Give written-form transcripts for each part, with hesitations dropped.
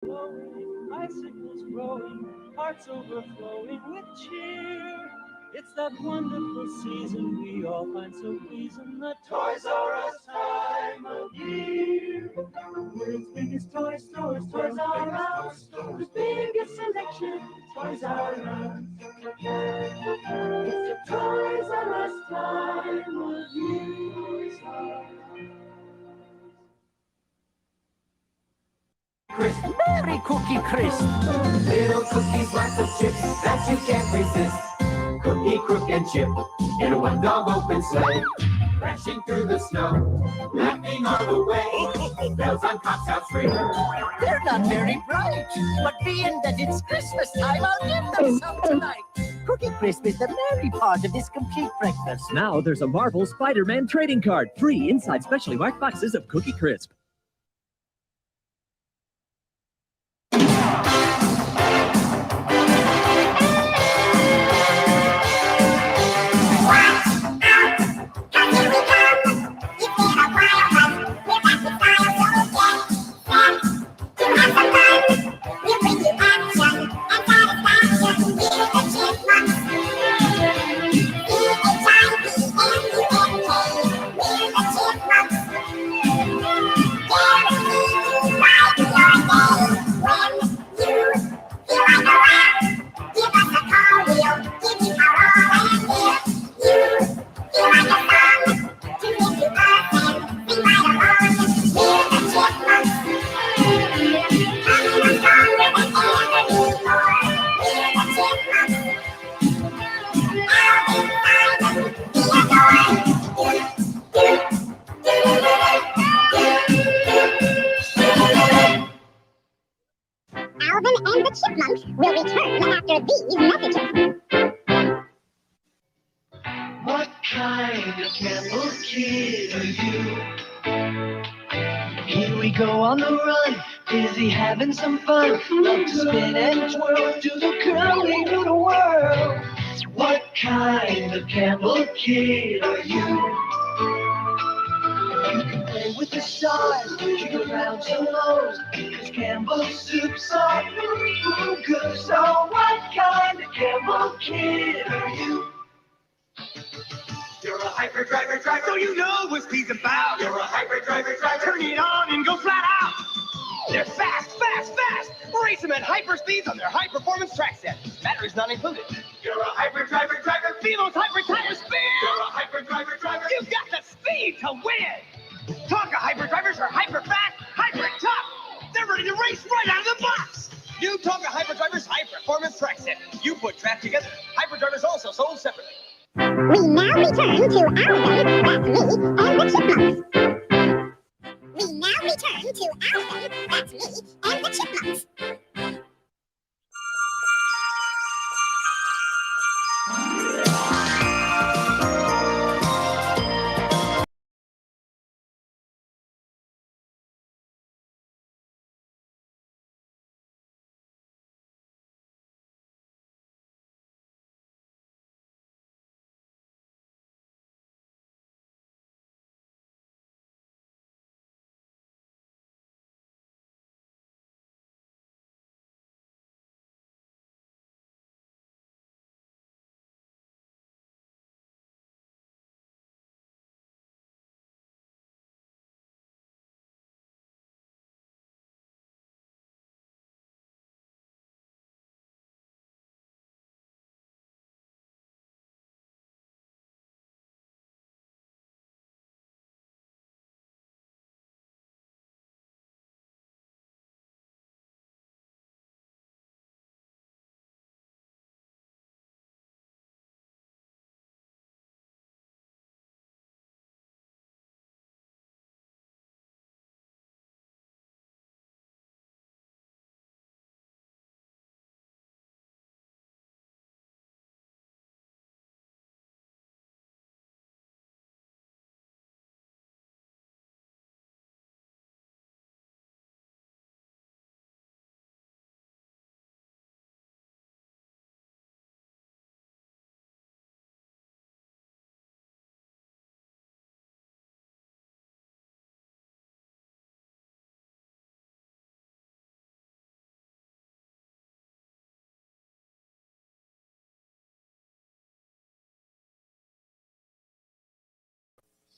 Blowing, bicycles rowing, hearts overflowing with cheer. It's that wonderful season we all find so pleasing, the Toys R Us time of year. The world's biggest toy stores, Toys R Us. The biggest selection, Toys R Us. It's the Toys R Us time of year. Crisp, Merry Cookie Crisp. Little cookies, lots of chips that you can't resist. Cookie, crook, and chip in a one-dog open sleigh. Crashing through the snow, laughing all the way. Bells on Cops free. They're not very bright, but being that it's Christmas time, I'll give them some tonight. Cookie Crisp is the merry part of this complete breakfast. Now there's a Marvel Spider-Man trading card, free inside specially marked boxes of Cookie Crisp. Alvin and the Chipmunks will return after these messages. What kind of camel kid are you? Here we go on the run, busy having some fun. Love to spin and twirl, do the curly do the whirl. What kind of camel kid are you? You can play with the stars, kick around some lows, 'cause Campbell Soup's are good. So what kind of camel kid are you? You're a hyperdriver driver, so you know what speed's about. You're a hyperdriver driver, turn it on and go flat out. They're fast, fast, fast. Race them at hyper speeds on their high-performance track set. Batteries not included. You're a hyperdriver driver, feel those hyper tires spin. You're a hyperdriver driver, you've got the speed to win. Tonka hyperdrivers are hyper fast, hyper tough. They're ready to race right out of the box. New Tonka hyperdrivers high-performance track set. You put track together. Hyperdrivers also sold separately. We now return to Alvin, that's me, and the Chipmunks. We now return to Alvin, that's me, and the Chipmunks.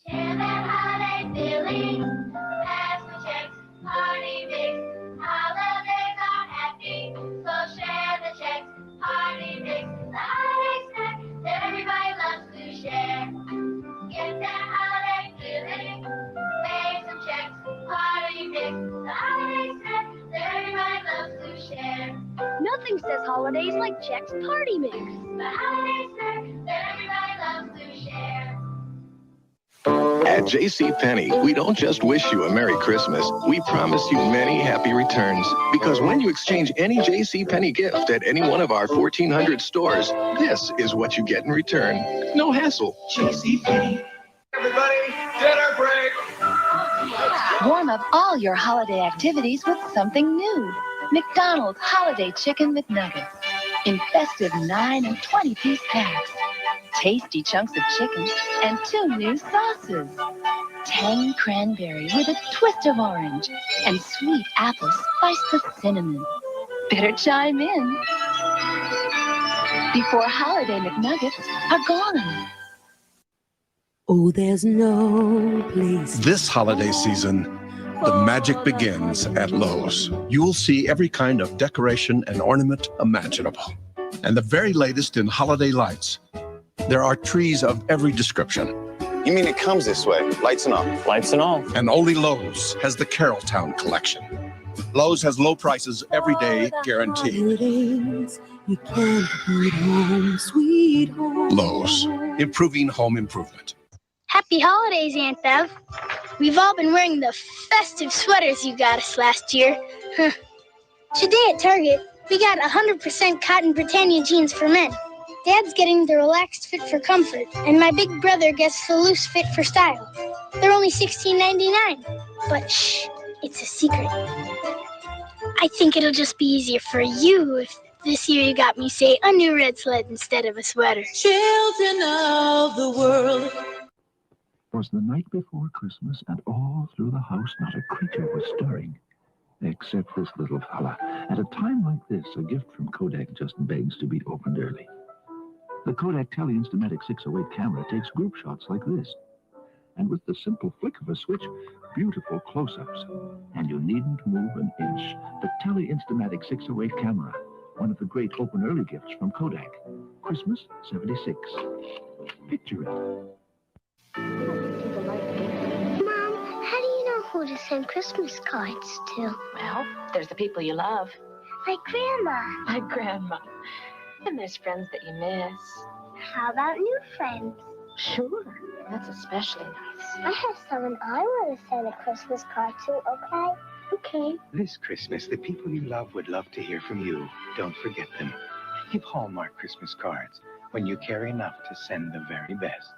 Share that holiday feeling. Pass the checks, party mix. Holidays are happy, so share the checks, party mix. The holiday snack that everybody loves to share. Get that holiday feeling. Make some checks, party mix. The holiday snack that everybody loves to share. Nothing says holidays like Chex Party Mix. The holiday snack that everybody loves to share. At JCPenney, we don't just wish you a Merry Christmas. We promise you many happy returns. Because when you exchange any JCPenney gift at any one of our 1,400 stores, this is what you get in return. No hassle. JCPenney. Everybody, dinner break. Warm up all your holiday activities with something new. McDonald's Holiday Chicken McNuggets. In festive 9 and 20-piece packs. Tasty chunks of chicken and 2 new sauces. Tangy cranberry with a twist of orange and sweet apple spiced with cinnamon. Better chime in before holiday McNuggets are gone. Oh, there's no place. This holiday season, the magic begins at Lowe's. You'll see every kind of decoration and ornament imaginable. And the very latest in holiday lights. There are trees of every description. You mean it comes this way, lights and all? Lights and all. And only Lowe's has the Carrolltown collection. Lowe's has low prices every day, guaranteed. Holidays, you can't beat home, sweet home. Lowe's, improving home improvement. Happy holidays, Aunt Bev. We've all been wearing the festive sweaters you got us last year. Today at Target, we got 100% cotton Britannia jeans for men. Dad's getting the relaxed fit for comfort, and my big brother gets the loose fit for style. They're only $16.99, but shh, it's a secret. I think it'll just be easier for you if this year you got me, say, a new red sled instead of a sweater. Children of the world. It was the night before Christmas, and all through the house not a creature was stirring, except this little fella. At a time like this, a gift from Kodak just begs to be opened early. The Kodak Tele-Instamatic 608 camera takes group shots like this. And with the simple flick of a switch, beautiful close-ups. And you needn't move an inch. The Tele-Instamatic 608 camera, one of the great open early gifts from Kodak. Christmas, '76. Picture it. Mom, how do you know who to send Christmas cards to? Well, there's the people you love. Like Grandma. Like Grandma. And there's friends that you miss. How about new friends? Sure, that's especially nice. I have someone I want to send a Christmas card to, okay? Okay. This Christmas, the people you love would love to hear from you. Don't forget them. Give Hallmark Christmas cards when you care enough to send the very best.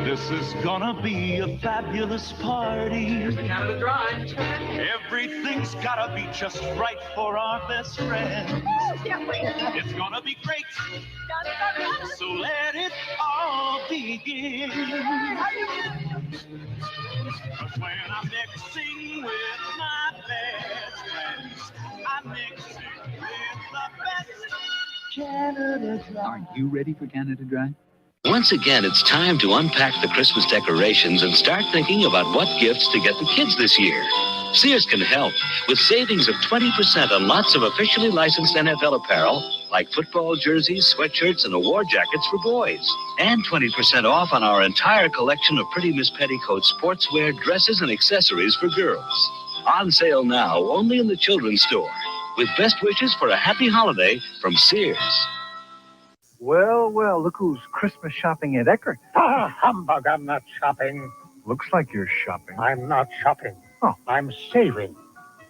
This is gonna be a fabulous party. Here's the count of the drawing. Everything's gotta be just right for our best friend. It's gonna be great. So let it all begin. 'Cause when I'm mixing with my best friends, I'm mixing with the best. Canada Dry. Aren't you ready for Canada Dry? Once again, it's time to unpack the Christmas decorations and start thinking about what gifts to get the kids this year. Sears can help with savings of 20% on lots of officially licensed NFL apparel, like football jerseys, sweatshirts, and award jackets for boys. And 20% off on our entire collection of Pretty Miss Petticoat sportswear, dresses, and accessories for girls. On sale now, only in the children's store. With best wishes for a happy holiday from Sears. Well, well, look who's Christmas shopping at Eckert. Ah, humbug, I'm not shopping. Looks like you're shopping. I'm not shopping. Oh. I'm saving.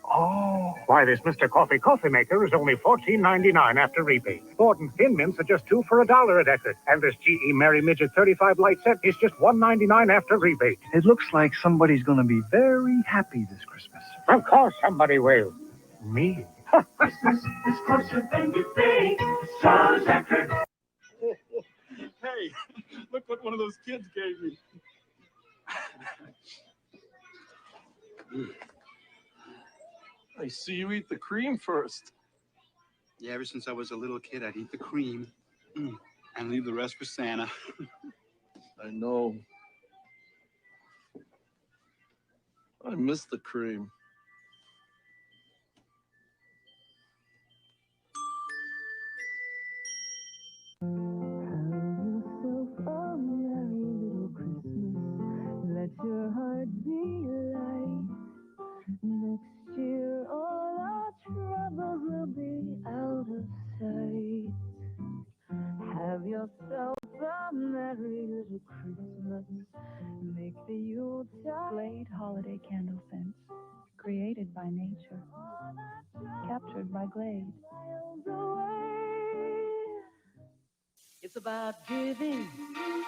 Oh. Why, this Mr. Coffee maker is only $14.99 after rebate. Gordon Thin Mints are just 2 for $1 at Eckert. And this GE Merry Midget 35 light set is just $1.99 after rebate. It looks like somebody's going to be very happy this Christmas. Of course somebody will. Me. Christmas is closer than you think. So's Eckert. Hey, look what one of those kids gave me. I see you eat the cream first. Yeah, ever since I was a little kid, I'd eat the cream and leave the rest for Santa. I know. I miss the cream. Let your heart be light. Next year, all our troubles will be out of sight. Have yourself a merry little Christmas. Make the Yuletide Glade holiday candle scents, created by nature, captured by Glade. miles away. It's about giving.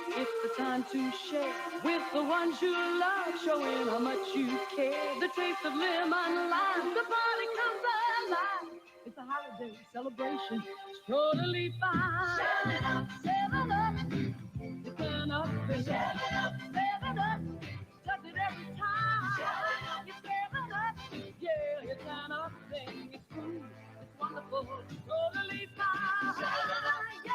It's the time to share with the ones you love, showing how much you care. The taste of lemon lime, the party comes alive. It's a holiday celebration. It's totally fine. Seven up, you turn up, baby. Seven up, does it every time. You seven up, yeah, you turn up, thing. It's cool, it's wonderful, it's totally fine. Yeah.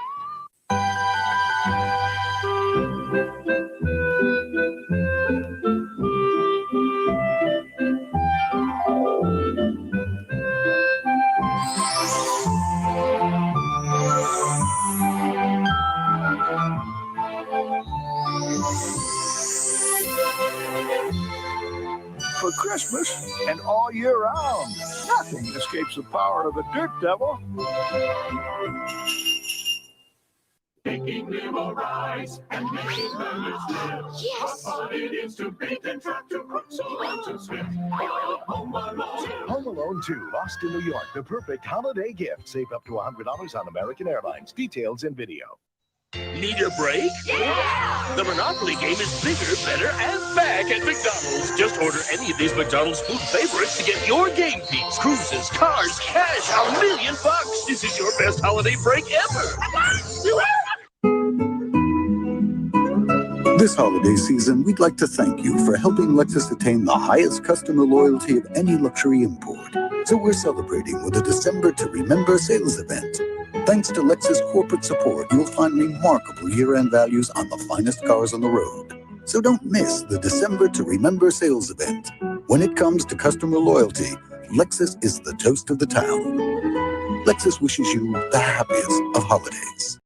For Christmas and all year round, nothing escapes the power of the Dirt Devil. Baking memorize and making memories live. Yes. What fun it is to bake and try to cook so long to swim. Home Alone. Home Alone 2, Lost in New York, the perfect holiday gift. Save up to $100 on American Airlines. Details in video. Need a break? Yeah! The Monopoly game is bigger, better, and back at McDonald's. Just order any of these McDonald's food favorites to get your game piece, cruises, cars, cash, $1 million. This is your best holiday break ever. This holiday season, we'd like to thank you for helping Lexus attain the highest customer loyalty of any luxury import. So we're celebrating with a December to Remember sales event. Thanks to Lexus corporate support, you'll find remarkable year-end values on the finest cars on the road. So don't miss the December to Remember sales event. When it comes to customer loyalty, Lexus is the toast of the town. Lexus wishes you the happiest of holidays.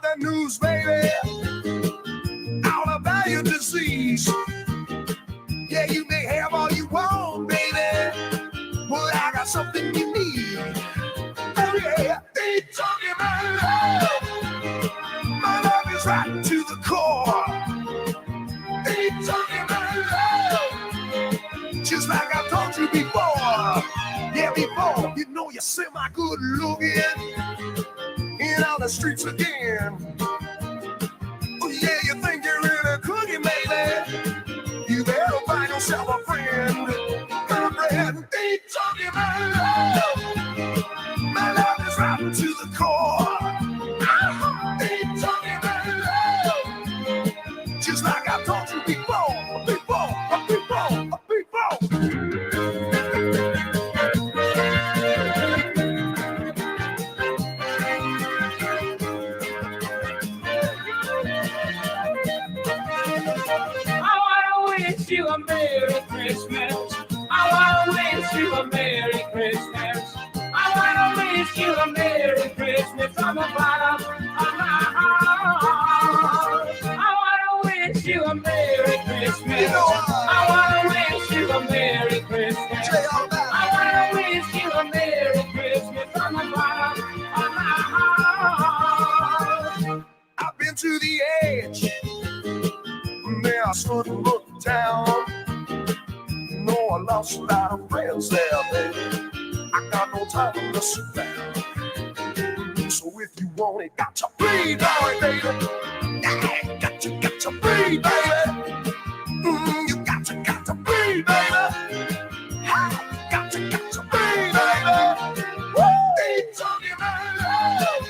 The news, baby, all about your disease. Yeah, you may have all you want, baby, but I got something you need. Oh yeah, they talking about love. My love is right to the core. They talking about love, just like I told you before. Yeah, before, you know you're semi-good looking in on the streets again. Oh yeah, you think you're really cooking, baby? You better find yourself a friend. My friend ain't talking about love. My love is right to the core. Ain't talking about love. Just like I told you before. You a Merry Christmas. I wanna wish you a Merry Christmas. I wanna wish you a Merry Christmas from the bottom of my heart. I wanna wish you a Merry Christmas. I wanna wish you a Merry Christmas. I wanna wish you a Merry Christmas from the bottom of my heart. I've been to the edge. There I stood and looked down. No, I lost a lot of friends there, baby. I got no time to sit down. So if you want it, got to be now, baby. Yeah, got to be, baby. You got to be, baby. Hey, got to be, baby. Woo! Ain't talking about love.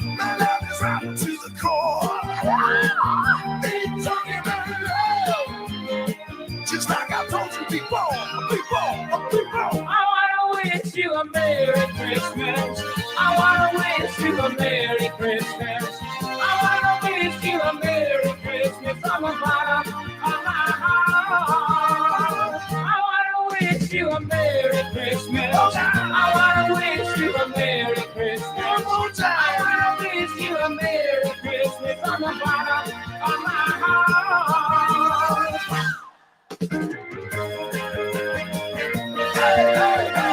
My love is right to the core. Ain't talking about love. Just like I told you before. I wanna wish you a Merry Christmas. I wanna wish you a Merry Christmas. I wanna wish you a Merry Christmas from the bottom of my heart. I wanna wish you a Merry Christmas. I wanna wish you a Merry Christmas. I wanna wish you a Merry Christmas from the bottom of my heart. Hey, hey, hey.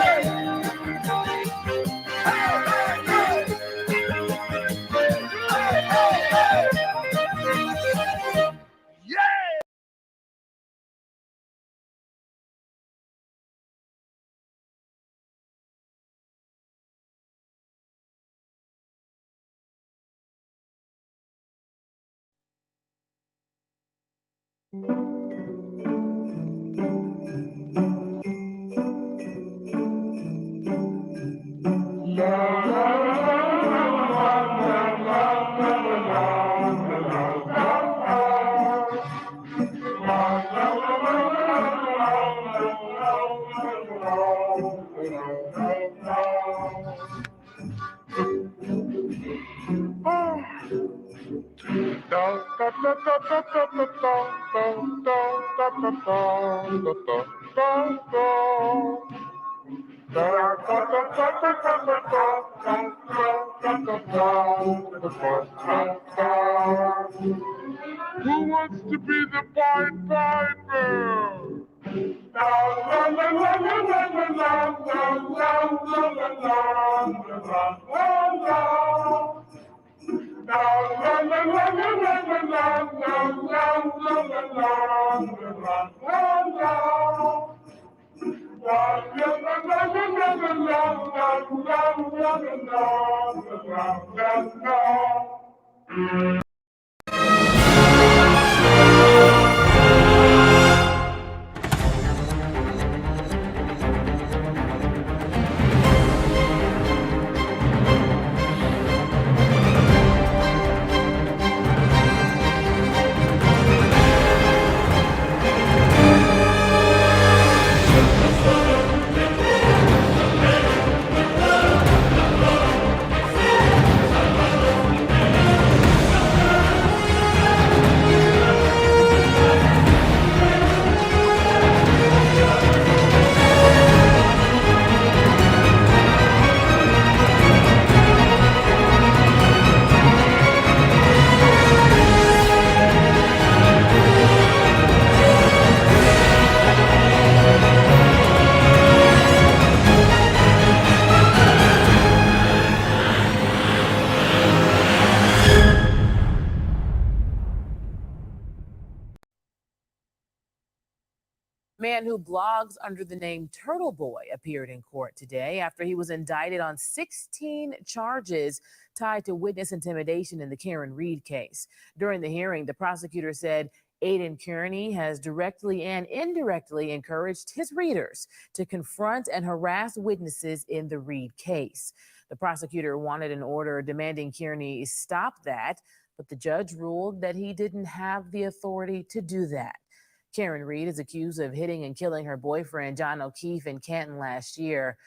Who wants to be the Pied Piper? Man who blogs under the name Turtleboy appeared in court today after he was indicted on 16 charges tied to witness intimidation in the Karen Reed case. During the hearing, the prosecutor said Aiden Kearney has directly and indirectly encouraged his readers to confront and harass witnesses in the Reed case. The prosecutor wanted an order demanding Kearney stop that, but the judge ruled that he didn't have the authority to do that. Karen Reed is accused of hitting and killing her boyfriend, John O'Keefe, in Canton last year.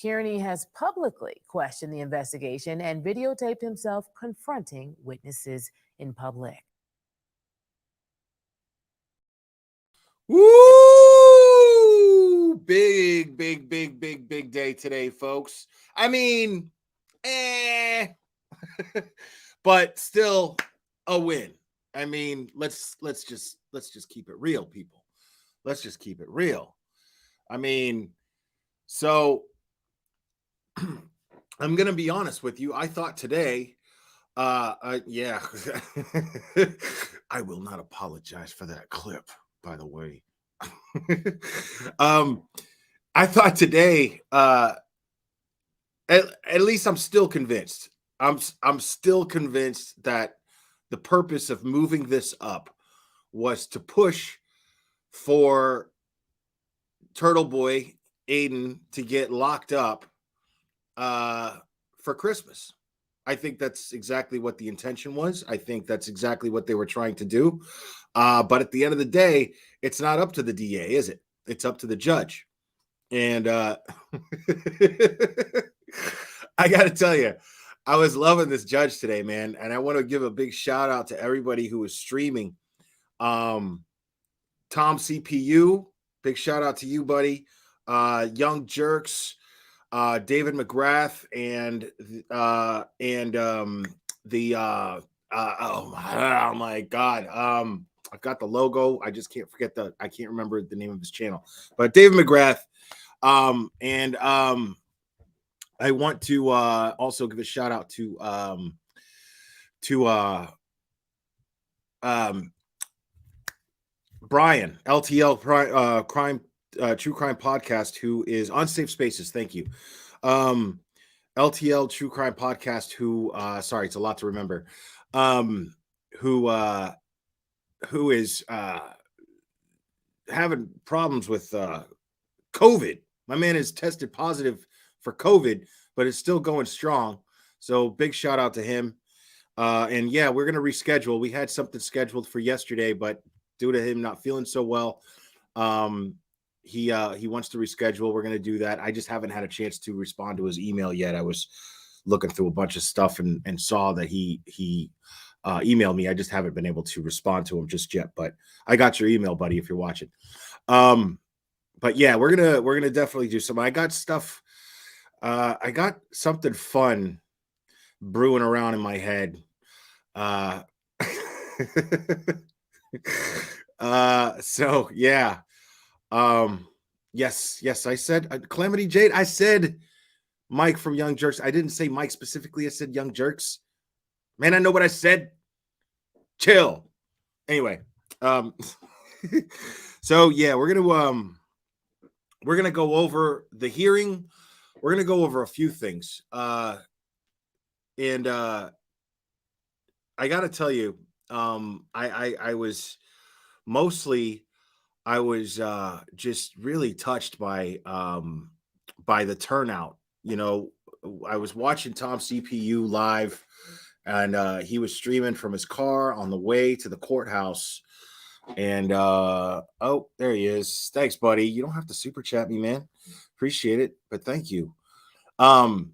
Kearney has publicly questioned the investigation and videotaped himself confronting witnesses in public. Woo! Big day today, folks. I mean, but still a win. I mean, let's just keep it real, people. Let's just keep it real. I mean, so I'm going to be honest with you. I thought today, yeah, I will not apologize for that clip, by the way. I thought today, at least I'm still convinced I'm still convinced that the purpose of moving this up was to push for Turtleboy Aiden to get locked up for Christmas. I think that's exactly what the intention was. I think that's exactly what they were trying to do. But at the end of the day, it's not up to the DA, is it? It's up to the judge. And I got to tell you, I was loving this judge today, man. And I want to give a big shout out to everybody who was streaming. Tom CPU, big shout out to you, buddy. Young Jerks, David McGrath, and oh my God. I've got the logo. I just can't I can't remember the name of his channel, but David McGrath. I want to also give a shout out to Brian, LTL Crime True Crime Podcast, who is on Safe Spaces. Thank you. LTL True Crime Podcast, who sorry, it's a lot to remember. Who is having problems with COVID. My man is tested positive for COVID, but it's still going strong. So big shout out to him. And yeah, we're gonna reschedule. We had something scheduled for yesterday, but due to him not feeling so well, he wants to reschedule. We're gonna do that. I just haven't had a chance to respond to his email yet. I was looking through a bunch of stuff and saw that he emailed me. I just haven't been able to respond to him just yet. But I got your email, buddy, if you're watching. But yeah, we're gonna definitely do some. I got stuff. I got something fun brewing around in my head. So yeah. Yes, I said Calamity Jade. I said Mike from Young Jerks. I didn't say Mike specifically. I said Young Jerks. Man, I know what I said. Chill. Anyway, so yeah, we're gonna go over the hearing. We're gonna go over a few things. And I gotta tell you, I was just really touched by the turnout. You know, I was watching Tom CPU live, and he was streaming from his car on the way to the courthouse. And oh, there he is. Thanks, buddy. You don't have to super chat me, man. Appreciate it, but thank you. But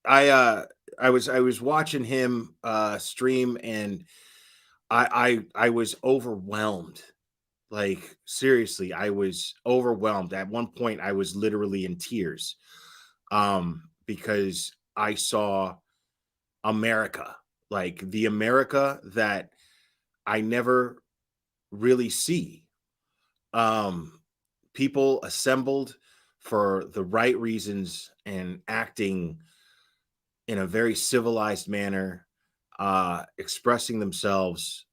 I was watching him stream, and I was overwhelmed. Like, seriously, I was overwhelmed. At one point, I was literally in tears because I saw America, like the America that I never really see. People assembled for the right reasons and acting in a very civilized manner, expressing themselves,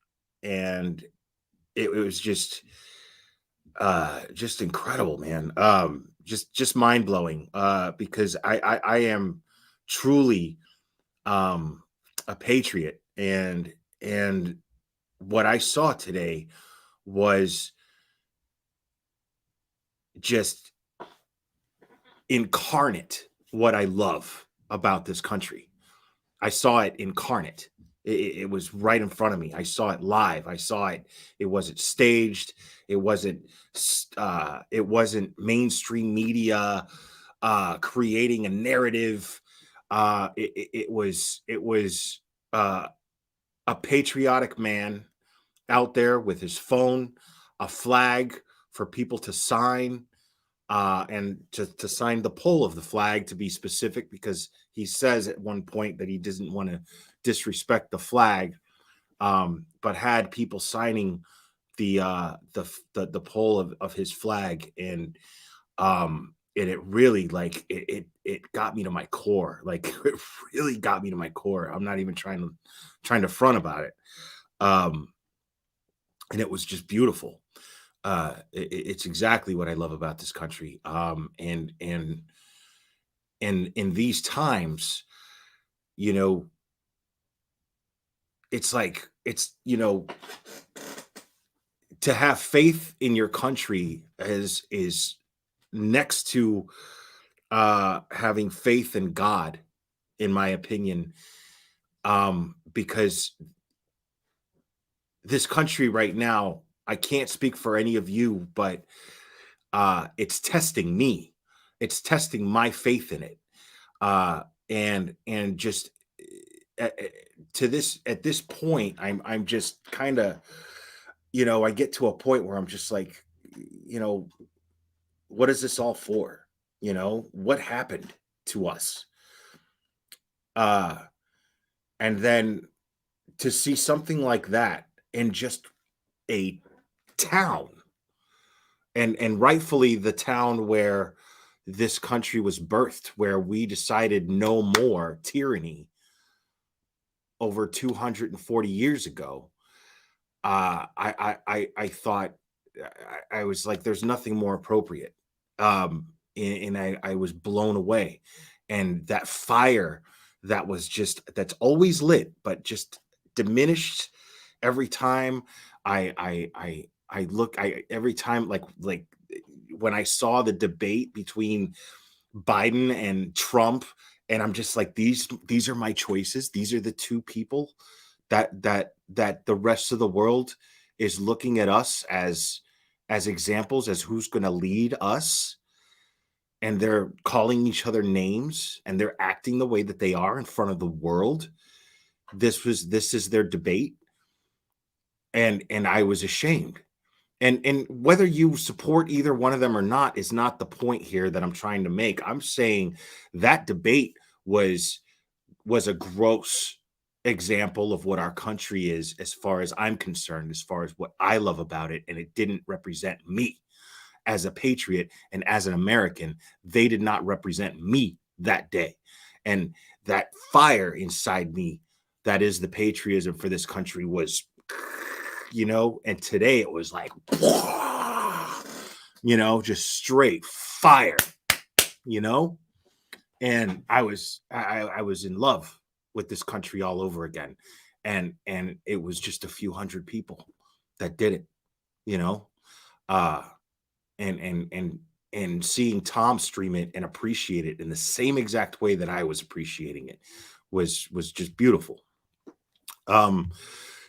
and it was just incredible, man. Just mind blowing. Because I am truly a patriot, and what I saw today was just incarnate what I love about this country. I saw it incarnate. It was right in front of me. I saw it live. I saw it. It wasn't staged. It wasn't mainstream media creating a narrative. It was a patriotic man out there with his phone, a flag for people to sign, and to sign the pole of the flag, to be specific, because he says at one point that he doesn't want to disrespect the flag, but had people signing the pole of his flag, and it really, like, it got me to my core. Like, it really got me to my core. I'm not even trying to front about it. And it was just beautiful. It's exactly what I love about this country. And in these times, you know, it's like, it's, you know, to have faith in your country is next to having faith in God, in my opinion, because this country right now, I can't speak for any of you, but it's testing me. It's testing my faith in it. And just to this, at this point, I'm just kind of, you know, I get to a point where I'm just like, you know, what is this all for? You know, what happened to us? Uh, and then to see something like that in just a town, and rightfully the town where this country was birthed, where we decided no more tyranny over 240 years ago. I thought, I was like, there's nothing more appropriate. And I was blown away. And that fire that was just, that's always lit, but just diminished every time I look, every time, like when I saw the debate between Biden and Trump, and I'm just like, these are my choices. These are the two people that the rest of the world is looking at us as examples, as who's going to lead us, and they're calling each other names, and they're acting the way that they are in front of the world. This is their debate, and I was ashamed. And whether you support either one of them or not is not the point here that I'm trying to make. I'm saying that debate was a gross example of what our country is, as far as I'm concerned, as far as what I love about it, and it didn't represent me as a patriot and as an American. They did not represent me that day. And that fire inside me, that is the patriotism for this country, was, you know, and today it was like, you know, just straight fire, you know. And I was in love with this country all over again. And it was just a few hundred people that did it, you know. And seeing Tom stream it and appreciate it in the same exact way that I was appreciating it was just beautiful.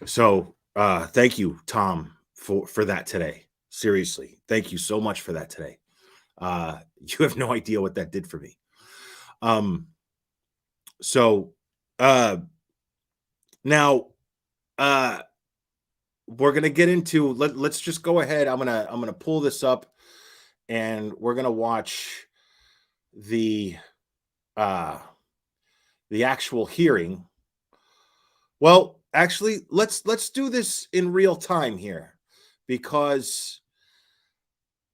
So thank you, Tom, for that today. Seriously, thank you so much for that today. You have no idea what that did for me. So now we're gonna get into, let's just go ahead. I'm gonna pull this up, and we're gonna watch the actual hearing. Well, actually, let's do this in real time here, because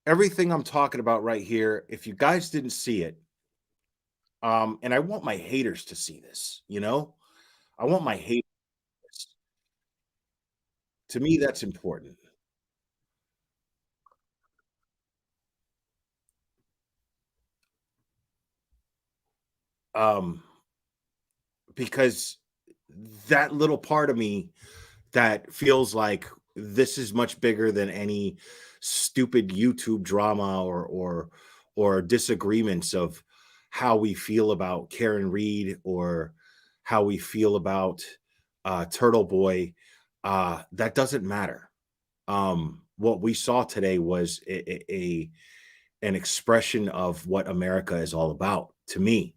everything I'm talking about right here, if you guys didn't see it, and I want my haters to see this, you know, I want my haters. To me, that's important. Um, because that little part of me that feels like this is much bigger than any stupid YouTube drama or disagreements of how we feel about Karen Reed, or how we feel about Turtleboy. That doesn't matter. What we saw today was an expression of what America is all about, to me.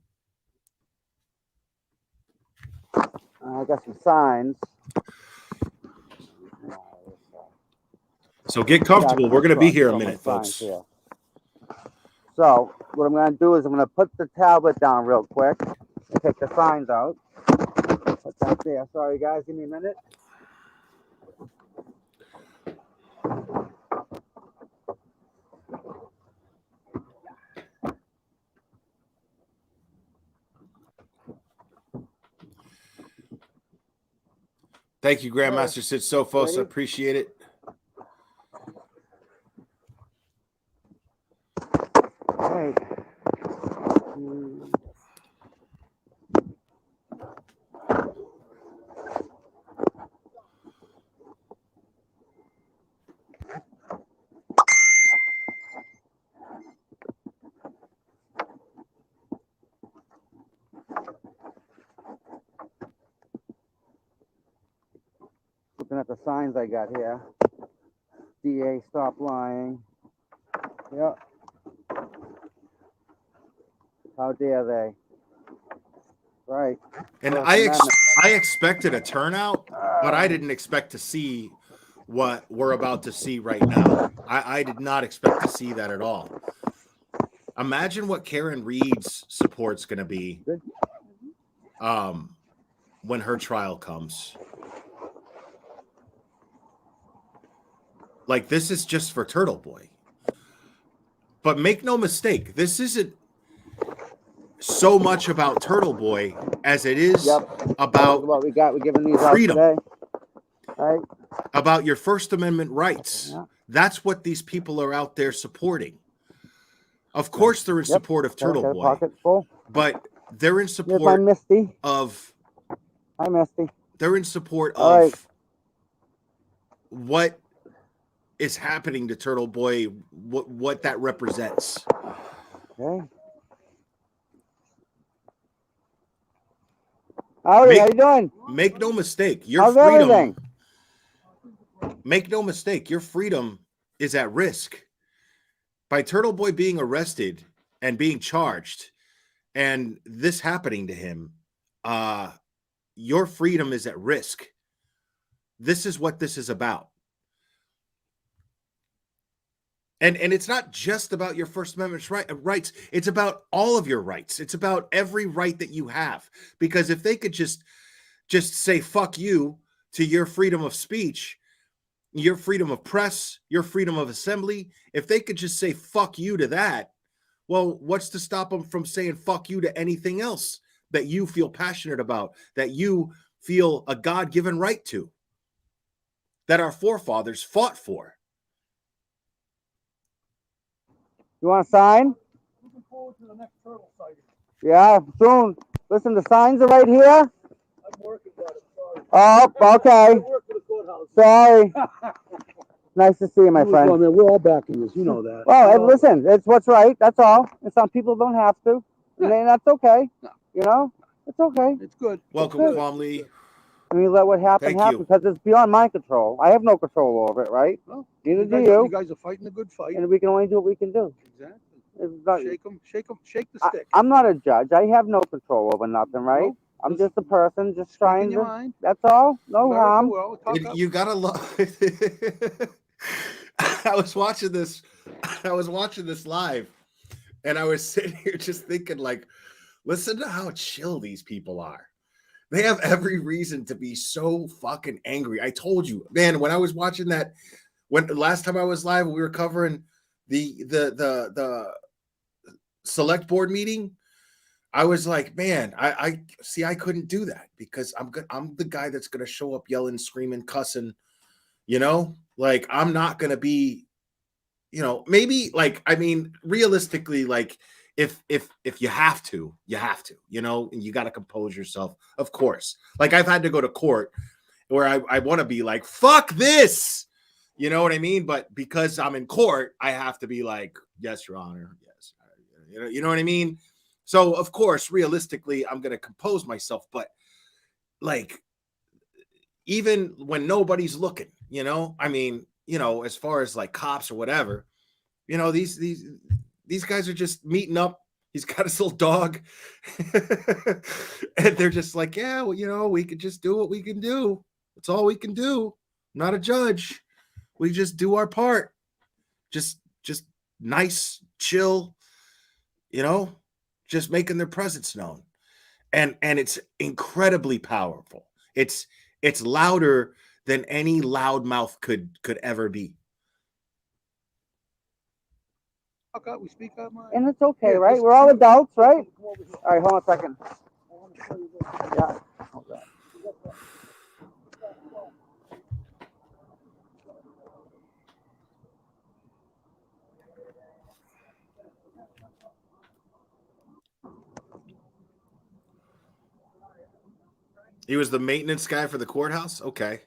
I got some signs. So get comfortable. We're going to be here a minute, folks. Here. So what I'm going to do is I'm going to put the tablet down real quick and take the signs out. Put that there. Sorry, guys. Give me a minute. Thank you, Grandmaster Sid Sophos. I appreciate it. Hey. the signs I got here. DA, stop lying. Yep. How dare they? Right. And First I Amendment. expected a turnout, but I didn't expect to see what we're about to see right now. I did not expect to see that at all. Imagine what Karen Reed's support's going to be when her trial comes. Like, this is just for Turtleboy. But make no mistake, this isn't so much about Turtleboy as it is about what we got. We're giving these freedom. out today. Right. About your First Amendment rights. Yeah. That's what these people are out there supporting. Of course, they're in support of Turtleboy, but they're in support of. Hi, Misty. They're in support of what is happening to Turtleboy, what that represents. Okay. Howdy, how you doing? Make no mistake, your How's freedom. Everything? Make no mistake, your freedom is at risk. By Turtleboy being arrested and being charged, and this happening to him, your freedom is at risk. This is what this is about. And it's not just about your First Amendment rights. It's about all of your rights. It's about every right that you have. Because if they could just say fuck you to your freedom of speech, your freedom of press, your freedom of assembly, if they could just say fuck you to that, well, what's to stop them from saying fuck you to anything else that you feel passionate about, that you feel a God-given right to, that our forefathers fought for? You want a sign? Looking forward to the next turtle sighting. Yeah, soon. Listen, the signs are right here. I'm working on it. Sorry. Oh, okay. I work for the courthouse. Sorry. Nice to see you, my friend. We're all backing this. You know that. Well, listen, it's what's right. That's all. And some people don't have to. And that's okay. No. You know? It's okay. It's good. Welcome, Kwame. I mean, let what happen happen because it's beyond my control. I have no control over it, right? Well, neither do you guys are fighting a good fight. And we can only do what we can do. Exactly. Not, shake the stick. I'm not a judge. I have no control over nothing, right? No, I'm just a person just trying to. Mind. That's all. No harm. Well, you gotta love. I was watching this live, and I was sitting here just thinking, like, listen to how chill these people are. They have every reason to be so fucking angry. I told you, man, when I was watching that, when last time I was live, we were covering the select board meeting. I was like, man, I see, I couldn't do that because I'm the guy that's gonna show up yelling, screaming, cussing, you know, like I'm not gonna be, you know, maybe like, I mean, realistically, like if you have to, you know, and you got to compose yourself, of course. Like I've had to go to court where I want to be like, fuck this, you know what I mean? But because I'm in court, I have to be like, yes, Your Honor, yes, you know what I mean? So of course, realistically, I'm gonna compose myself, but like even when nobody's looking, you know, I mean, you know, as far as like cops or whatever, you know, these guys are just meeting up. He's got his little dog, and they're just like, yeah, well, you know, we could just do what we can do. That's all we can do. I'm not a judge. We just do our part. Just nice, chill, you know, just making their presence known. And it's incredibly powerful. It's louder than any loudmouth could ever be. We speak our mind. And it's okay, right? We're all adults, right? All right, hold on a second. Yeah. Okay. He was the maintenance guy for the courthouse? Okay.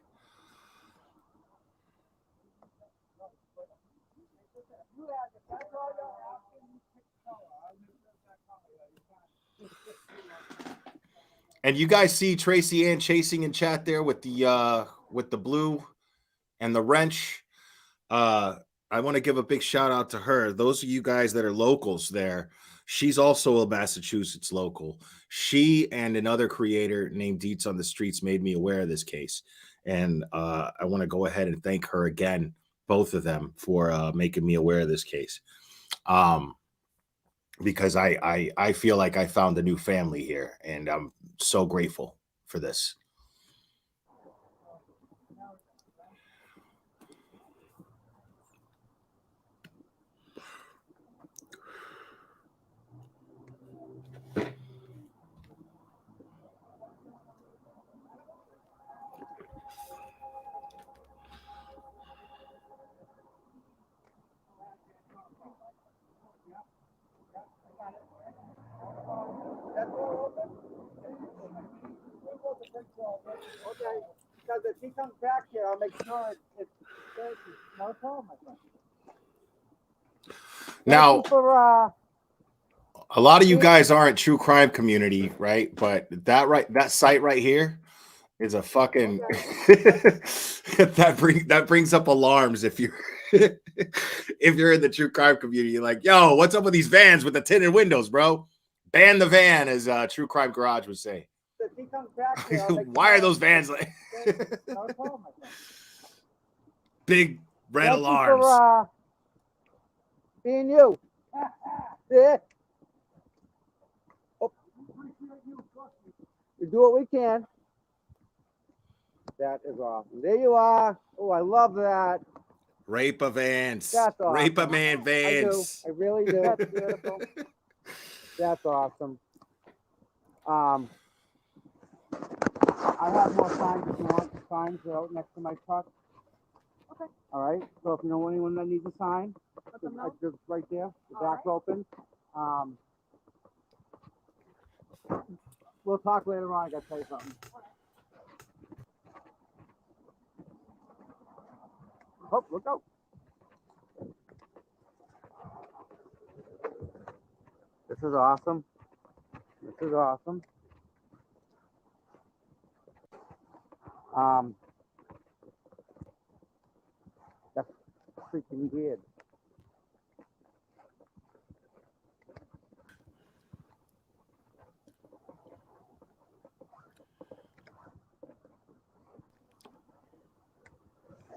And you guys see Tracy Ann chasing in chat there with the blue And the wrench, I want to give a big shout out to her. Those of you guys that are locals there, she's also a Massachusetts local. She and another creator named Deets on the Streets made me aware of this case. And I want to go ahead and thank her again, both of them, for making me aware of this case. Because I feel like I found a new family here, and I'm so grateful for this. Okay, because if he comes back here, I'll make sure it's not a problem, my friend. Now, Thank you for, a lot of you guys aren't true crime community, right? But that site right here is a fucking that brings up alarms if you if you're in the true crime community. You're like, yo, what's up with these vans with the tinted windows, bro? Ban the van, as True Crime Garage would say. if he comes back here, I'll make Why sure are those vans like not a problem, my friend. big red Thank alarms? you for, being you. Yeah. Oh. We do what we can. That is awesome. There you are. Oh, I love that. Rape a vans. That's awesome. Rape a man vans. I really do. That's beautiful. That's awesome. I have more signs if you want. The signs are out next to my truck. Okay. All right. So if you know anyone that needs a sign, just right there. The back's open. We'll talk later on. I gotta tell you something. Oh, look out. This is awesome. This is awesome. That's freaking weird.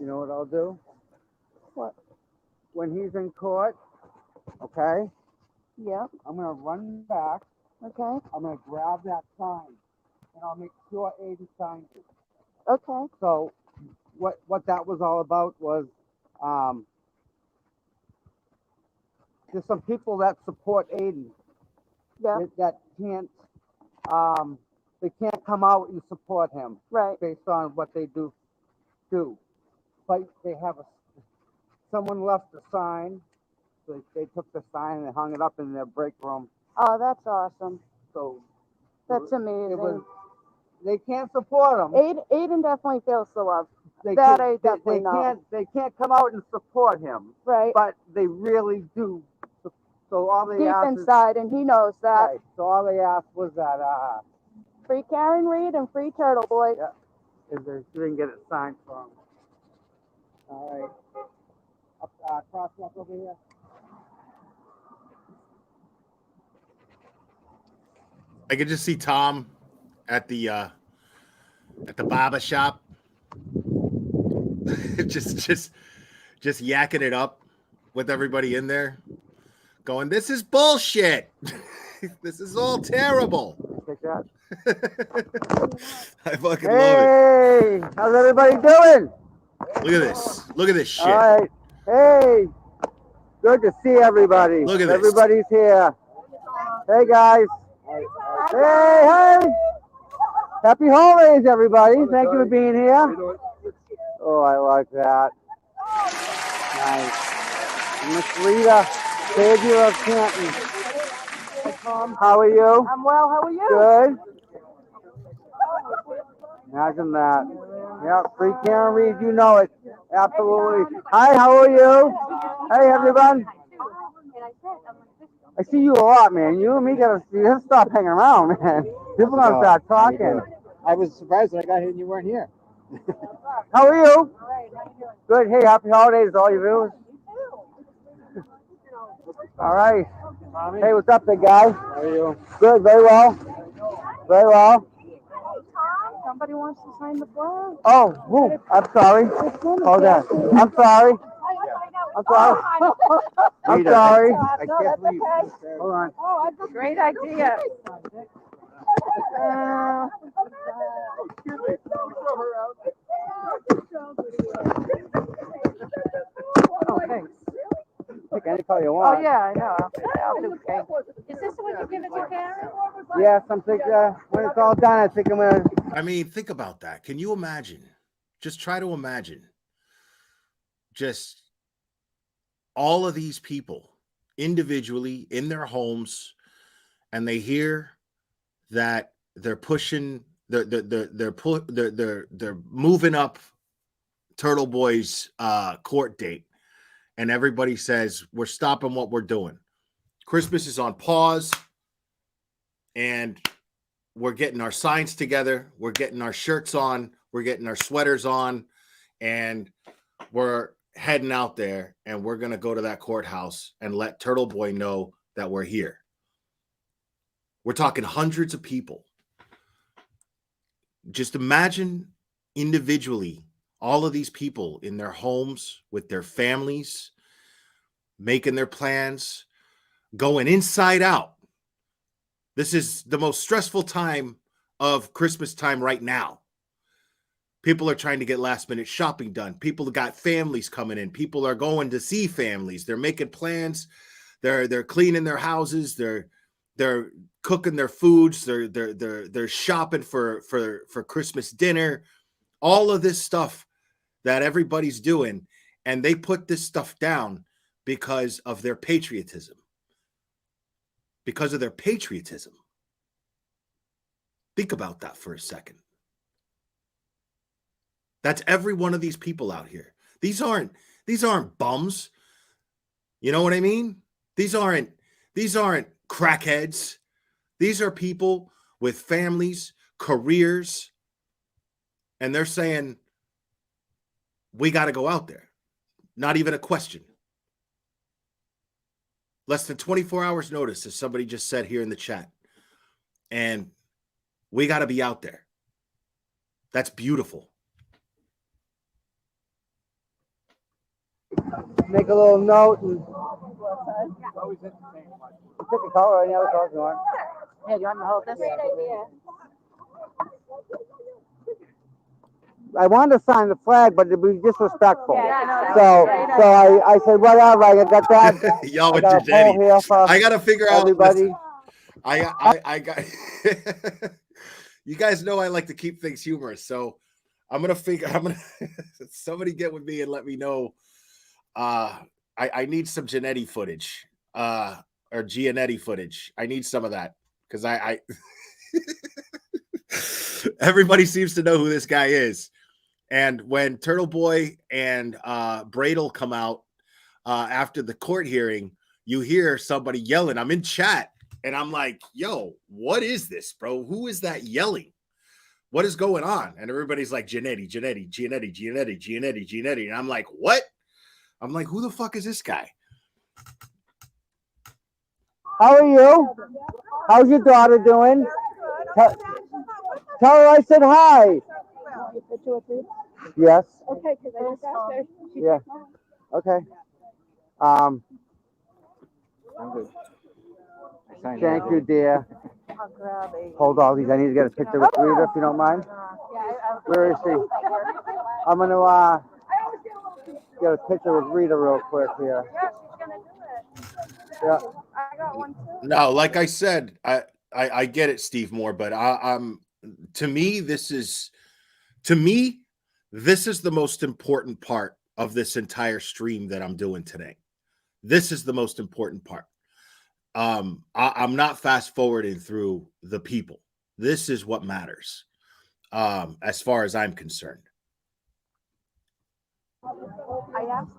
You know what I'll do? What? When he's in court, okay? Yeah. I'm gonna run back. Okay. I'm gonna grab that sign, and I'll make sure Aiden signs it. Okay. So, what that was all about was, there's some people that support Aiden. Yeah. That can't, they can't come out and support him. Right. Based on what they do. But they have someone left a sign. So they took the sign and hung it up in their break room. Oh, that's awesome. So that's amazing. They can't support him. Aiden definitely feels the love. They can't come out and support him. Right. But they really do. So all they asked inside, and he knows that. Right. So all they asked was that free Karen Reed and free Turtleboy. Yeah. Is there, so they can get it signed from. All right. Crosswalk over here. I could just see Tom at the barber shop, just yakking it up with everybody in there, going, "This is bullshit. This is all terrible." Take that. I fucking love it. Hey, how's everybody doing? Look at this. Look at this shit. All right. Hey, good to see everybody. Look at this. Everybody's here. Hey, guys. Hey. Happy holidays, everybody. Thank you for being here. Oh, I like that. Nice. Miss Rita, savior of Canton. How are you? I'm well. How are you? Good. Imagine that. Yep, free Karen Reed, you know it. Absolutely. Hi, how are you? Hey, everyone. I see you a lot, man. You and me gotta stop hanging around, man. People gonna start talking. I was surprised when I got here and you weren't here. How are you? Good. Hey, happy holidays to all your viewers. All right. Hey, what's up, big guy? How are you? Good. Very well. Very well. Somebody wants to sign the flag. Oh, who? I'm sorry. Hold on. I'm sorry. I'm sorry. I'm sorry. I can't believe. Hold on. Oh, that's a great idea. Oh, thanks. Pick any color you want. Oh, yeah, I know. I'll do pink. Is this what you give it to Karen? Yeah, something. When it's all done, I think I'm gonna. I mean, think about that. Can you imagine? Just try to imagine. Just all of these people individually in their homes, and they hear that they're pushing, they're moving up Turtleboy's court date, and everybody says we're stopping what we're doing. Christmas is on pause, and we're getting our signs together, we're getting our shirts on, we're getting our sweaters on, and we're heading out there, and we're going to go to that courthouse and let Turtleboy know that we're here. We're talking hundreds of people. Just imagine individually all of these people in their homes with their families, making their plans, going inside out. This is the most stressful time of Christmas time right now. People are trying to get last minute shopping done. People got families coming in. People are going to see families. They're making plans. They're cleaning their houses. They're cooking their foods. They're shopping for Christmas dinner. All of this stuff that everybody's doing, and they put this stuff down because of their patriotism. Because of their patriotism. Think about that for a second. That's every one of these people out here. These aren't bums. You know what I mean? These aren't crackheads. These are people with families, careers, and they're saying, we got to go out there. Not even a question. Less than 24 hours notice, as somebody just said here in the chat. And we got to be out there. That's beautiful. Make a little note and pick a color, any other color you want. Hey, do you want me to hold this? Great idea. I wanted to sign the flag, but it'd be disrespectful. Yeah, So I said, whatever, I got that. Y'all with got a poll here for I got to figure out. everybody. I got. You guys know I like to keep things humorous, so I'm gonna somebody get with me and let me know. I need some Giannetti footage, or Giannetti footage. I need some of that because I everybody seems to know who this guy is. And when Turtleboy and Bradle come out after the court hearing, you hear somebody yelling. I'm in chat, and I'm like, yo, what is this, bro? Who is that yelling? What is going on? And everybody's like, Giannetti. And I'm like, what? I'm like, who the fuck is this guy? How are you? How's your daughter doing? Tell her I said hi. Yes. Okay, because I just asked her. Yeah. Okay. I'm good. Thank you, dear. Hold all these. I need to get a picture with Rita, if you don't mind. Where is she? I'm gonna get a picture with Rita real quick here. Yeah. I got one too. No, like I said, I get it, Steve Moore, but I'm to me this is the most important part of this entire stream that I'm doing today. This is the most important part. I'm not fast forwarding through the people. This is what matters, as far as I'm concerned. I asked.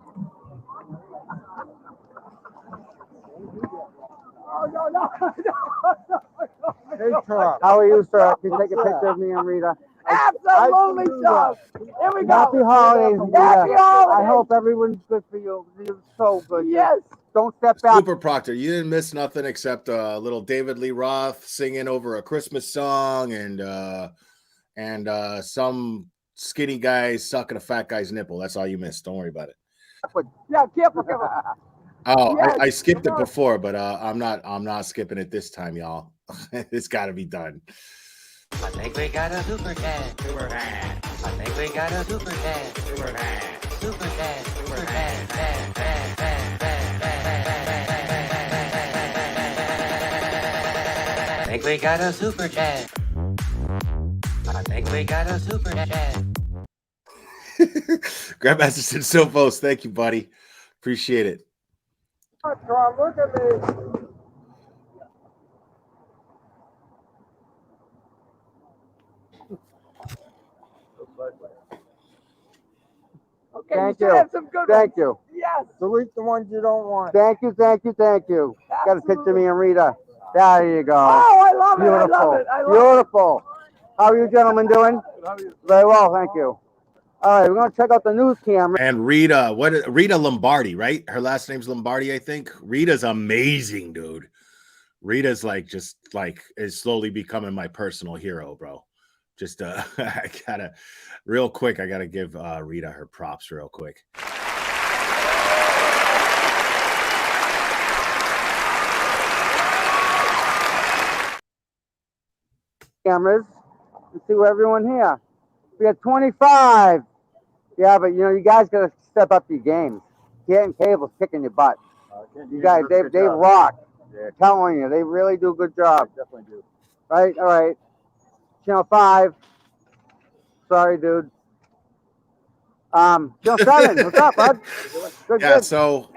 How are you, sir? Can you take a picture of me and Rita? Absolutely so. Here we go. Happy holidays, Rita. Happy holidays. I hope everyone's good for you. You're so good. Yes. Don't step back. Super Proctor, you didn't miss nothing except a little David Lee Roth singing over a Christmas song and some skinny guy sucking a fat guy's nipple. That's all you missed. Don't worry about it. Yeah, careful. Oh, Yes. I skipped it before, but I'm not skipping it this time, y'all. It's got to be done. I think we got a super dad. Super dad. I think we got a super dad. Super dad. Super dad. Super dad. Dad, dad, dad, dad, dad. I think we got a super dad. I think we got a super dad. Grandmaster Silvos, thank you, buddy. Appreciate it. Look at me. Okay, Thank you. you. Have some good Thank ones. you. Yes. Delete the ones you don't want. Thank you. Got a picture of me and Rita. There you go. Oh, I love Beautiful. it. I love it. I love Beautiful. How are you gentlemen doing? Very well, thank you. All right, we're going to check out the news camera. And Rita, Rita Lombardi, right? Her last name's Lombardi, I think. Rita's amazing, dude. Rita's is slowly becoming my personal hero, bro. Just I gotta give Rita her props real quick. Cameras. Let's see where everyone here. We got 25. Yeah, but you guys got to step up your games. Getting Cable's kicking your butt. You guys, they rock. Yeah. I'm telling you, they really do a good job. They definitely do. Right? All right. Channel 5. Sorry, dude. Channel 7. What's up, bud? Good. So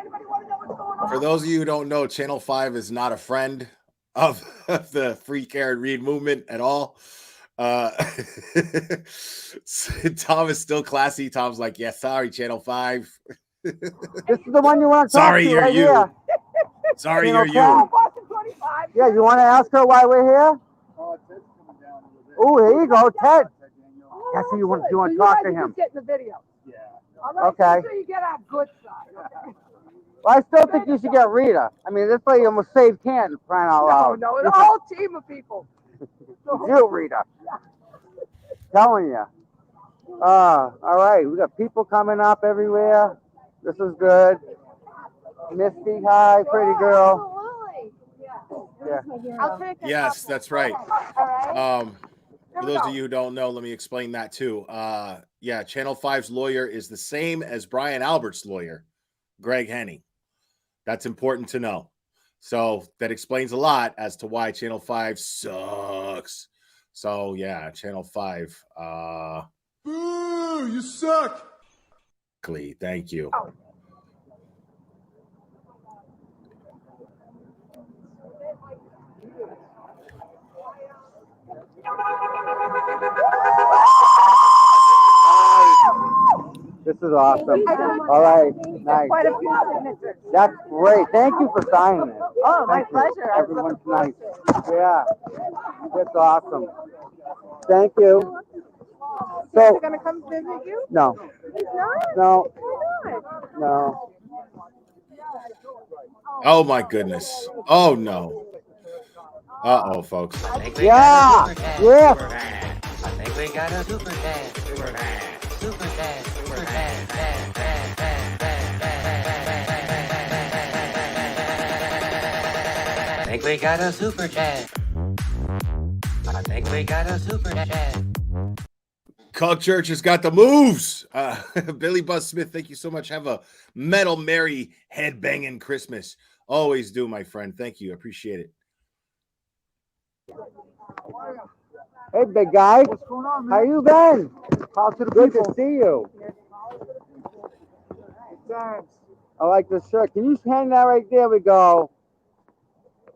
for those of you who don't know, Channel 5 is not a friend of the Free Care and Read movement at all. Tom is still classy. Tom's like, yeah, sorry, Channel 5. This is the one you want to talk Sorry, to you're right you. here. Sorry, Channel you're 5. you. Yeah, you want to ask her why we're here? Oh, here you go, Ted. Yes, you want to talk to him. Get in the video. Yeah. All right. Okay. So you get our good side. Okay. Well, I still think you should get Rita. I mean, this lady almost saved Canton, crying out loud. No, the whole team of people. You, Rita. Telling you. All right. We got people coming up everywhere. This is good. Misty, hi, pretty girl. Yeah. Yes, that's right. For those of you who don't know, let me explain that too. Yeah, Channel 5's lawyer is the same as Brian Albert's lawyer, Greg Henning. That's important to know. So that explains a lot as to why Channel 5 sucks. So yeah, Channel 5. Boo, you suck. Thank you. This is awesome. All right, nice. Quite a few signatures. That's great. Thank you for signing it. Oh, my Thank you. pleasure. Everyone's nice. Yeah, that's awesome. Thank you. So, Going to come visit you? no, He's not? no, Why not? no. Oh my goodness. Oh no. Uh-oh, folks. Yeah, yeah. I think we got a super dad. Super dad. Super dad. Super dad. Dad, dad, dad, dad, dad. I think we got a super dad. I think we got a super dad. Cog Church has got the moves. Billy Buzz Smith, thank you so much. Have a Metal Mary headbanging Christmas. Always do, my friend. Thank you. Appreciate it. Hey, big guy. What's going on, man? How you been? Call to the Good people. to see you. Thanks. I like this shirt. Can you hang that right there? We go.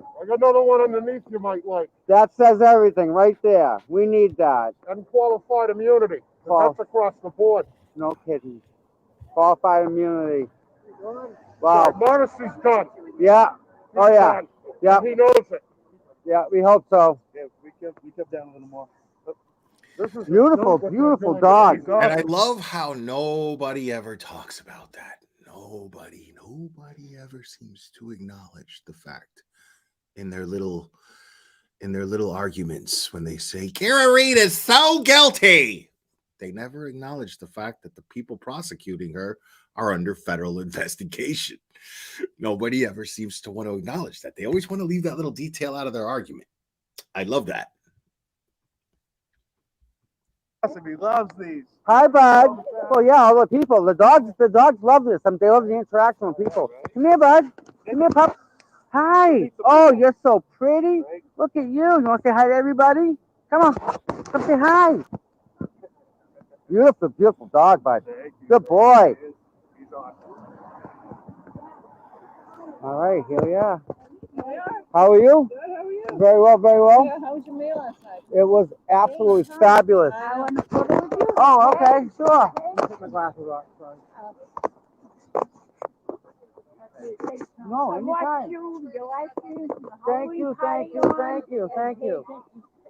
I got another one underneath you might like. That says everything right there. We need that. Unqualified immunity. That's across the board. No kidding. Qualified immunity. Wow. Monasty's done. Yeah. Oh, yeah. Done. Yeah. He knows it. Yeah, we hope so. Yeah, we kept down a little more. Beautiful, beautiful dog. And I love how nobody ever talks about that. Nobody ever seems to acknowledge the fact in their little arguments when they say Kara Reed is so guilty. They never acknowledge the fact that the people prosecuting her are under federal investigation. Nobody ever seems to want to acknowledge that. They always want to leave that little detail out of their argument. I love that. He loves these. Hi, bud. Well, yeah, all the people. The dogs love this. They love the interaction with people. Come here, bud. Come here, pup. Hi. Oh, you're so pretty. Look at you. You want to say hi to everybody? Come on. Come say hi. Beautiful, beautiful dog, bud. Good boy. All right, here we are. How are you? Good, how are you? Very well, very well. Yeah, how was your meal last night? It was absolutely fabulous. I want to photo with you. Oh, okay, sure. Take my glasses off. Sorry. No, anytime. Thank you, thank you, thank you, thank you.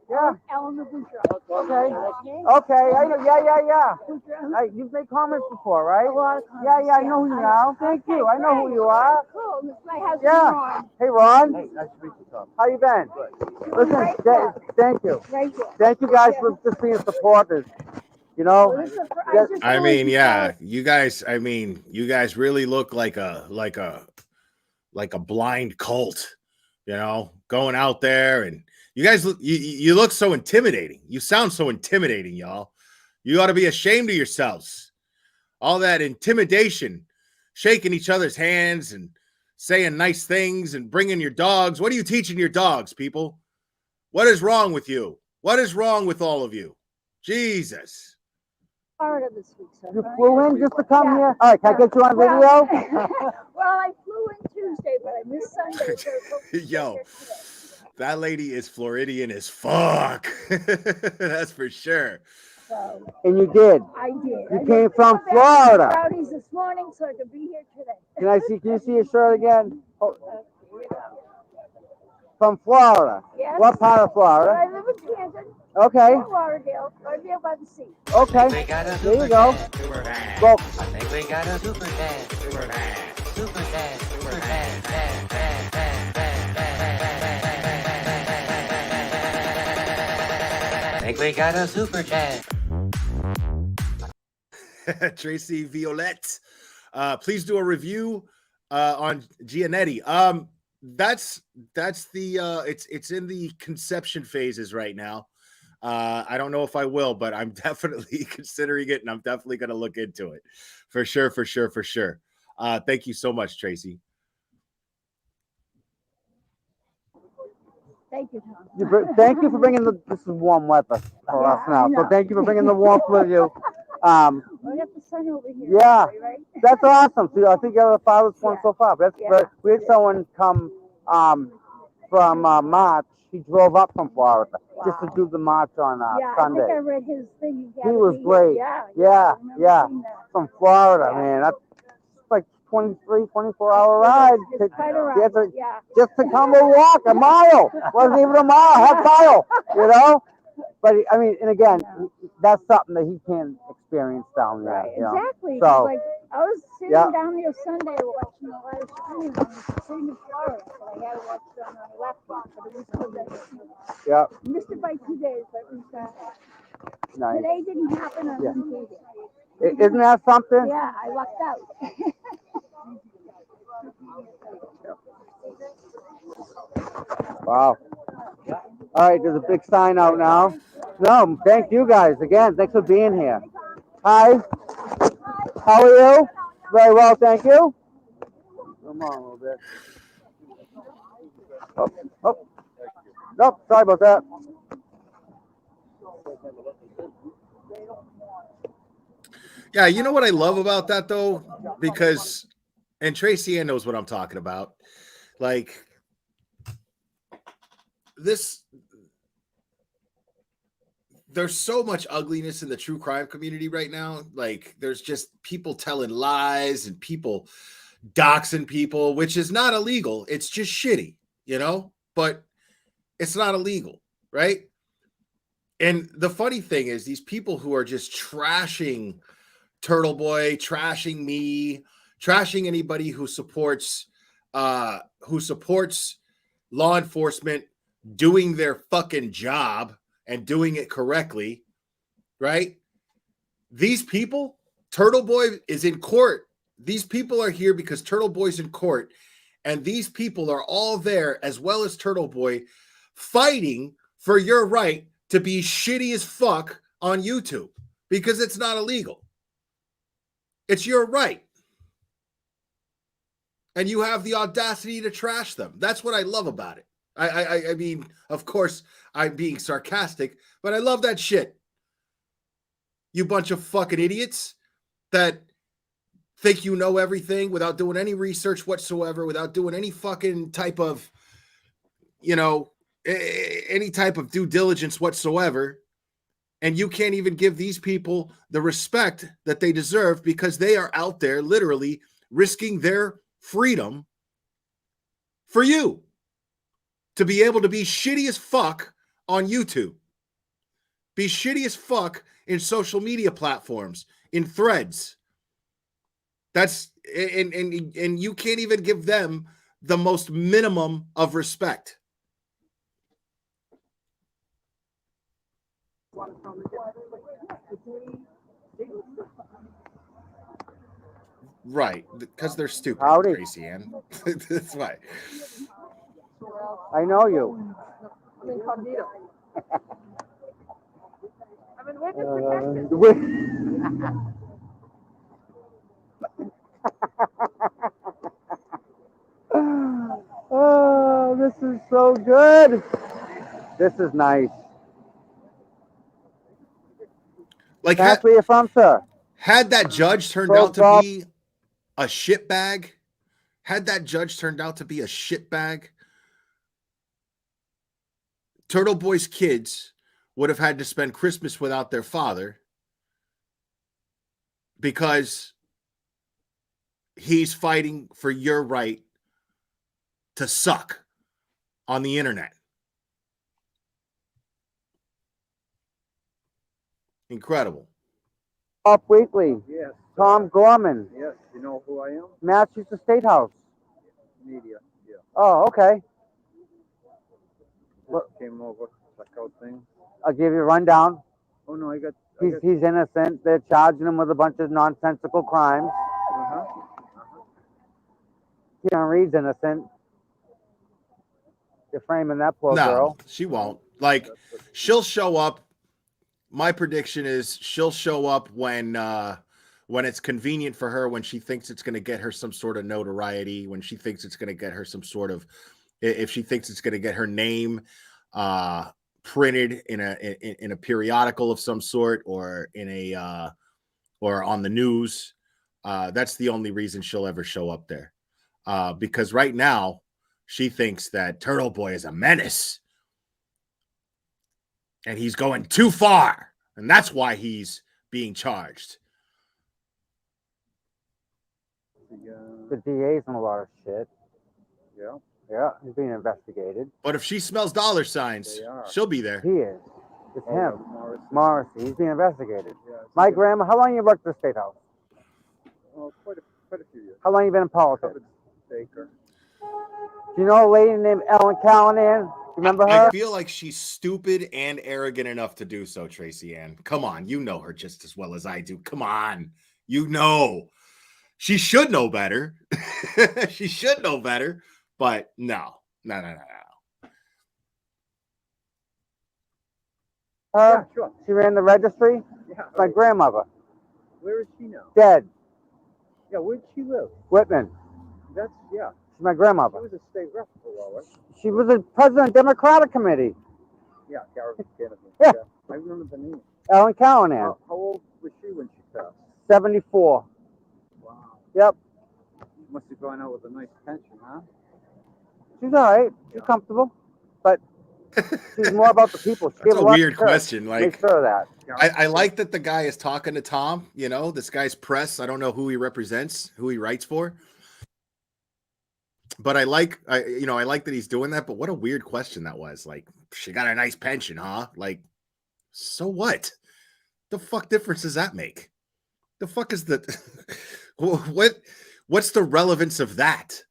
Yeah. Okay. Okay. I know. Yeah. You've made comments before, right? Yeah. I know who you are. Thank you. I know who you are. Yeah. Hey, Ron. Hey, nice to meet you, Tom. How you been? Listen. Thank you. Thank you guys for just being supporters. You know. I mean, yeah, you guys really look like a blind cult, you know, going out there, and you guys you look so intimidating. You sound so intimidating, y'all. You ought to be ashamed of yourselves. All that intimidation, shaking each other's hands and saying nice things and bringing your dogs. What are you teaching your dogs, people? What is wrong with you? What is wrong with all of you? Jesus. Florida this week, so You flew in just to come here? All right, can I get you on video? Well, I flew in Tuesday, but I missed Sunday. So Yo, that lady is Floridian as fuck. That's for sure. So, And you did. I did. You came from Florida. Rowdies this morning, so I could be here today. Can you see your shirt again? Oh. From Florida. Yes. What part of Florida? I live in Canton. Okay. Fort Lauderdale, right there by the sea. Okay. There you go. Well, I think we got a super dad. Super dad. Super dad. Super dad. I think we got a super dad. Tracy Violette, please do a review on Gianetti. That's the it's in the conception phases right now. I don't know if I will, but I'm definitely considering it, and I'm definitely going to look into it for sure. Thank you so much, Tracy. Thank you, Tom. Thank you for bringing this is warm weather for us now. So thank you for bringing the warmth with you. We got the sun over here. Yeah, right? that's awesome. So I think you're the farthest one so far. But we had someone come from March. He drove up from Florida just to do the march on Sunday. I think I read his thing. He was great. Yeah. From Florida, man. That's like 24-hour ride. It's quite a ride. Just to come and walk a mile. Wasn't even a mile, half mile, you know? But I mean, and again, that's something that he can experience down there. Right, you know? exactly. So, like I was sitting down there Sunday watching the live stream. I was sitting in Florida, but I had to watch it on my laptop. But it was still there. Yeah. Missed it by 2 days, but it was Nice. today didn't happen on TV. Isn't that something? Yeah, I lucked out. Wow. All right, there's a big sign out now. No, thank you guys again. Thanks for being here. Hi. How are you? Very well, thank you. Come on a little bit. Oh. Nope, sorry about that. Yeah, you know what I love about that though? Because, and Tracy Ann knows what I'm talking about. Like, there's so much ugliness in the true crime community right now. Like, there's just people telling lies and people doxing people, which is not illegal. It's just shitty, you know? But it's not illegal, right? And the funny thing is, these people who are just trashing Turtleboy, trashing me, trashing anybody who supports law enforcement doing their fucking job and doing it correctly, right? These people, Turtleboy is in court. These people are here because Turtleboy's in court, and these people are all there, as well as Turtleboy, fighting for your right to be shitty as fuck on YouTube because it's not illegal. It's your right. And you have the audacity to trash them. That's what I love about it. I mean, of course, I'm being sarcastic, but I love that shit. You bunch of fucking idiots that think you know everything without doing any research whatsoever, without doing any fucking type of, any type of due diligence whatsoever. And you can't even give these people the respect that they deserve because they are out there literally risking their freedom for you to be able to be shitty as fuck on YouTube, be shitty as fuck in social media platforms, in threads. That's and you can't even give them the most minimum of respect. Right, because they're stupid, Howdy. Tracy Ann. That's why. I know you. I'm incognito. I'm in witness Oh, this is so good. This is nice. Like, That's where you're from, sir. Had that judge turned out to be a shitbag, Turtleboy's kids would have had to spend Christmas without their father because he's fighting for your right to suck on the internet. Incredible. Up Weekly. Yes. Tom Gorman. Yes. You know who I am? Massachusetts State House. Media. Yeah. Oh, okay. Just came over, check out things. I'll give you a rundown. Oh no, He's innocent. They're charging him with a bunch of nonsensical crimes. Karen Reed's innocent. You're framing that poor girl. She won't. Like, she'll show up. My prediction is she'll show up when it's convenient for her, when she thinks it's going to get her some sort of notoriety, when she thinks it's going to get her some sort of, if she thinks it's going to get her name printed in a periodical of some sort, or in a or on the news. That's the only reason she'll ever show up there. Because right now she thinks that Turtleboy is a menace and he's going too far, and that's why he's being charged. The DA's in a lot of shit. Yeah. Yeah, he's being investigated. But if she smells dollar signs, she'll be there. He is. It's him. Morrissey. He's being investigated. Yeah, my grandma, how long you worked at the State House? Oh, quite a few years. How long you been in politics? Baker. Do you know a lady named Ellen Callahan? Remember her? I feel like she's stupid and arrogant enough to do so, Tracy Ann. Come on, you know her just as well as I do. Come on. You know. She should know better. She should know better, but no. Yeah, sure. She ran the registry? Yeah. My grandmother. Where is she now? Dead. Yeah, where did she live? Whitman. That's, yeah. She's my grandmother. She was a state rep for a while, right? She was the president of the Democratic Committee. Yeah, Karen. Yeah. I remember the name. Ellen Callahan. How old was she when she passed? 74. Wow. Yep. She must have gone out with a nice pension, huh? She's all right. She's comfortable. But she's more about the people. She That's a weird question. Like, make sure of that. I like that the guy is talking to Tom. You know, this guy's press. I don't know who he represents, who he writes for. But I like that he's doing that. But what a weird question that was. Like, she got a nice pension, huh? Like, So what? The fuck difference does that make? The fuck is the what's the relevance of that?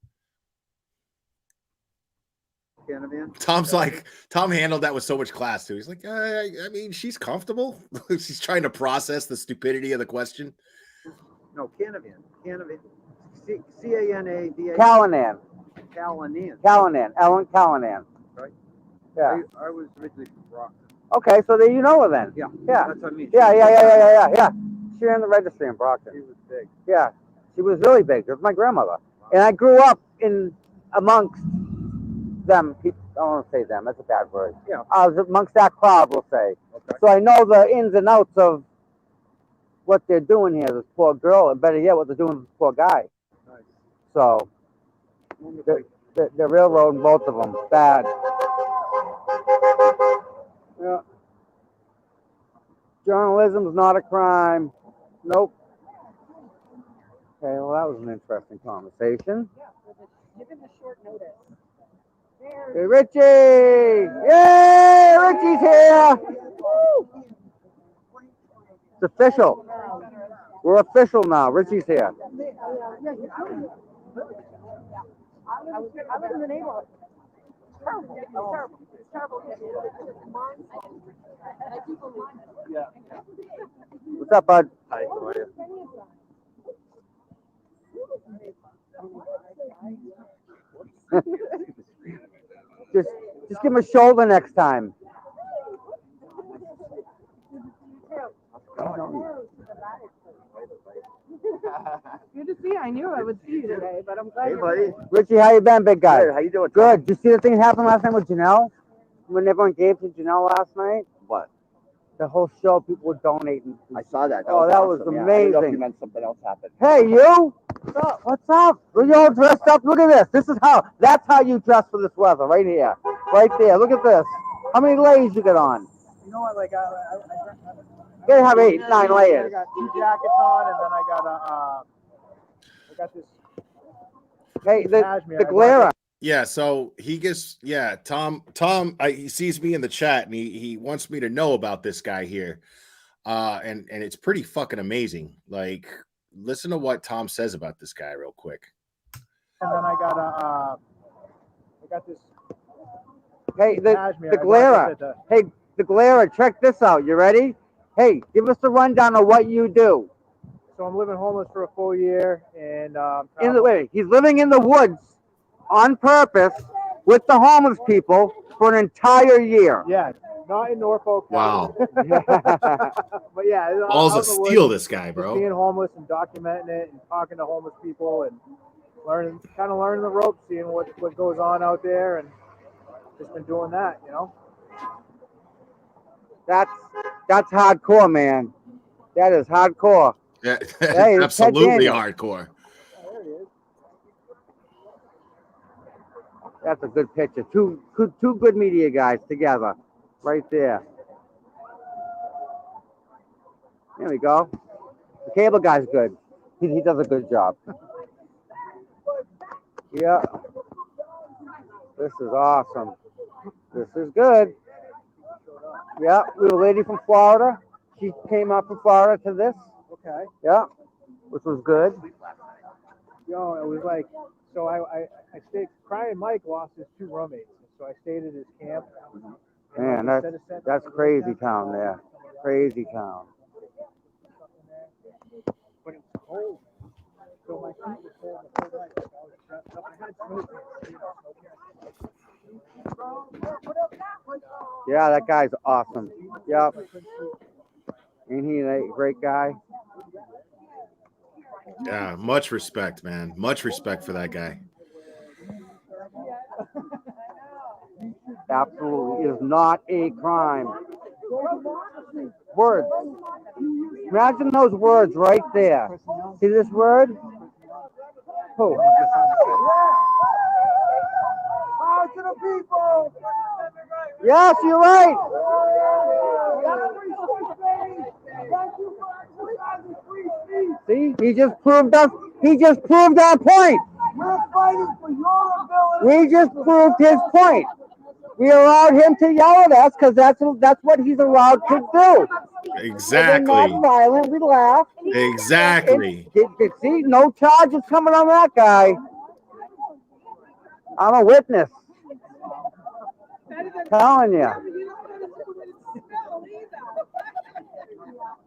Tom handled that with so much class too. He's like, I mean, she's comfortable. She's trying to process the stupidity of the question. No, Canavan. C-A-N-A-V-A. Callanan. Callanan. Ellen Callanan. Right. Yeah. I was originally from Brockton. Okay, so there you know her then. Yeah. Yeah. That's what I mean. Yeah. She ran the registry in Brockton. She was big. Yeah. She was really big. It was my grandmother. And I grew up amongst them. I don't want to say them. That's a bad word. Yeah. I was amongst that crowd, we'll say. Okay. So I know the ins and outs of what they're doing here, this poor girl, and better yet, what they're doing to this poor guy. Nice. So they're railroading both of them. Bad. Yeah. Journalism's not a crime. Nope. Okay, well, that was an interesting conversation. Give him a short notice. Hey, Richie! Yay! Richie's here! Woo! It's official. We're official now. Richie's here. I live in the neighborhood. Terrible. Terrible. Terrible. Yeah. What's up, bud? Hi, how are you? Just give him a shoulder next time. Good to see you. I knew I would see you today, but I'm glad Hey, you're buddy. here. Richie, how you been, big guy? Good. How you doing? Good. Did you see the thing happen last night with Janelle? When everyone gave to Janelle last night? What? The whole show, people were donating. I saw that. That was was awesome. amazing. Yeah, I don't know if you meant something else happened. Hey, you! What's up? Are you all dressed up? Look at this. That's how you dress for this weather, right here. Right there. Look at this. How many layers you got on? You know what? Like You gotta have 8, 9 layers. I got 2 jackets on, and then I got this. Hey, the cashmere. glare. Yeah, so he gets Tom he sees me in the chat and he wants me to know about this guy here. And it's pretty fucking amazing. Like, listen to what Tom says about this guy real quick. And then I got this. Hey, the cashmere. glare. Hey, the glare. Check this out. You ready? Hey, give us the rundown of what you do. So I'm living homeless for a full year, and he's living in the woods on purpose with the homeless people for an entire year. Yeah, not in Norfolk. Wow. But yeah, All's out a in the steal, woods, this guy, bro. just being homeless and documenting it and talking to homeless people and learning the ropes, seeing what goes on out there, and just been doing that, you know. That's hardcore, man. That is hardcore. Yeah, Hey, it's Ted absolutely Daniels. hardcore. There he is. That's a good picture. Two good media guys together, right there. There we go. The cable guy's good. He does a good job. Yeah. This is awesome. This is good. Yeah, we have a lady from Florida. She came up from Florida to this. Okay. Yeah, which was good. Yo, it was like, so I stayed. Crying Mike lost his 2 roommates, so I stayed at his camp. Man, that's crazy town there. Crazy town. But it was cold. So my feet were cold the whole night. Like I was dressed up. I had snow pants, Yeah, that guy's awesome. Yep. Ain't he a great guy? Yeah, much respect, man. Much respect for that guy. Absolutely. It is not a crime. Words. Imagine those words right there. See this word? Who? Power to the people! Yes, you're right. See, he just proved our point. We're fighting for your ability. We just proved his point. We allowed him to yell at us because that's what he's allowed to do. Exactly. We're not violent. We laugh. Exactly. See, no charges coming on that guy. I'm a witness. Telling you.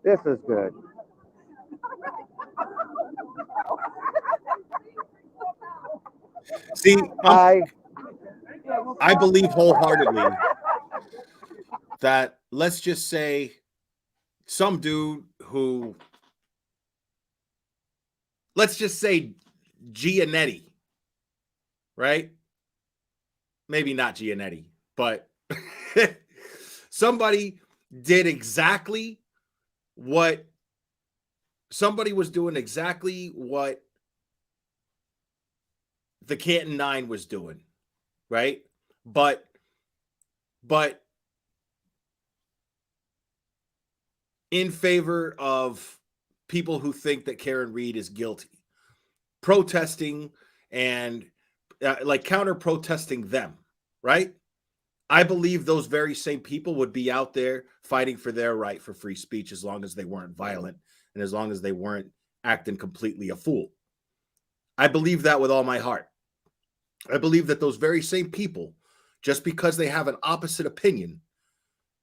This is good. See, I believe wholeheartedly that, let's just say, some dude who, let's just say Giannetti, right? Maybe not Giannetti, but somebody did exactly what somebody was doing, exactly what the Canton Nine was doing, right? But in favor of people who think that Karen Reed is guilty, protesting and like counter protesting them, right? I believe those very same people would be out there fighting for their right for free speech as long as they weren't violent and as long as they weren't acting completely a fool. I believe that with all my heart. I believe that those very same people, just because they have an opposite opinion,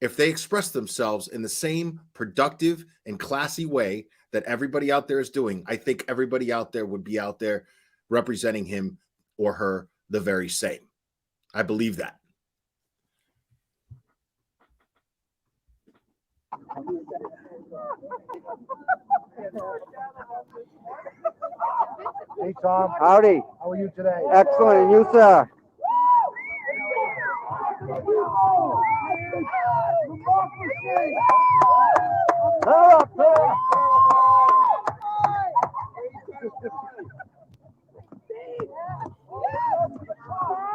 if they express themselves in the same productive and classy way that everybody out there is doing, I think everybody out there would be out there representing him or her the very same. I believe that. Hey, Tom. Howdy. How are you today? Excellent. And you, sir?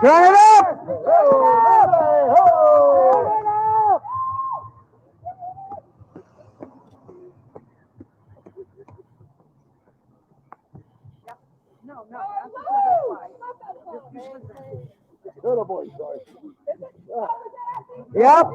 Turn it up! Turtleboy, sorry. Yep.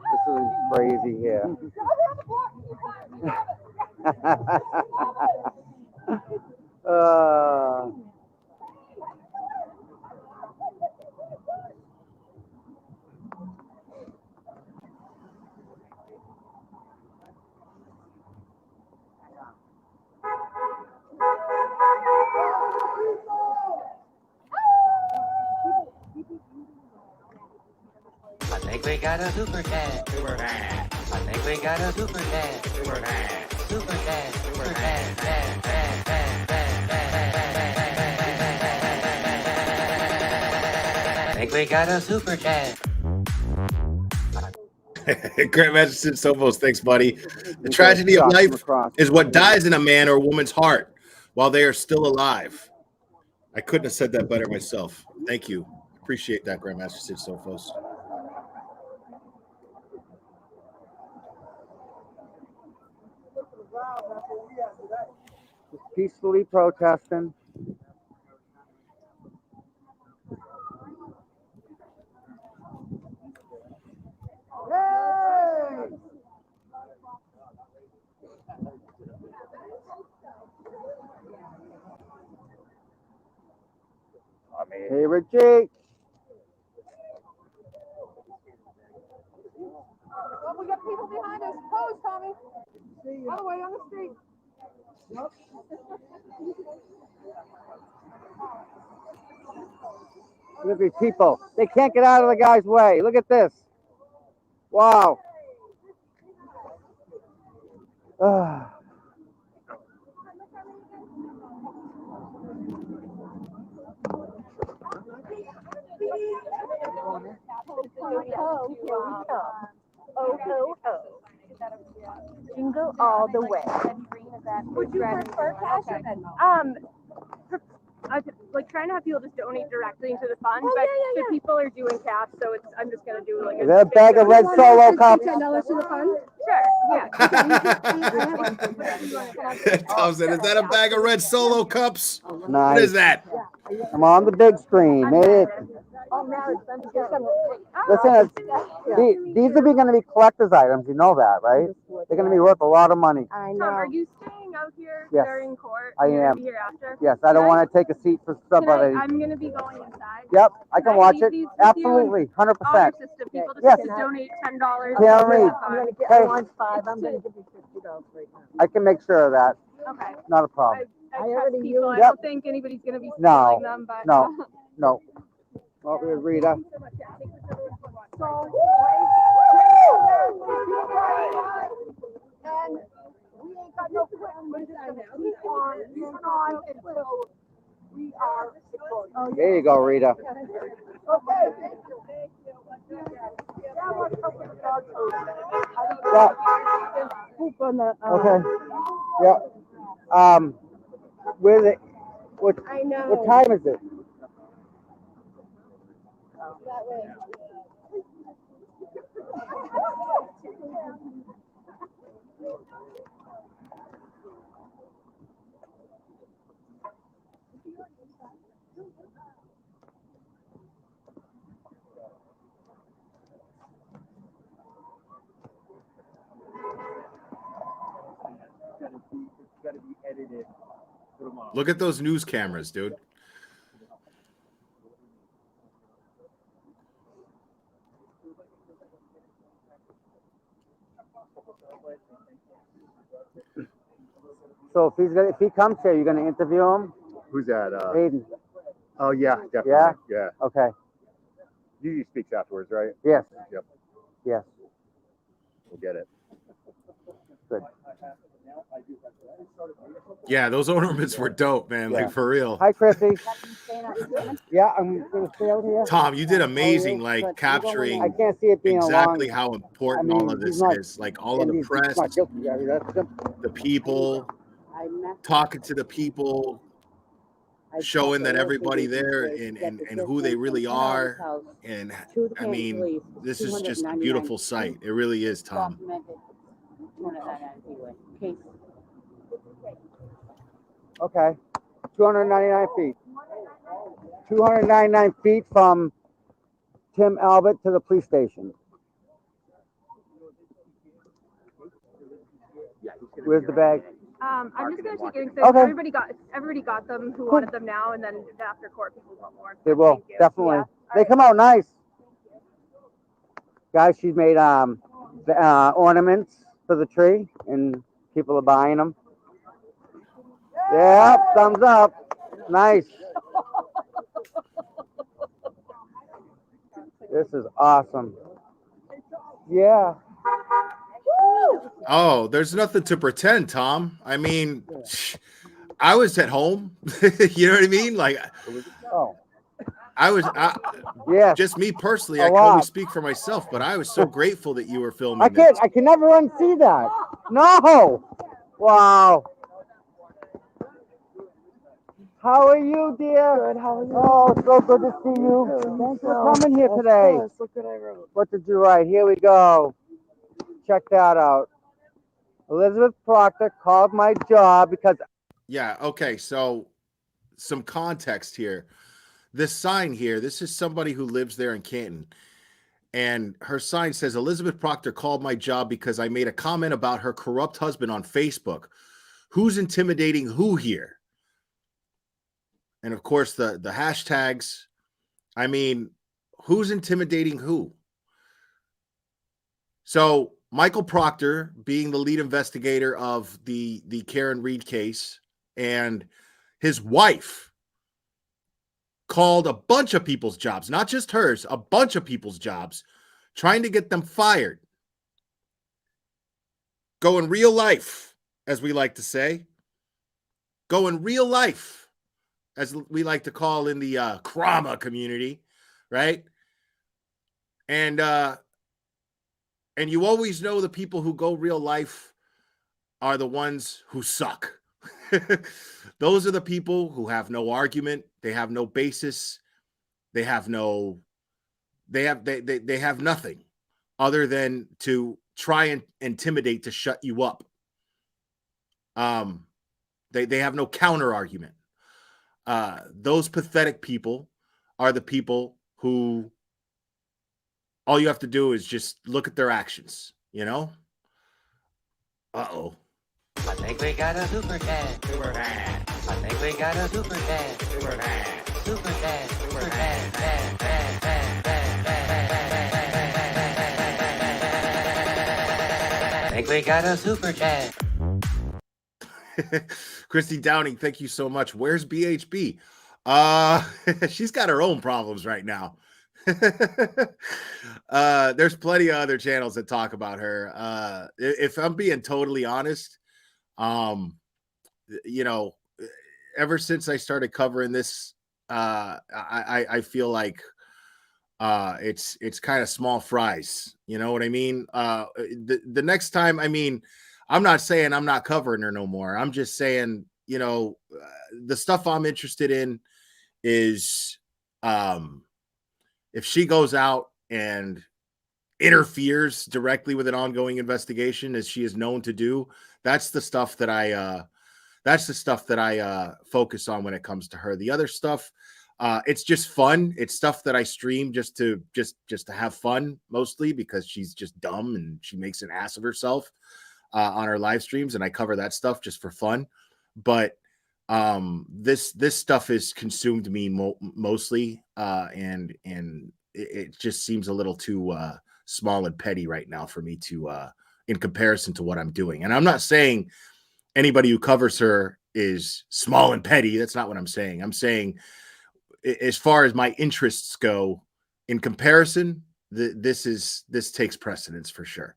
This is crazy here. I think we got a super dad. Super dad. I think we got a super dad. Super dad. Super dad. Super dad. Dad. Dad. Dad. Dad. I think we got a super dad. Grandmaster Sofos, thanks, buddy. The tragedy of life is what dies in a man or woman's heart while they are still alive. I couldn't have said that better myself. Thank you. Appreciate that, Grandmaster Sid Sofos. Just peacefully protesting. Hey, Richie. Oh, we got people behind us. Pose, Tommy. All the way on the street. Look at these people. They can't get out of the guy's way. Look at this. Wow. Oh, ho, ho. Jingle all the way. Would you prefer passion? like trying to have people just donate directly into the fund, but people are doing cash, so I'm just gonna do like Is there a bag of red Solo cups? $10 to the fund? Sure. Yeah. Tom said, "Is that a bag of red Solo cups? What Nice. is that?" I'm on the big screen. Listen, these are going to be collector's items. You know that, right? They're going to be worth a lot of money. I know. Tom, are you staying out here Yes, during court? I You're am. Gonna be here after? Yes, I don't want to take a seat for somebody. I'm going to be going inside. Yep, I can watch leave it. these with Absolutely, you? 100%. All your system. People just Yes. have to donate $10. Karen Reed. I'm going to get Okay. mine's $5. I'm going to give you $50 right now. I can make sure of that. Okay. Not a problem. I trust people. I Yep. don't think anybody's going to be No, stealing them, but no. Well, Rita. And we ain't got no questions. Keep on until we are victorious. There you go, Rita. Okay. Yeah. Where's it? What time is it? Look at those news cameras, dude. So if he comes here, you're gonna interview him? Who's that? Aiden. Oh yeah, definitely. Yeah? Yeah. Okay. You speak afterwards, right? Yes. Yep. Yes. We'll get it. Good. Yeah, those ornaments were dope, man. Yeah. Like for real. Hi, Chrissy. Yeah, I'm gonna stay out here. Tom, you did amazing, like capturing I can't see it being exactly a long, how important all of this is. Like all of the press, the people, talking to the people, showing that everybody there and who they really are. And I mean, this is just a beautiful sight. It really is, Tom. Okay. 299 feet. 299 feet from Tim Albert to the police station. Where's the bag? I'm just gonna take it. Okay. Everybody got them who wanted them now, and then after court, people want more. They will, Thank you. definitely. Yeah. They come out nice. Guys, she's made the ornaments for the tree, and people are buying them. Yeah, thumbs up. Nice. This is awesome. Yeah. Oh, there's nothing to pretend, Tom. I mean, I was at home. You know what I mean? Like, I was, just me personally. I can only speak for myself, but I was so grateful that you were filming. I can never unsee that. No. Wow. How are you, dear? Good. How are you? Oh, so good to see you. Thanks for coming here today. Look what I wrote. What did you write? Here we go. Check that out. Elizabeth Proctor called my job because. Yeah. Okay. So some context here. This sign here, this is somebody who lives there in Canton. And her sign says, Elizabeth Proctor called my job because I made a comment about her corrupt husband on Facebook. Who's intimidating who here? And of course, the hashtags. I mean, who's intimidating who? So Michael Proctor, being the lead investigator of the Karen Reed case, and his wife called a bunch of people's jobs, not just hers, a bunch of people's jobs, trying to get them fired. Go in real life, as we like to say. Go in real life, as we like to call in the Krama community, right? And you always know the people who go real life are the ones who suck. Those are the people who have no argument. They have no basis. They have no. They have nothing other than to try and intimidate to shut you up. They have no counter argument. Those pathetic people are the people who all you have to do is just look at their actions, you know? Uh-oh. I think we got a super dad. Super dad. I think we got a super dad. Super dad. Super dad. Super dad. Dad, dad, dad, dad, dad. I think we got a super dad. Christy Downing, thank you so much. Where's BHB? She's got her own problems right now. There's plenty of other channels that talk about her. If I'm being totally honest, you know, ever since I started covering this, I feel like it's kind of small fries. You know what I mean? The next time, I mean, I'm not saying I'm not covering her no more. I'm just saying, you know, the stuff I'm interested in is if she goes out and interferes directly with an ongoing investigation, as she is known to do, that's the stuff that I focus on when it comes to her. The other stuff, it's just fun. It's stuff that I stream just to have fun, mostly because she's just dumb and she makes an ass of herself on her live streams, and I cover that stuff just for fun. But this stuff has consumed me mostly, and it just seems a little too small and petty right now for me to in comparison to what I'm doing. And I'm not saying anybody who covers her is small and petty. That's not what I'm saying. I'm saying as far as my interests go, in comparison, this takes precedence for sure.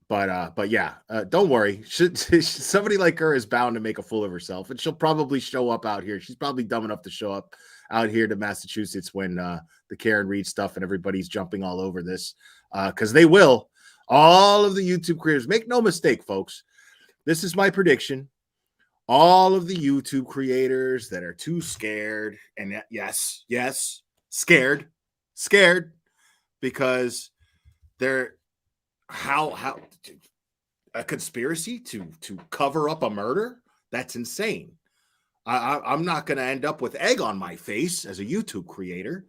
But yeah, don't worry. Somebody like her is bound to make a fool of herself, and she'll probably show up out here. She's probably dumb enough to show up out here to Massachusetts when the Karen Reed stuff and everybody's jumping all over this, because they will. All of the YouTube creators, make no mistake, folks. This is my prediction. All of the YouTube creators that are too scared, and yes, scared, because they're how a conspiracy to cover up a murder? That's insane. I'm not going to end up with egg on my face as a YouTube creator.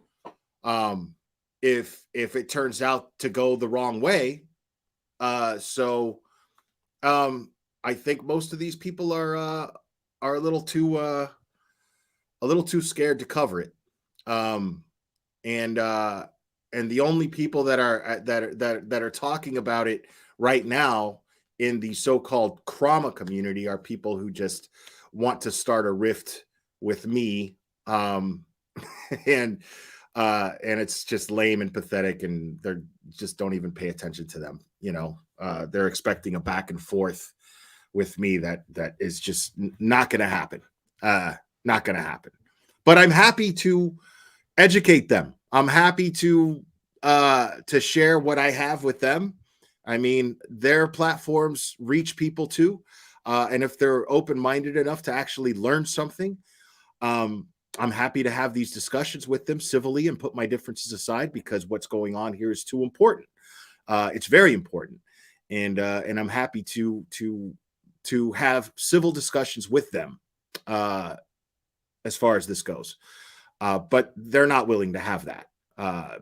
If it turns out to go the wrong way. So I think most of these people are a little too scared to cover it. And the only people that are talking about it right now in the so-called Krama community are people who just want to start a rift with me, and it's just lame and pathetic, and they're just don't even pay attention to them. You know, they're expecting a back and forth with me that is just not going to happen. Not going to happen. But I'm happy to educate them. I'm happy to share what I have with them. I mean, their platforms reach people too. And if they're open-minded enough to actually learn something, I'm happy to have these discussions with them civilly and put my differences aside, because what's going on here is too important. It's very important. And I'm happy to have civil discussions with them as far as this goes. But they're not willing to have that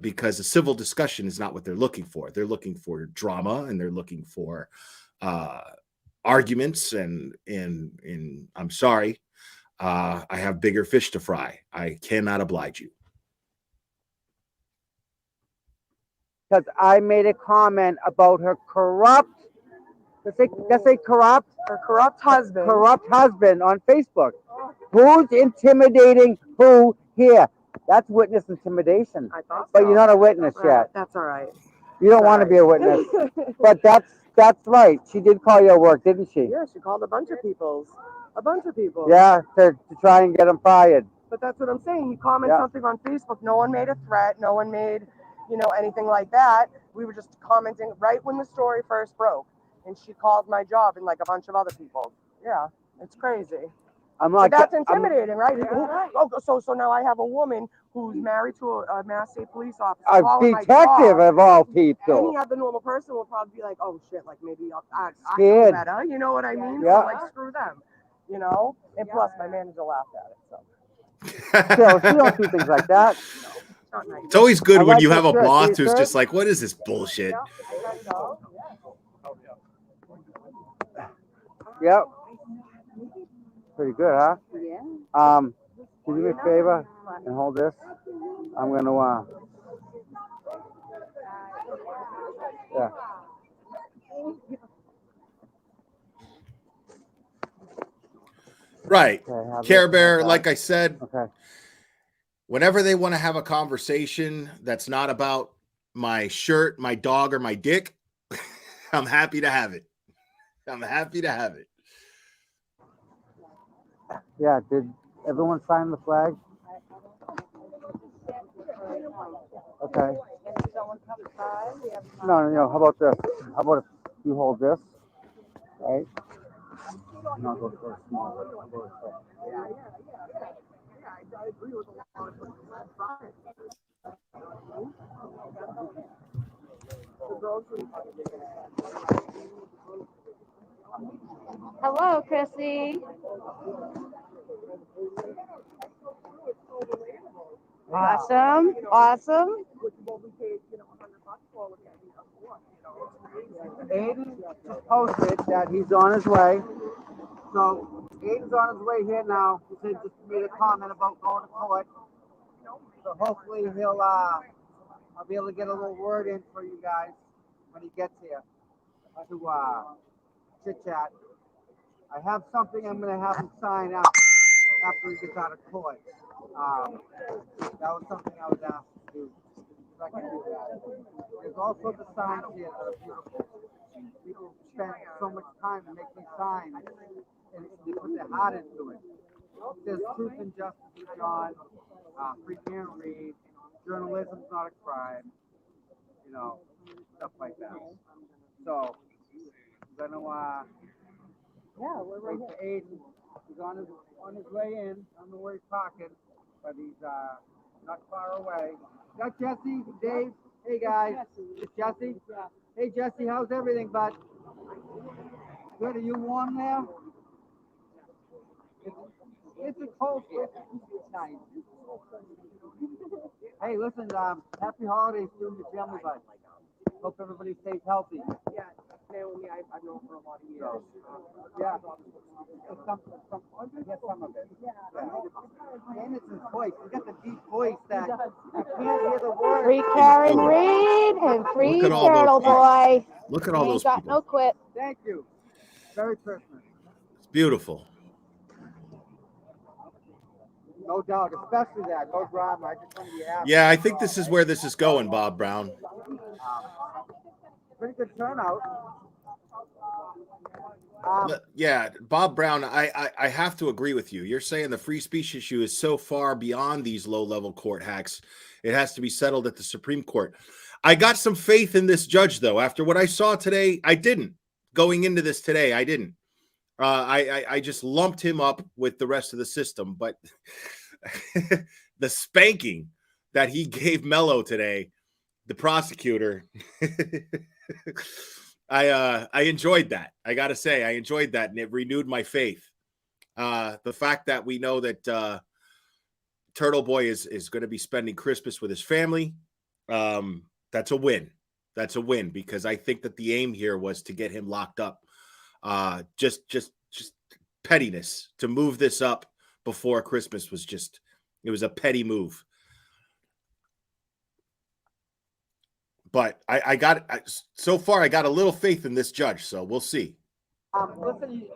because a civil discussion is not what they're looking for. They're looking for drama, and they're looking for arguments. And I'm sorry, I have bigger fish to fry. I cannot oblige you. Because I made a comment about her corrupt, let's say corrupt, her corrupt husband on Facebook. Who's intimidating who here? That's witness intimidation. I thought But so. you're not a witness yet. That's all right. You don't want to be a witness. But that's right. She did call your work, didn't she? Yeah, she called a bunch of people. Yeah, to try and get them fired. But that's what I'm saying. You comment something on Facebook. No one made a threat. No one made, anything like that. We were just commenting right when the story first broke. and she called my job and like a bunch of other people. Yeah, it's crazy. I'm But like, that's intimidating, right? So now I have a woman who's married to a Mass State police officer. a calling my detective job. of all Any people. other normal person will probably be like, oh shit, like maybe I know Scared. better. You know what I mean? Yeah. So like screw them. You know? And plus my manager laughed at it. So Still, she don't do things like that. It's always good I when like you her have a shirt. boss See who's her just shirt? like, what is this bullshit? Yep. Pretty good, huh? Yeah. Can you do me a favor and hold this? I'm gonna yeah. Right. Okay, have Care this, Bear, have that. like I said, Okay. whenever they want to have a conversation that's not about my shirt, my dog, or my dick, I'm happy to have it. I'm happy to have it. Yeah, did everyone sign the flag? Okay. No, how about this? How about if you hold this, right? And I'll go for a small one. I'll go for Hello, Chrissy. Awesome. Awesome. Aiden just posted that he's on his way. So Aiden's on his way here now. He said just made a comment about going to court. So hopefully I'll be able to get a little word in for you guys when he gets here to chit chat. I have something I'm gonna have him sign out after he gets out of court. That was something I was asked to do. If I can do that. There's also the signs here that are beautiful. People spend so much time to make these signs and they put their heart into it. It says truth and justice for John, free can't read, journalism's not a crime, you know, stuff like that. So I'm gonna we're right here. Aiden. He's on his way in. I don't know where he's parking, but he's not far away. Got Jesse, Dave. Hey guys, it's Jesse. Hey Jesse, how's everything, bud? Good. Are you warm there? It's a cold. Nice. Hey, listen. Happy holidays to you and your family, bud. Hope everybody stays healthy. yeah, Naomi, I've known for a lot of years. So, yeah. Some of it. Yeah. And it's his voice. He got the deep voice that you can't hear the words. Free Karen Reed and free Look at all Turtle those- Boy. Look at all Ain't those got people. no quit. Thank you. Merry Christmas. It's beautiful. No doubt, especially that. No drama. I just want to be happy. Yeah, I think this is where this is going, Bob Brown. Pretty good turnout. Yeah, Bob Brown, I have to agree with you. You're saying the free speech issue is so far beyond these low-level court hacks. It has to be settled at the Supreme Court. I got some faith in this judge, though. After what I saw today, I didn't. Going into this today, I didn't. I just lumped him up with the rest of the system. But the spanking that he gave Mello today, the prosecutor, I enjoyed that. I got to say, I enjoyed that, and it renewed my faith. The fact that we know that Turtleboy is going to be spending Christmas with his family, that's a win. That's a win, because I think that the aim here was to get him locked up. Just pettiness to move this up before Christmas was it was a petty move. But so far I got a little faith in this judge, so we'll see. Listen,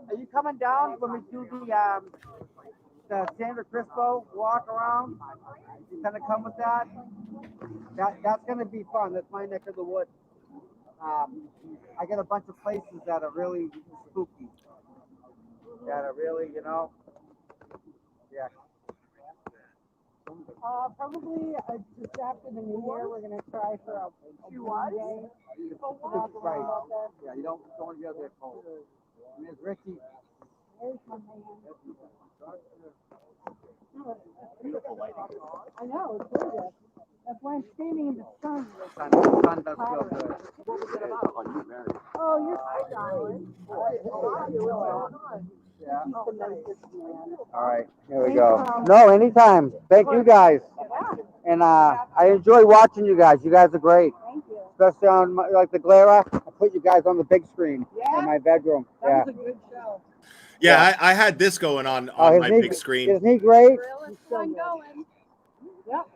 are you coming down when we do the Sandra Crispo walk around? You gonna come with that? That's gonna be fun. That's my neck of the woods. I got a bunch of places that are really spooky. That are really, yeah. Probably just after the new year, we're gonna try for a day. Right. Yeah, you don't want to get out there cold. There's Ricky. There's my man. I know, it's gorgeous. That's why I'm standing in the sun. Sun does feel good. Oh, you're solid. Yeah. He's the nicest man. All right, here we go. No, anytime. Thank you guys. And I enjoy watching you guys. You guys are great. Thank you. Especially on like the Glera. I put you guys on the big screen in my bedroom. Yeah. That was a good show. Yeah, I had this going on my big screen. Isn't he great? He's still going. Yep.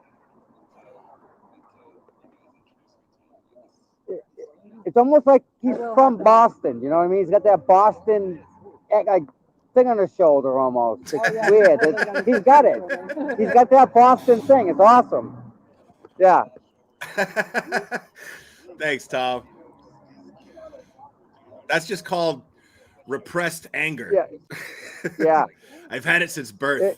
It's almost like he's from Boston. You know what I mean? He's got that Boston like thing on his shoulder almost. It's weird. He's got it. He's got that Boston thing. It's awesome. Yeah. Thanks, Tom. That's just called repressed anger. Yeah. Yeah. I've had it since birth.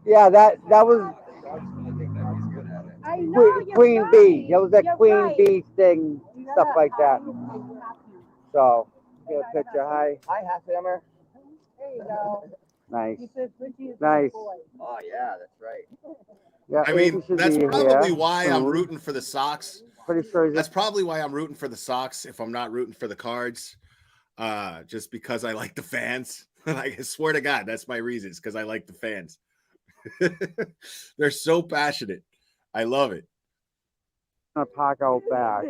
Yeah, that was I know, Queen right. Bee. That was that You're Queen right. Bee thing, stuff like that. So, get a picture. Hi. Hi, half hammer. There you go. Nice. He says Richie is Nice. my boy. Oh yeah, that's right. Yeah, I mean, Aiden should that's be probably here why I'm soon. rooting for the Sox. Pretty sure That's probably why I'm rooting for the Sox if I'm not rooting for the Cards. Just because I like the fans. Like, I swear to God, that's my reasons, because I like the fans. They're so passionate. I love it. I'm gonna park out back.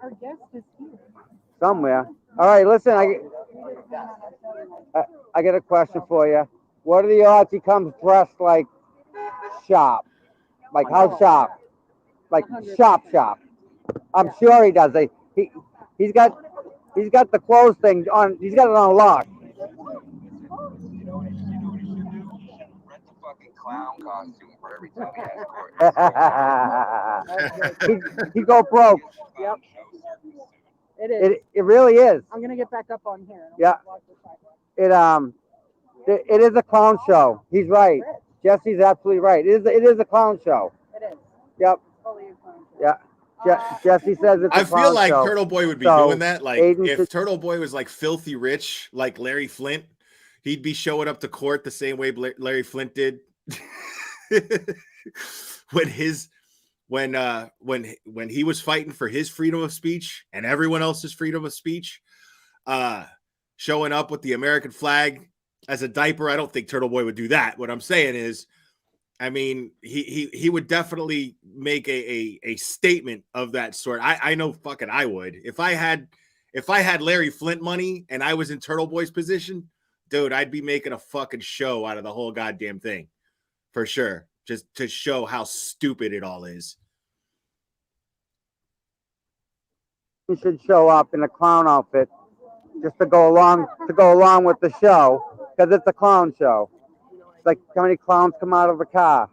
Our guest is here. Somewhere. All right, listen, I got a question for you. What are the odds he comes dressed like sharp? Like how sharp? Like sharp. I'm sure he does. He's got the clothes thing on. He's got it on lock. Clown costume for every time he has court. he go broke. Yep. It is. It really is. I'm gonna get back up on here. Yeah. It is a clown show. He's right. Jesse's absolutely right. It is a clown show. It is. Yep. Fully a clown show. Yeah. Jesse says it's a I clown feel like show. Turtleboy would be So, doing that. Like, Aiden if should- Turtleboy was like filthy rich, like Larry Flint, he'd be showing up to court the same way Larry Flint did. when he was fighting for his freedom of speech and everyone else's freedom of speech, showing up with the American flag as a diaper. I don't think Turtleboy would do that. What I'm saying is, I mean, he would definitely make a statement of that sort. I know fucking I would. If I had Larry Flint money and I was in Turtleboy's position, dude, I'd be making a fucking show out of the whole goddamn thing. For sure. Just to show how stupid it all is. He should show up in a clown outfit just to go along with the show, because it's a clown show. It's like how many clowns come out of a car.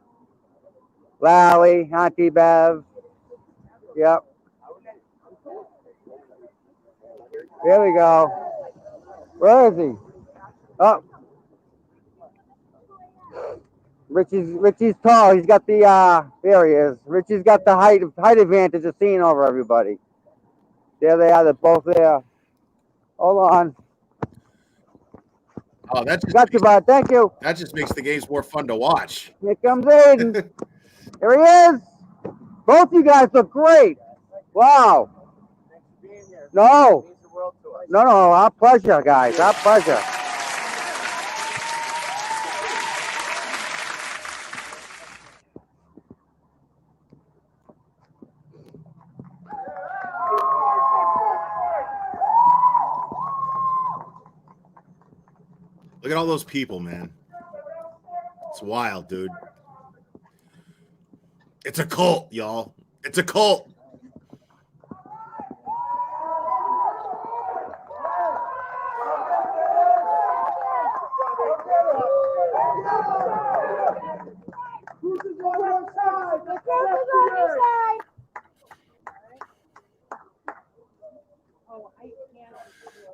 Lally, Auntie Bev. Yep. Here we go. Where is he? Oh. Richie's tall. He's got the there he is. Richie's got the height advantage of seeing over everybody. There they are. They're both there. Hold on. Oh, that just got you, bud. Thank you. That just makes the games more fun to watch. Here comes Aiden. Here he is. Both you guys look great. Wow. No. Our pleasure, guys. Our pleasure. Look at all those people, man. It's wild, dude. It's a cult, y'all. It's a cult.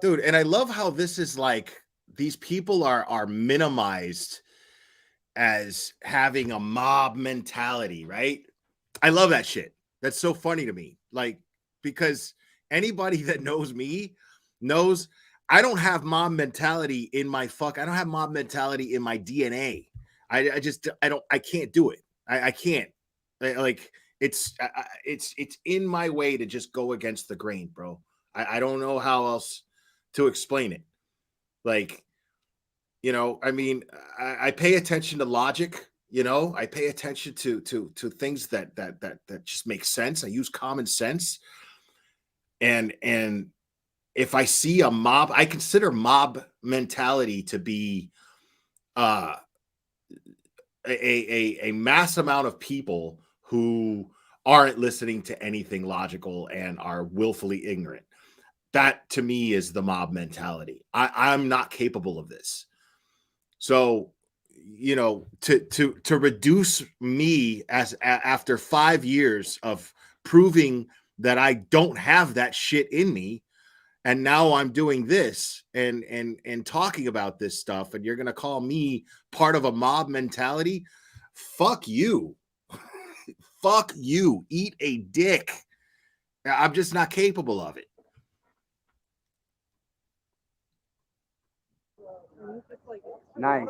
Dude, and I love how this is like these people are minimized as having a mob mentality, right? I love that shit. That's so funny to me. Like, because anybody that knows me knows I don't have mob mentality in my I don't have mob mentality in my DNA. I can't do it. I can't. Like it's in my way to just go against the grain, bro. I don't know how else to explain it. Like, you know, I mean, I pay attention to logic. You know, I pay attention to things that just make sense. I use common sense, and if I see a mob, I consider mob mentality to be a mass amount of people who aren't listening to anything logical and are willfully ignorant. That to me is the mob mentality. I'm not capable of this. So, you know, to reduce me as after 5 years of proving that I don't have that shit in me, and now I'm doing this and talking about this stuff, and you're gonna call me part of a mob mentality? Fuck you. Fuck you. Eat a dick. I'm just not capable of it. Nice.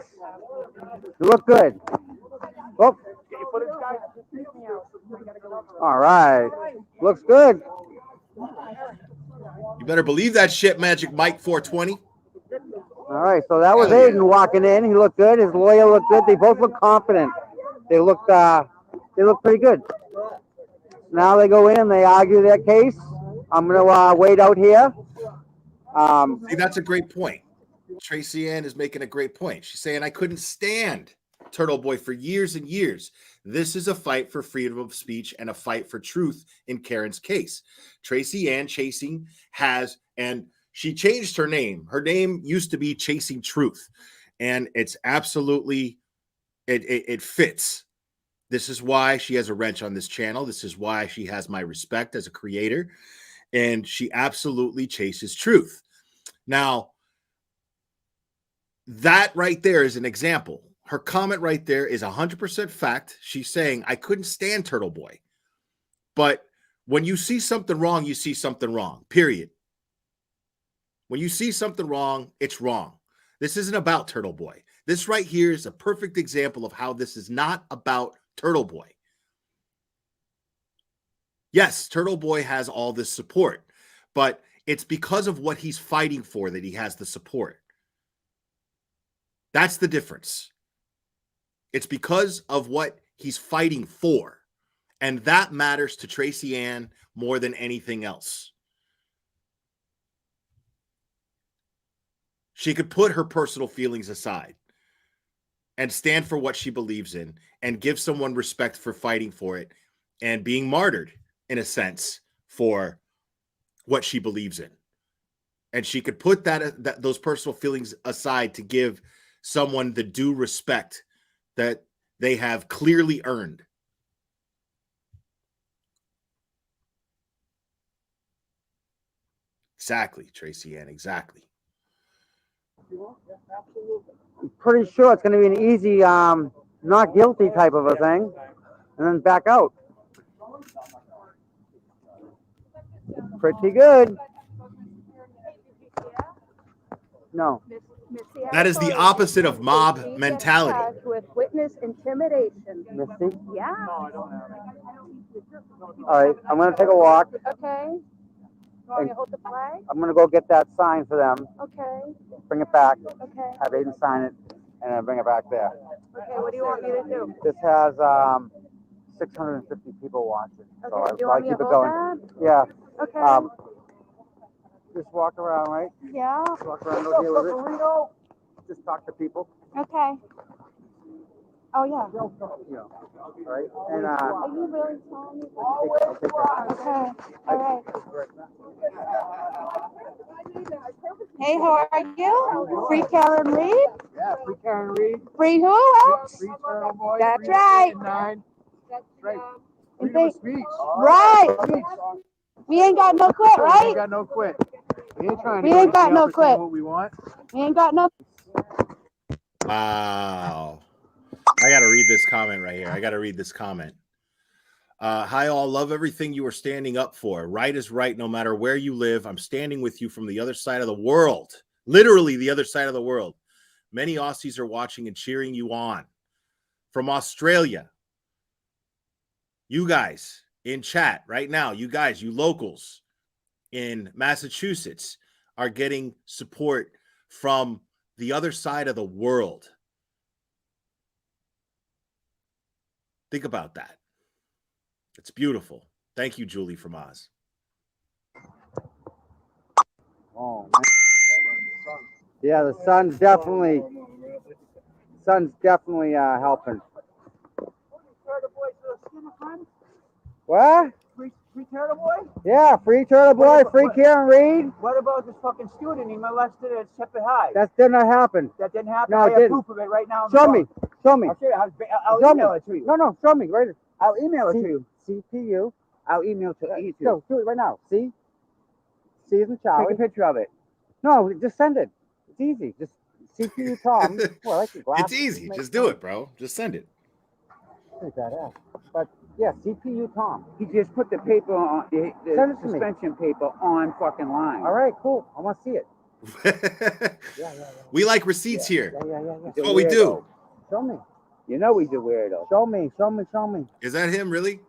You look good. Oh. All right. Looks good. You better believe that shit, Magic Mike 420. All right, so that was Hell Aiden yeah. walking in. He looked good. His lawyer looked good. They both look confident. They look pretty good. Now they go in and they argue their case. I'm gonna wait out here. See, that's a great point. Tracy Ann is making a great point. She's saying, I couldn't stand Turtleboy for years and years. This is a fight for freedom of speech and a fight for truth in Karen's case. Tracy Ann Chasing has, and she changed her name. Her name used to be Chasing Truth. And it's absolutely, it fits. This is why she has a wrench on this channel. This is why she has my respect as a creator. And she absolutely chases truth. Now, that right there is an example. Her comment right there is 100% fact. She's saying, I couldn't stand Turtleboy. But when you see something wrong, you see something wrong, period. When you see something wrong, it's wrong. This isn't about Turtleboy. This right here is a perfect example of how this is not about Turtleboy. Yes, Turtleboy has all this support, but it's because of what he's fighting for that he has the support. That's the difference. It's because of what he's fighting for. And that matters to Tracy Ann more than anything else. She could put her personal feelings aside and stand for what she believes in and give someone respect for fighting for it and being martyred, in a sense, for what she believes in. And she could put those personal feelings aside to give someone the due respect that they have clearly earned. Exactly, Tracy Ann, exactly. I'm pretty sure it's going to be an easy not guilty type of a thing, and then back out. Pretty good. No. That is the opposite of mob mentality. With witness intimidation. Misty? Yeah. All right, I'm going to take a walk. Okay. You want me to hold the flag? I'm going to go get that sign for them. Okay. Bring it back. Okay. Have Aiden sign it, and then bring it back there. Okay, what do you want me to do? This has 650 people watching. So Okay, do you want me to keep it hold going. that? Yeah. Okay. Just walk around, right? Yeah. Just walk around, no deal with it. Just talk to people. Okay. Oh, yeah. Yeah. All right. And Are you really telling me? I'll take that. Okay. All right. Hey, how are you? Free Karen Reed? Yeah, free Karen Reed. Free who else? Free Turtleboy. That's right. 9. That's right. And Freedom of speech. Right. We ain't got no quit, We right? ain't got no quit. We ain't trying We to ain't got no what clip. we want. We ain't got no. Wow. I got to read this comment right here. I got to read this comment. Hi, all. Love everything you are standing up for. Right is right no matter where you live. I'm standing with you from the other side of the world. Literally the other side of the world. Many Aussies are watching and cheering you on. From Australia. You guys in chat right now, you guys, you locals in Massachusetts are getting support from the other side of the world. Think about that. It's beautiful. Thank you, Julie from Oz. Oh, man. Yeah, the sun's definitely helping. What? Free Turtleboy? Yeah, free Turtleboy, free Karen Reed. What about this fucking student he molested at Shepherd High? That did not happen. That didn't happen? No, I it have didn't. proof of it right now. On the Show phone. me. Show me. I'll show you. I'll Show email me. it to you. No, show me. Right. I'll email it to you. CPU. I'll email it to you. No, do it right now. See? C is in Charlie. Take a picture of it. No, just send it. It's easy. Just CPU Tom. Well, I like your glasses. It's easy. Just do it, bro. Just send it. Take that out. But yeah, CPU Tom. He just put the paper on the Send it to me. suspension paper on fucking line. All right, cool. I want to see it. We like receipts here. Yeah. That's what we do. Show me. You know he's a weirdo. Show me. Is that him, really?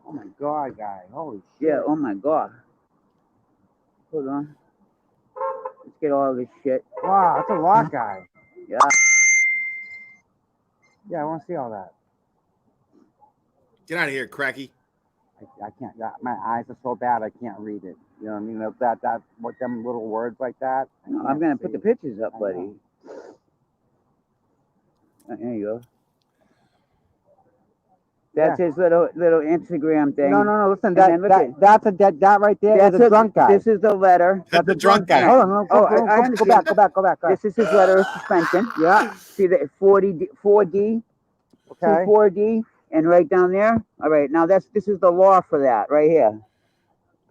Oh my God, guy. Holy shit. Yeah. Oh my God. Hold on. Let's get all this shit. Wow, that's a lot, guy. Yeah. Yeah, I want to see all that. Get out of here, Cracky. I can't. My eyes are so bad I can't read it. You know what I mean? That what them little words like that. No, I'm gonna put the pictures up, buddy. There you go. That's his little Instagram thing. No. Listen, That that right there is a drunk guy. This is the letter. That's a drunk guy. Hold on. I understand. Go back. This is his letter of suspension. Yeah. See the 4D, Okay. 4D, and right down there. All right, now this is the law for that right here,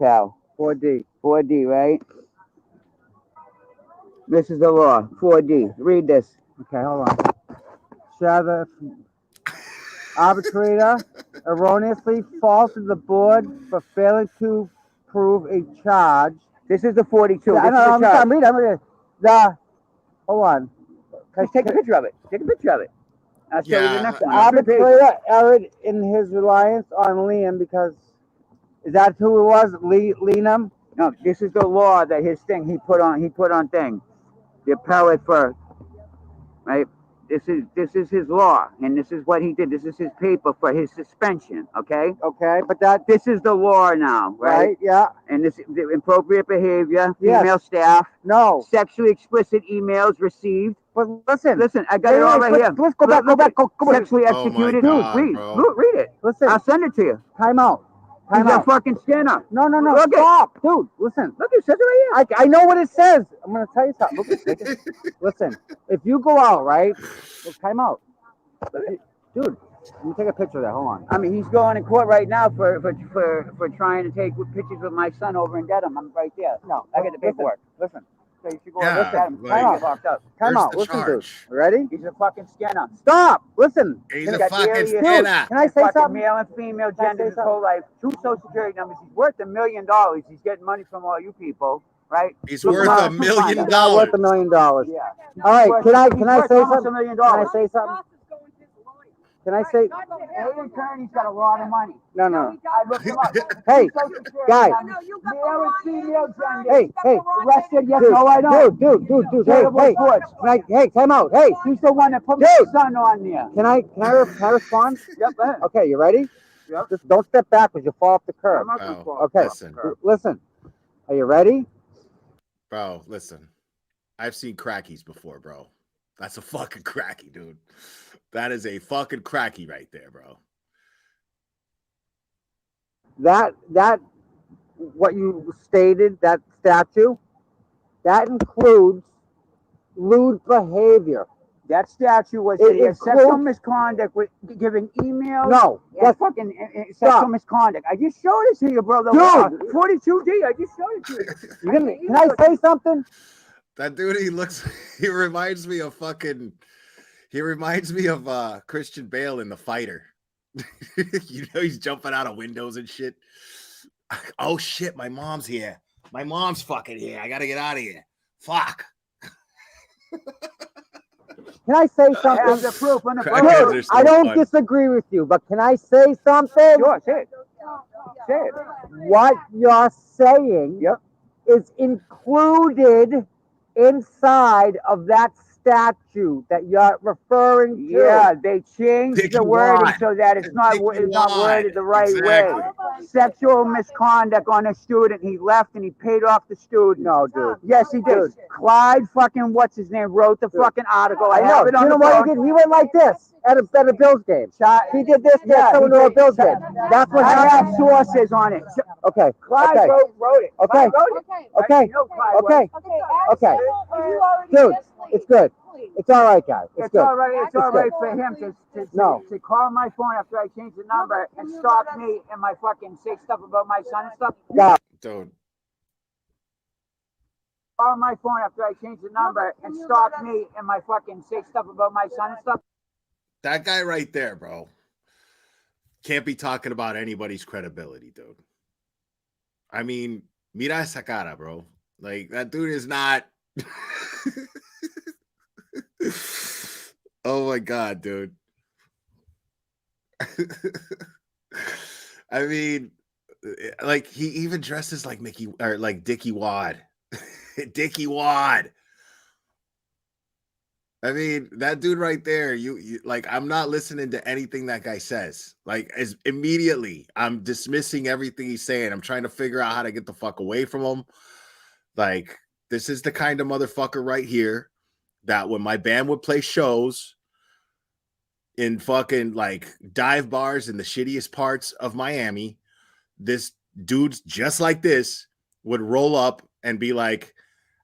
pal. 4D, right? This is the law. 4D. Read this. Okay, hold on. Shall the arbitrator erroneously faulted the board for failing to prove a charge? This is the 42. Yeah, I'm reading. Hold on. Just take a picture of it. I'll show you the next one. Arbitrator erred in his reliance on Liam because is that who it was? Liam? No, this is the law that his thing he put on thing. The appellate for, right? This is his law, and this is what he did. This is his paper for his suspension. Okay. Okay, but This is the law now, right? Yeah. And this the inappropriate behavior, Yes. female staff, No. sexually explicit emails received. But listen. I got it all right here. Let's go back. Go Sexually Oh my executed. God, Read, bro. look, read it. Listen. I'll send it to you. Time out. He's a fucking scanner. No. Look Stop, dude. Listen. Look, it says it right here. I know what it says. I'm gonna tell you something. Look, listen. If you go out, right? Look, time out. Dude, let me take a picture of that. Hold on. I mean, he's going to court right now for trying to take pictures with my son over in Dedham. I'm right there. No, I got the paperwork. Listen. So you should go Yeah, listen. like- Time out. Locked up. Time Where's out. the Listen, charge? dude. Ready? He's a fucking scanner. Stop. Listen. He's He's a got fucking alias. scanner. Can I say Fucking something? male and female Can I gender say his whole life. 2 social security numbers. He's worth $1 million. He's getting money from all you people, right? He's Look worth around, $1 million. find out. Not worth $1 million. All Yeah. right. Can I He's say worth almost something? $1 million. Can I say something? Can I say? Hayden Kearney's got a lot of money. No. I looked him up. Hey, Social security guy. numbers, male and female gender. Hey. Arrested? Yes. Dude, No, I don't. Dude. Turtleboy Sports. Hey, time out. Hey, He's the one that put my son on there. can I respond? Yep. Go ahead. Okay, you ready? Yep. Just don't step backwards. You'll fall off the curb. I'm not gonna Oh, fall. Okay. Listen. Are you ready? Bro, listen. I've seen crackies before, bro. That's a fucking cracky, dude. That is a fucking cracky right there, bro. That what you stated, that statute, that includes lewd behavior. That statute was It he had sexual includes- misconduct with giving emails. No, and that's fucking stop. sexual misconduct. I just showed it to you, brother. Dude. 42D. I just showed it to you. Can I say something? That dude, he reminds me of fucking, he reminds me of Christian Bale in The Fighter. You know, he's jumping out of windows and shit. Oh shit, my mom's here. My mom's fucking here. I gotta get out of here. Fuck. Can I say Have something? the proof on the Crackheads phone. are so I don't fun. disagree with you, but can I say something? Sure, say it. Say it. What you're saying is included inside of that statute that you're referring to. Yeah, they changed Dicky the wording Wad. so that it's not Dicky worded the right Exactly. way. Sexual misconduct on a student. He left and he paid off the student. No, dude. Yes, he did. Clyde fucking what's his name wrote the fucking article. I know. have it on You know the what phone. he did? He went like this at a Bills game. He did this Yeah, next someone he to a did. Bills game. That's what I have happened. sources on it. Okay. Clyde Okay. wrote it. Okay. Clyde wrote it. Okay. I know Clyde wrote Okay. it. Okay. You already Dude, missed me. it's good. It's all right, guys. It's good. all right. It's all good. right for him to call my phone after I change the number and stalk me and my fucking say stuff about my son and stuff. Yeah. Dude. Call my phone after I change the number and stalk me and my fucking say stuff about my son and stuff. That guy right there, bro, can't be talking about anybody's credibility, dude. I mean, mira esa cara, bro. Like, that dude is not. Oh my God, dude. I mean, like, he even dresses like Mickey or like Dickie Wad. Dickie Wad. I mean, that dude right there, you like, I'm not listening to anything that guy says. Like, as immediately, I'm dismissing everything he's saying. I'm trying to figure out how to get the fuck away from him. Like, this is the kind of motherfucker right here that when my band would play shows in fucking like dive bars in the shittiest parts of Miami, this dude's just like this would roll up and be like,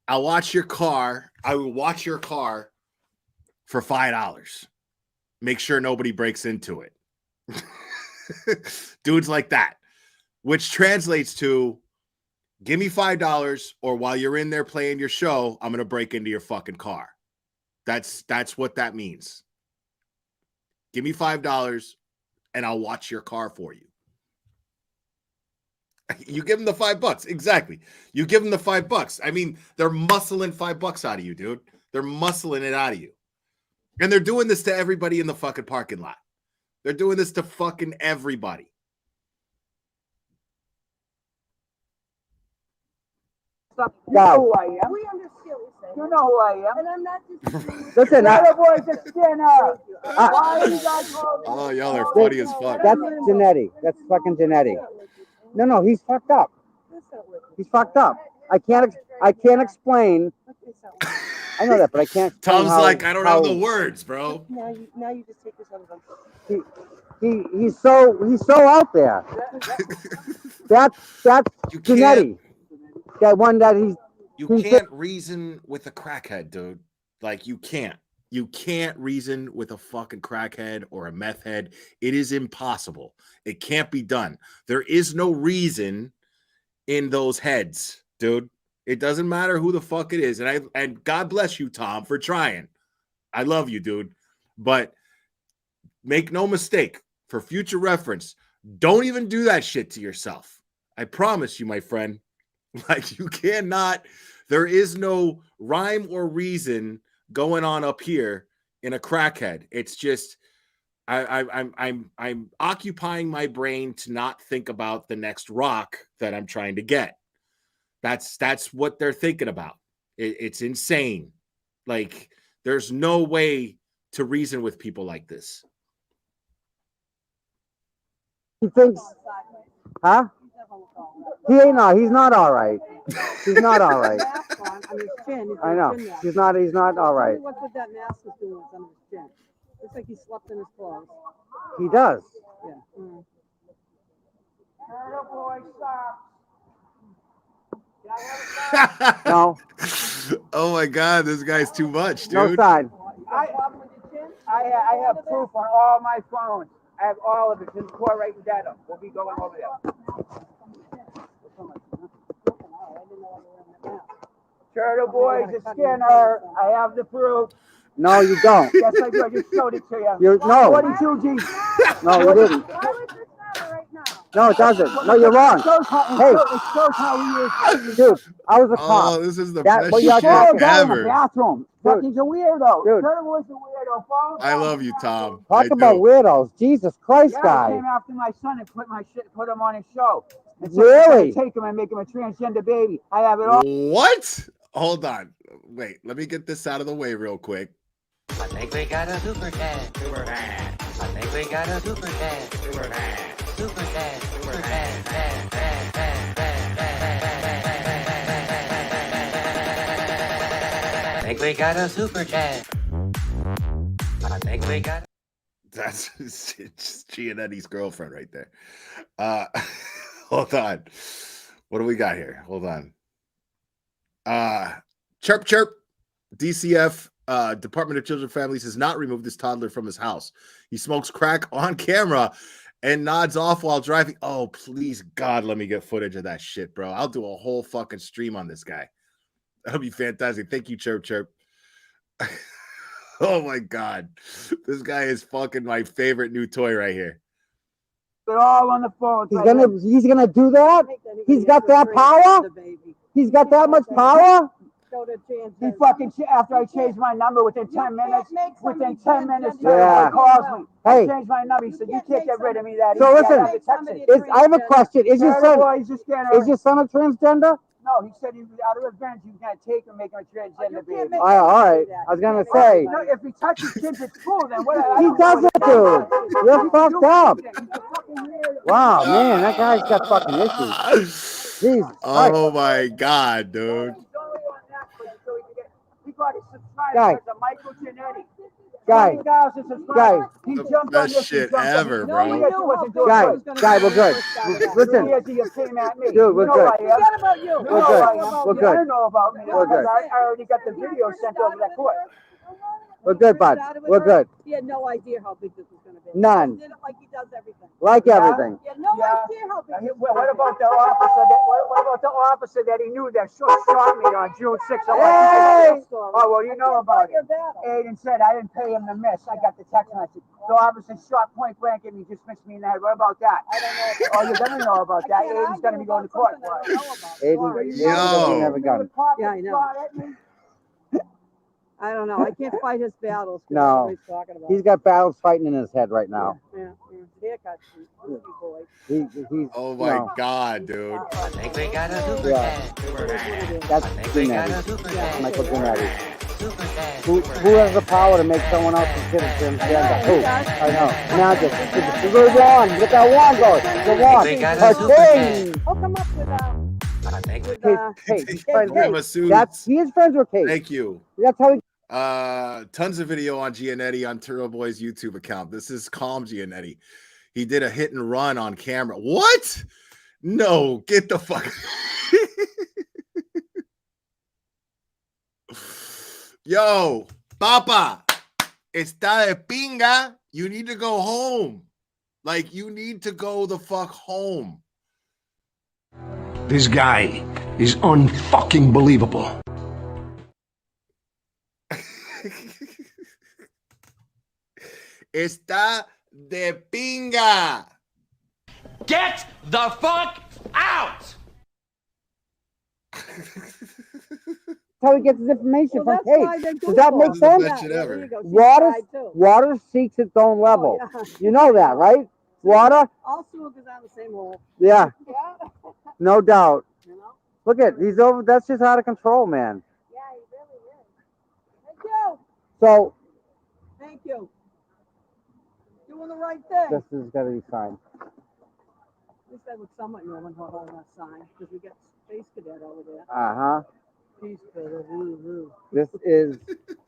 I'll watch your car. I will watch your car for $5. Make sure nobody breaks into it. Dudes like that, which translates to, give me $5, or while you're in there playing your show, I'm going to break into your fucking car. That's what that means. Give me $5 and I'll watch your car for you. You give them the $5. Exactly. You give them the $5. I mean, they're muscling $5 out of you, dude. They're muscling it out of you. And they're doing this to everybody in the fucking parking lot. They're doing this to fucking everybody. You know who I am. We understand what you're saying. You know who I am. And I'm not just. Listen, Turtleboy's a sinner. Why are you guys holding Oh, y'all are funny as fuck. that's Janetti. That's fucking Janetti. No, he's fucked up. He's fucked up. I can't explain. I know that, but I can't explain Tom's like, I don't have the words, bro. Now you just take this out of them. He's so out there. That's Janetti. That one that You can't reason with a crackhead, dude. Like, you can't. You can't reason with a fucking crackhead or a meth head. It is impossible. It can't be done. There is no reason in those heads, dude. It doesn't matter who the fuck it is. And God bless you, Tom, for trying. I love you, dude. But make no mistake, for future reference, don't even do that shit to yourself. I promise you, my friend. Like, you cannot, there is no rhyme or reason going on up here in a crackhead. It's just I'm occupying my brain to not think about the next rock that I'm trying to get. That's what they're thinking about. It's insane. Like, there's no way to reason with people like this. He thinks, huh? He's not all right. He's not all right. I know. He's not all right. What that mask is doing is on his chin. Looks like he slept in his clothes. He does. Yeah. No. Oh my God, this guy's too much, dude. No sign. I have proof on all my phones. I have all of it. It's in court right in Dedham. We'll be going over there. Turtleboy's a Skinner. I have the proof. No, you don't. Yes, I do. I just showed it to you. No. 42 G. No, you didn't. Why would this matter right now? No, it doesn't. No, you're wrong. It shows how he is. Dude, I was a cop. Oh, this is the That- best but you're shit talking about in the ever. bathroom. Fuck, Dude, he's a weirdo. Dude. Turtleboy's a weirdo. Follow I love you, Tom. talk I about do. weirdos. Jesus Christ, Yeah, he guy. came after my son and put him on his show. And said Really? he's gonna take him and make him a transgender baby. I have it all. What? Hold on. Wait, let me get this out of the way real quick. I think we got a super dad. Super dad. I think we got a super dad. Super dad. Super dad. Super dad. Dad, dad, dad, dad, dad. I think we got a super dad. I think we got. That's it's Gianetti's girlfriend right there. Hold on. What do we got here? Hold on. Chirp chirp. DCF Department of Children and Families has not removed this toddler from his house. He smokes crack on camera and nods off while driving. Oh, please God, let me get footage of that shit, bro. I'll do a whole fucking stream on this guy. That'll be fantastic. Thank you, Chirp Chirp. Oh my God. This guy is fucking my favorite new toy right here. They're all on the phone. He's gonna do that? He's got that power? He's got that much power? He fucking after I changed my number within 10 minutes. Within 10 minutes, Yeah. Turtleboy calls me. Hey. I changed my number. He said, "You can't get rid of me that So easy." listen, I have to text it. I have a question. Is your Turtleboy's a Skinner. son a transgender? No, he said he was out of revenge. He was gonna take him, make him a transgender baby. All right. I was gonna say. No, if he touches kids at school, then what? He doesn't, dude. You're fucked up. Wow, man, that guy's got fucking issues. Jesus Oh my God, dude. He got his subscribers. Guy. It's a Michael Giannetti. Guy. 20,000 subscribers. Guy. He The jumped on best this. shit ever, bro. Guy, we're good. Listen. You came at me. Dude, we're You know good. I am. Forget about you. We're good. We're You good. don't know about me. We're good. I already got the video sent over to court. We're good, bud. We're good. He had no idea how big this was going to be. None. He did it like he does everything. Like everything. He had no idea how big this was What about the officer that? What about the officer that he knew that shot me on June 6th? Hey! Oh well, you know about it. Aiden said I didn't pay him to miss. I got the text message. The officer shot point blank at me, just missed me in the head. What about that? I don't know. Oh, you're gonna know about that. Aiden's gonna be going to court. Aiden Yo. doesn't have a gun. Yeah, I know. I don't know. I can't fight his battles. 'Cause No. I know what he's talking about. He's got battles fighting in his head right now. Yeah. Haircut. Boy. He's Oh my no. God, dude. I think we got a super Yeah. dad. Super dad. That's I think we got a Giannetti. super dad. Michael Super Giannetti. dad. Super dad. Who Super has the dad. power to make someone else's kid a transgender? Who? I know. Magic. The wand. Look how wand goes. The wand. We got a Her super king. dad. Hook him up with I think we Hey, he's Give friends him with a suit. he is friends with Kate. Thank you. That's how he. Tons of video on Giannetti on Turtleboy's YouTube account. This is Calm Giannetti. He did a hit and run on camera. What? No, get the fuck. Yo, Papa, está de pinga. You need to go home. Like, you need to go the fuck home. This guy is unfucking believable. Está de pinga. Get the fuck out! How he gets his information Well, from that's why Kate. they Does that Google make it. sense? Best shit ever. There you go. She's Water, tried too. water seeks its own level. yeah. You know that, right? Water, All sewer goes down the same hole. yeah, Yeah. no doubt. You know? Look at he's over. That's just out of control, man. Yeah, he really is. Thank you. So Thank you. Doing the right thing. this is gonna be fine. At least I look somewhat normal holding that sign because we got Space Cadet over there. Uh-huh. Peace Cadet. Woo-hoo. This is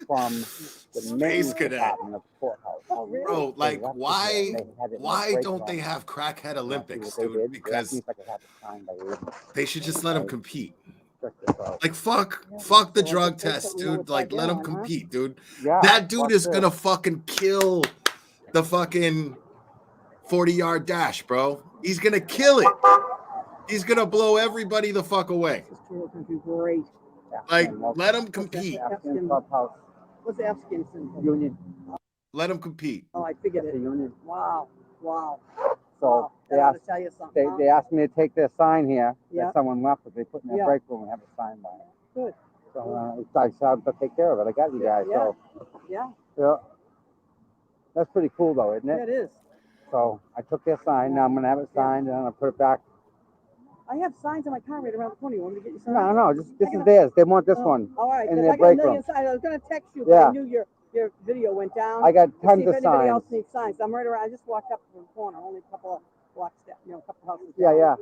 from the Space maintenance Cadet. department of the courthouse. Oh, really? Bro, like, They left it why there. They had it in why the don't break they room. have crackhead Let's see Olympics, what they dude? did. They asked me Because if I could have it signed by Aiden. they should just let them compete. Just Like fuck the drug test, dude. Like let him compete, dude. That dude is gonna fucking kill the fucking 40-yard dash, bro. He's gonna kill it. He's gonna blow everybody the fuck away. Great. Like let him compete. What's the F-skin symbol? Union. Let him compete. Oh, I figured it. Union. Wow. So They ought to tell you something. they asked me to take their sign here Yeah. that someone left, but they put in their Yeah. break room and have a sign by it. Good. So I decided to take care of it. I got you guys. Yeah. So Yeah. that's pretty cool, though, isn't Yeah, it? it is. So I took their sign. Now I'm gonna have it signed and I'm gonna put it back. I have signs in my car right around the corner. You want me to get you signs? No, just this is theirs. They want this one. All right. in 'Cause their I got a break million room. signs. I was going to text you, but Yeah. I knew your video went down. I got to tons see if of anybody signs. else needs signs. I'm right around. I just walked up from the corner, only a couple of blocks down, a couple houses Yeah, down. yeah.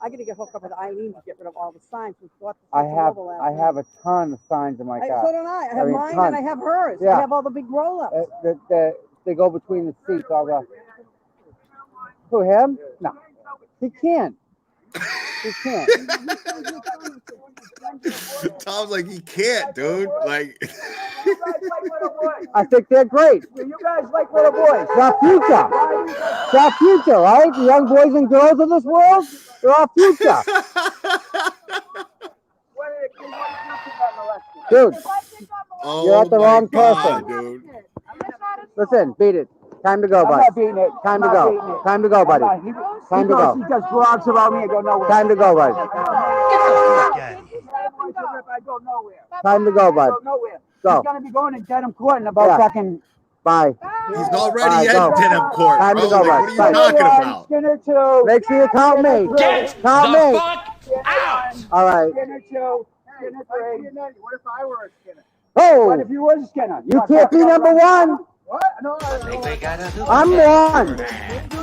I got to get hooked up with Eileen to get rid of all the signs. We thought I have a ton of signs in my car. So don't I. I have mine tons. and I have hers. Yeah. I have all the big roll-ups. They go between the seats. All the. Who, him? No, he can't. He can't. Tom's like he can't, dude. Like I think they're great. You guys like little boys. It's our future. It's our future, right? The young boys and girls of this world, they're our future. Dude, you're at the wrong person. dude. Listen, beat it. Time to go, I'm bud. not beating it. Time to I'm not go. beating it. Time to go, buddy. Time to go. He does blogs about me. I go nowhere. Time to go, bud. I go nowhere. Time to go, bud. I go nowhere. Go. He's going to be going to Dedham Court in about fucking... Bye. He's already Bye, at go. Denham Court, Time bro. to go, Like, bud. what are you talking about? Skinner 2. Make sure you count me. Get Count the me. fuck out! All right. Skinner 2. Skinner 3. What if I were a Skinner? Oh, What if you was a Skinner? you can't be number one. What? No, I think we got a super I'm dad. one. You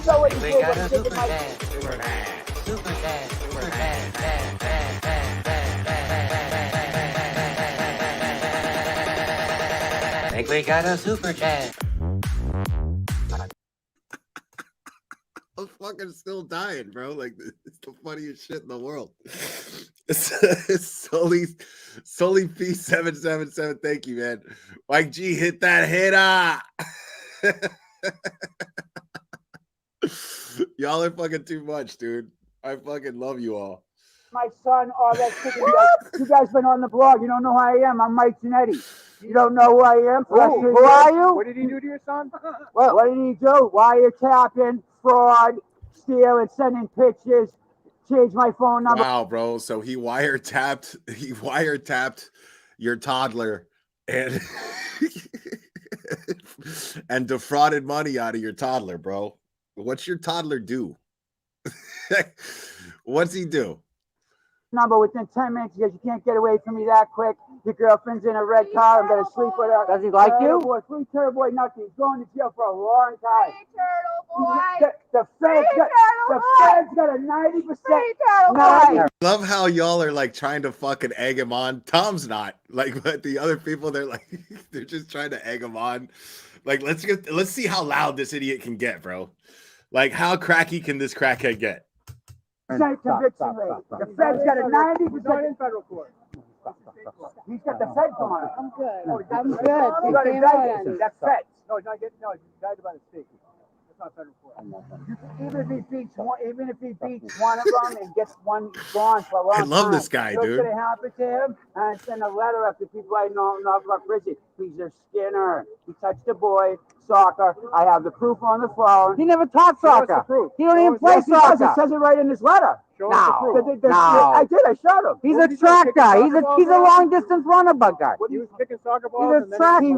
know I what think you we did got when a you did super my... dad. Super dad. Super dad. Super dad. Dad, dad, dad, dad, dad. I think we got a super dad. I'm fucking still dying, bro. Like it's the funniest shit in the world. It's solely P777. Thank you, man. Mike G, hit that hitter. Y'all are fucking too much, dude. I fucking love you all. My son, all that shit. You guys been on the blog. You don't know who I am. I'm Mike Giannetti. You don't know who I am? Who are you? What did he do to your son? What did he do? Wiretapping, fraud, stealing, sending pictures, change my phone number. Wow, bro. So he wiretapped your toddler and and defrauded money out of your toddler, bro. What's your toddler do? What's he do? Number within 10 minutes because you can't get away from me that quick. Your girlfriend's in a red car. I'm going to sleep with her. Does he like you? Free Turtleboy nothing. He's going to jail for a long time. Turtleboy. The Fed's got a 90%. I love how y'all are like trying to fucking egg him on. Tom's not like, but the other people, they're like, they're just trying to egg him on. Like, let's see how loud this idiot can get, bro. Like, how cracky can this crackhead get? Conviction rate. The Fed's got a 90% in federal court. He's got the Fed going. I'm good. I'm good. He got indicted. That's Fed. No, he's not getting. No, he's indicted by the state. That's not federal court. Even if he beats one of them and gets one gone for a long time. I love this guy, What's dude. going to happen to him? And send a letter up to people I know not about prison. He's a Skinner. He touched a boy. Soccer. I have the proof on the phone. He never taught soccer. He don't even play Yes, he does. soccer. It says it right in his letter. Show us the proof. No. I did. I showed him. He's a track guy. He's a long distance runner, bug guy. He was kicking soccer balls. He's a track. He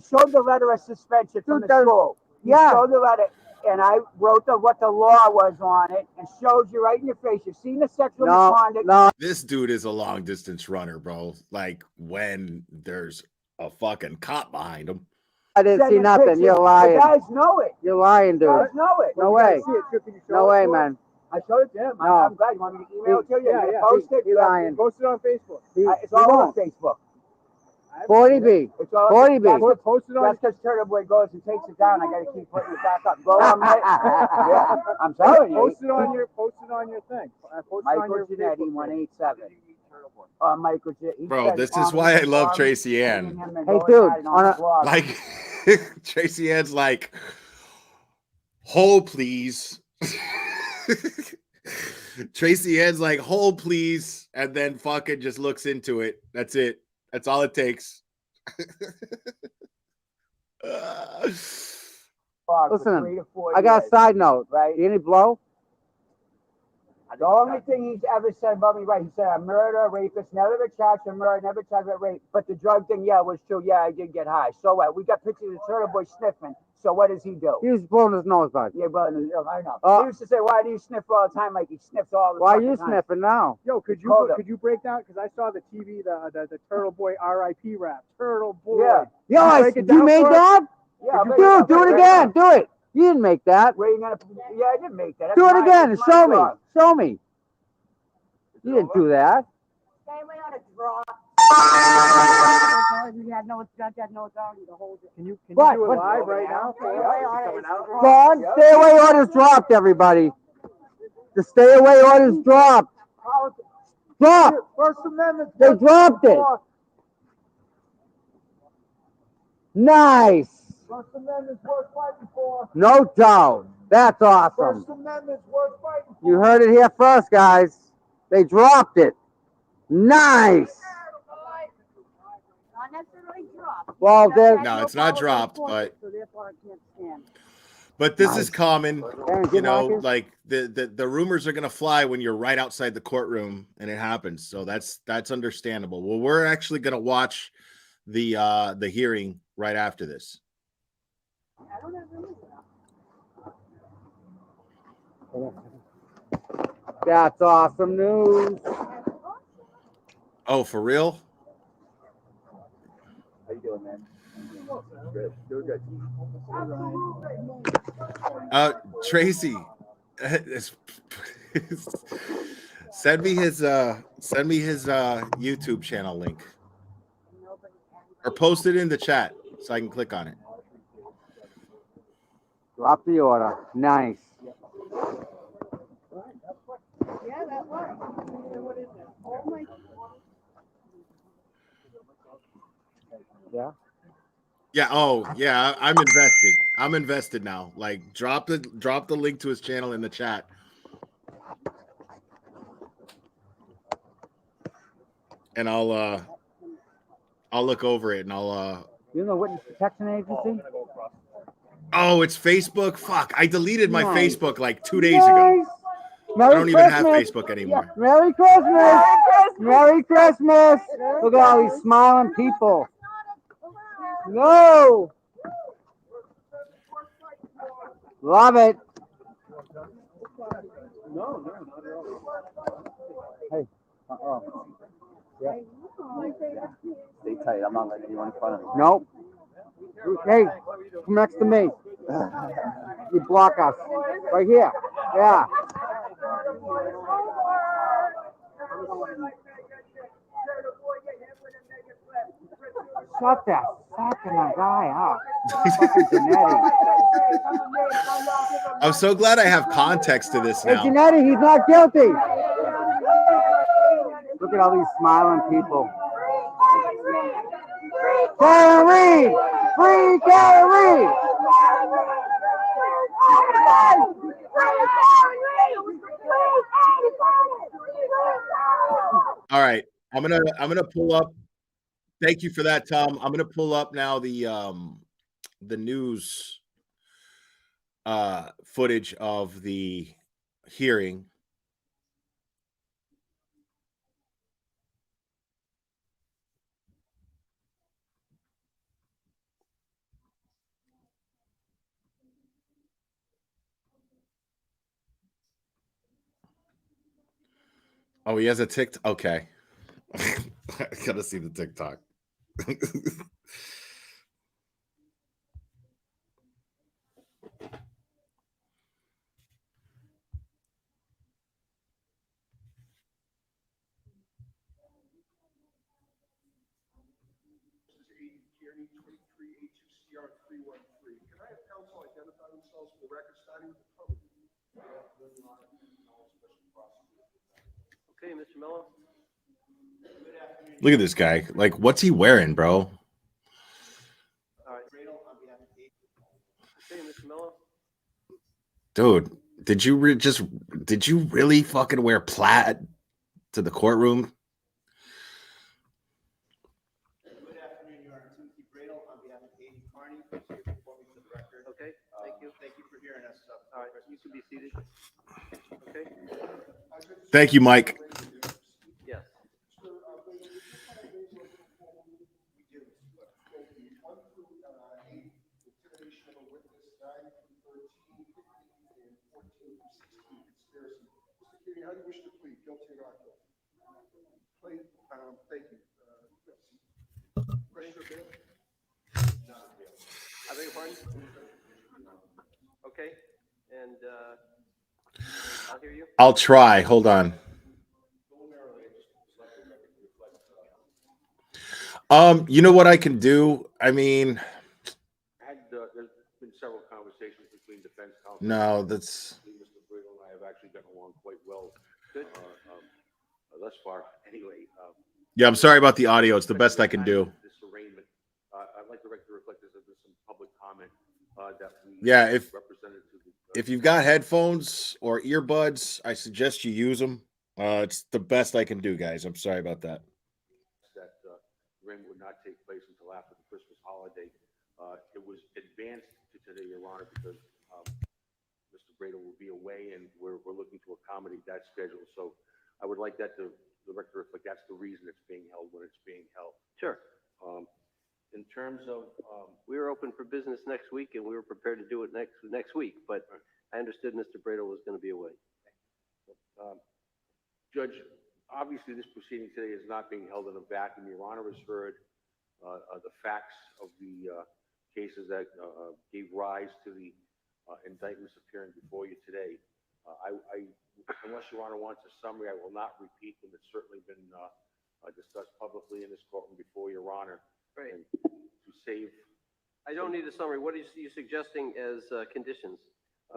showed the letter of suspension from the school. He showed the letter, and I wrote what the law was on it, and showed you right in your face. You've seen the sexual misconduct. No. This dude is a long distance runner, bro. Like when there's a fucking cop behind him. I didn't see nothing. You're lying. The guys know it. You're lying, dude. The guys know it. No way. No way, man. I showed it to him. No. I'm glad. You want me to email it to you? Yeah. Post it. He's lying. Post it on Facebook. It's all on Facebook. 40B. It's all 40B. Post it on. That's because Turtleboy goes and takes it down. I got to keep putting it back up. Go on, mate. Yeah, I'm telling you. Post it on your thing. Post it on Michael your Giannetti, Facebook. 187. Michael Giannetti. Bro, this is why I love Tracy Ann. Hey, dude, Like, Tracy Ann's like, hold please. Tracy Ann's like, hold please, and then fucking just looks into it. That's it. That's all it takes. Listen, I got a side note. Right? You any blow? The only thing he's ever said about me, right? He said I'm murder, rapist, never been charged for murder, never charged for rape. But the drug thing, yeah, was true. Yeah, I did get high. So what? We got pictures of Turtleboy sniffing. So what does he do? He was blowing his nose, bud. Yeah, but I know. He used to say, "Why do you sniff all the time?" Like he sniffs all the Why fucking you time. sniffing now? Yo, could you break down? Because I saw the TV, the Turtleboy R.I.P. rap. Turtleboy. Yeah. Yo, break it you down made for us? that? Yeah, Dude, do it again. Do it. You didn't make that. Where you gonna? Yeah, I didn't make that. Do it again and show me. Song. Show me. You didn't do that. Stay away on a draw. You had no judge, had no authority to hold it. Can you do it What? live right now? Stay away on it. Go on. Stay away orders dropped, everybody. The stay away orders dropped. Drop. First Amendment. They dropped it. Nice. First Amendment's worth fighting for. No doubt. That's awesome. First Amendment's worth fighting for. You heard it here first, guys. They dropped it. Nice. Not necessarily dropped. Well, then. No, it's not dropped, but So therefore I can't stand. this is common. Aaron, You good know, Marcus. like the rumors are gonna fly when you're right outside the courtroom and it happens. So that's understandable. Well, we're actually gonna watch the hearing right after this. I don't have room. That's awesome news. Oh, for real? How you doing, man? Good. Doing good. Tracy, send me his YouTube channel link, or post it in the chat so I can click on it. Drop the order. Nice. Yeah, that works. What is it? Oh my. Yeah. Yeah. Oh, yeah. I'm invested. I'm invested now. Like, drop the link to his channel in the chat. And I'll look over it and I'll. You know, Witness Protection Agency? Oh, it's Facebook. Fuck! I deleted my Nice. Facebook like 2 days ago. Merry I don't even have Christmas. Facebook anymore. Merry Christmas. Merry Christmas. Look at all these smiling people. No. Love it. No, not at all. Hey. Yeah. Stay tight. I'm not letting anyone in front of me. Nope. Hey, come next to me. You block us. Right here. Yeah. Shut that fucking guy up. Fucking Janetti. I'm so glad I have context to this Hey, now. Janetti, he's not guilty. Look at all these smiling people. Karen Reed! Free Karen Reed! All right, I'm gonna pull up. Thank you for that, Tom. I'm gonna pull up now the news footage of the hearing. Oh, he has a TikTok. Okay. I gotta see the TikTok. 9023HCR313. Can I have counsel identify themselves for the record, starting with the public? Okay, Mr. Mello. Look at this guy. Like, what's he wearing, bro? All right. Okay, Mr. Mello. Dude, did you really fucking wear plaid to the courtroom? Good afternoon, Your Honor. Timothy Bradle on behalf of Aiden Carney. Please here before me for the record. Okay, thank you. Thank you for hearing us. All right, you can be seated. Okay. Thank you, Mike. Yes. How do you wish to plead? Guilty or not guilty? Plead. Thank you. Question or bail? Not bail. I beg your pardon? Okay, and I'll hear you. I'll try. Hold on. You know what I can do? I mean, There's been several conversations between defense counsel. no, that's. Mr. Bradle and I have actually gotten along quite well. Good. Thus far, anyway. Yeah, I'm sorry about the audio. It's the best I can do. This arraignment, I'd like to reflect this as some public comment that we Yeah, represented to the. If you've got headphones or earbuds, I suggest you use them. It's the best I can do, guys. I'm sorry about that. That arraignment would not take place until after the Christmas holiday. It was advanced to today, Your Honor, because Mr. Bradle will be away, and we're looking to accommodate that schedule. So I would like that to the record reflect that's the reason it's being held when it's being held. Sure. In terms of we were open for business next week, and we were prepared to do it next week, but I understood Mr. Bradle was going to be away. Judge, obviously this proceeding today is not being held in a vacuum. Your Honor has heard the facts of the cases that gave rise to the indictments appearing before you today. Unless Your Honor wants a summary, I will not repeat them. It's certainly been discussed publicly in this courtroom before Your Honor. Right. And to save. I don't need a summary. What are you suggesting as conditions?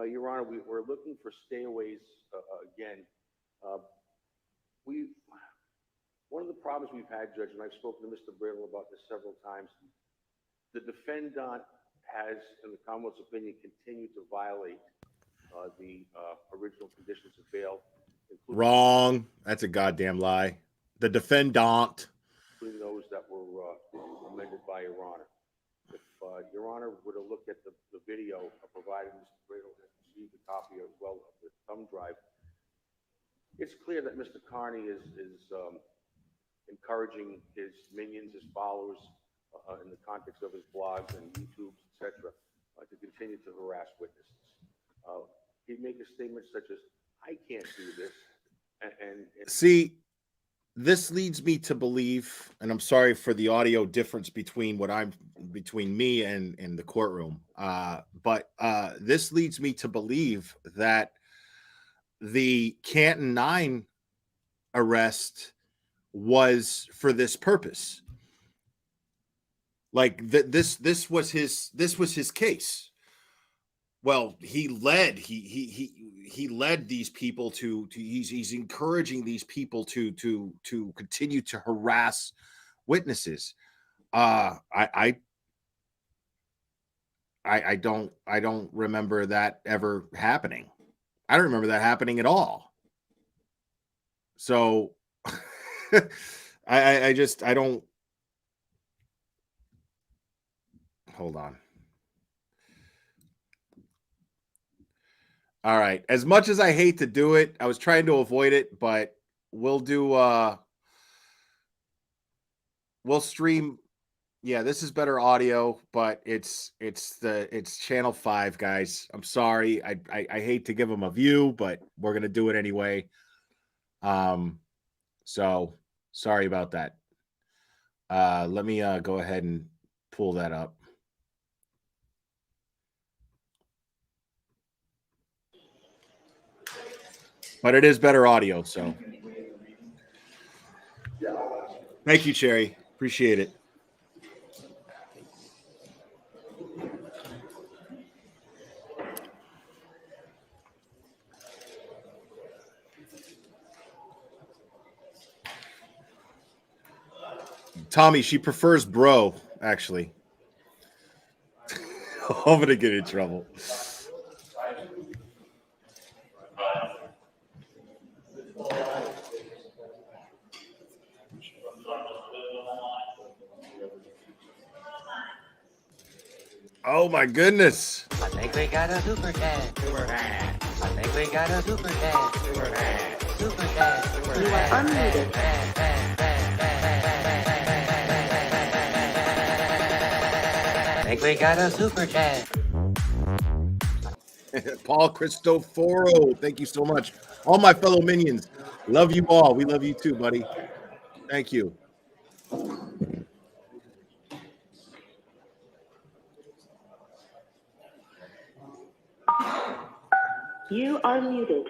Your Honor, we're looking for stayaways again. One of the problems we've had, Judge, and I've spoken to Mr. Bradle about this several times, the defendant has, in the Commonwealth's opinion, continued to violate the original conditions of bail. Wrong. That's a goddamn lie. The defendant. Including those that were amended by Your Honor. If Your Honor were to look at the video provided, Mr. Bradle has received a copy as well of the thumb drive. It's clear that Mr. Carney is encouraging his minions, his followers, in the context of his blogs and YouTubes, etc., to continue to harass witnesses. He'd make a statement such as, "I can't do this," and See, this leads me to believe, and I'm sorry for the audio difference between me and the courtroom, but this leads me to believe that the Canton 9 arrest was for this purpose. Like this was his case. Well, he led these people to he's encouraging these people to continue to harass witnesses. I don't remember that ever happening. I don't remember that happening at all. So I don't. Hold on. All right. As much as I hate to do it, I was trying to avoid it, but we'll stream. Yeah, this is better audio, but it's channel 5, guys. I'm sorry. I hate to give them a view, but we're going to do it anyway. So sorry about that. Let me go ahead and pull that up. But it is better audio, so. Thank you, Cherry. Appreciate it. Tommy, she prefers bro, actually. I'm gonna get in trouble. Oh my goodness. I think we got a super chat. Super fan. I think we got a super chat. Super fan. Super chat. Super You are unmuted. I think we got a super chat. Paul Cristoforo, thank you so much. All my fellow minions, love you all. We love you too, buddy. Thank you. You are muted.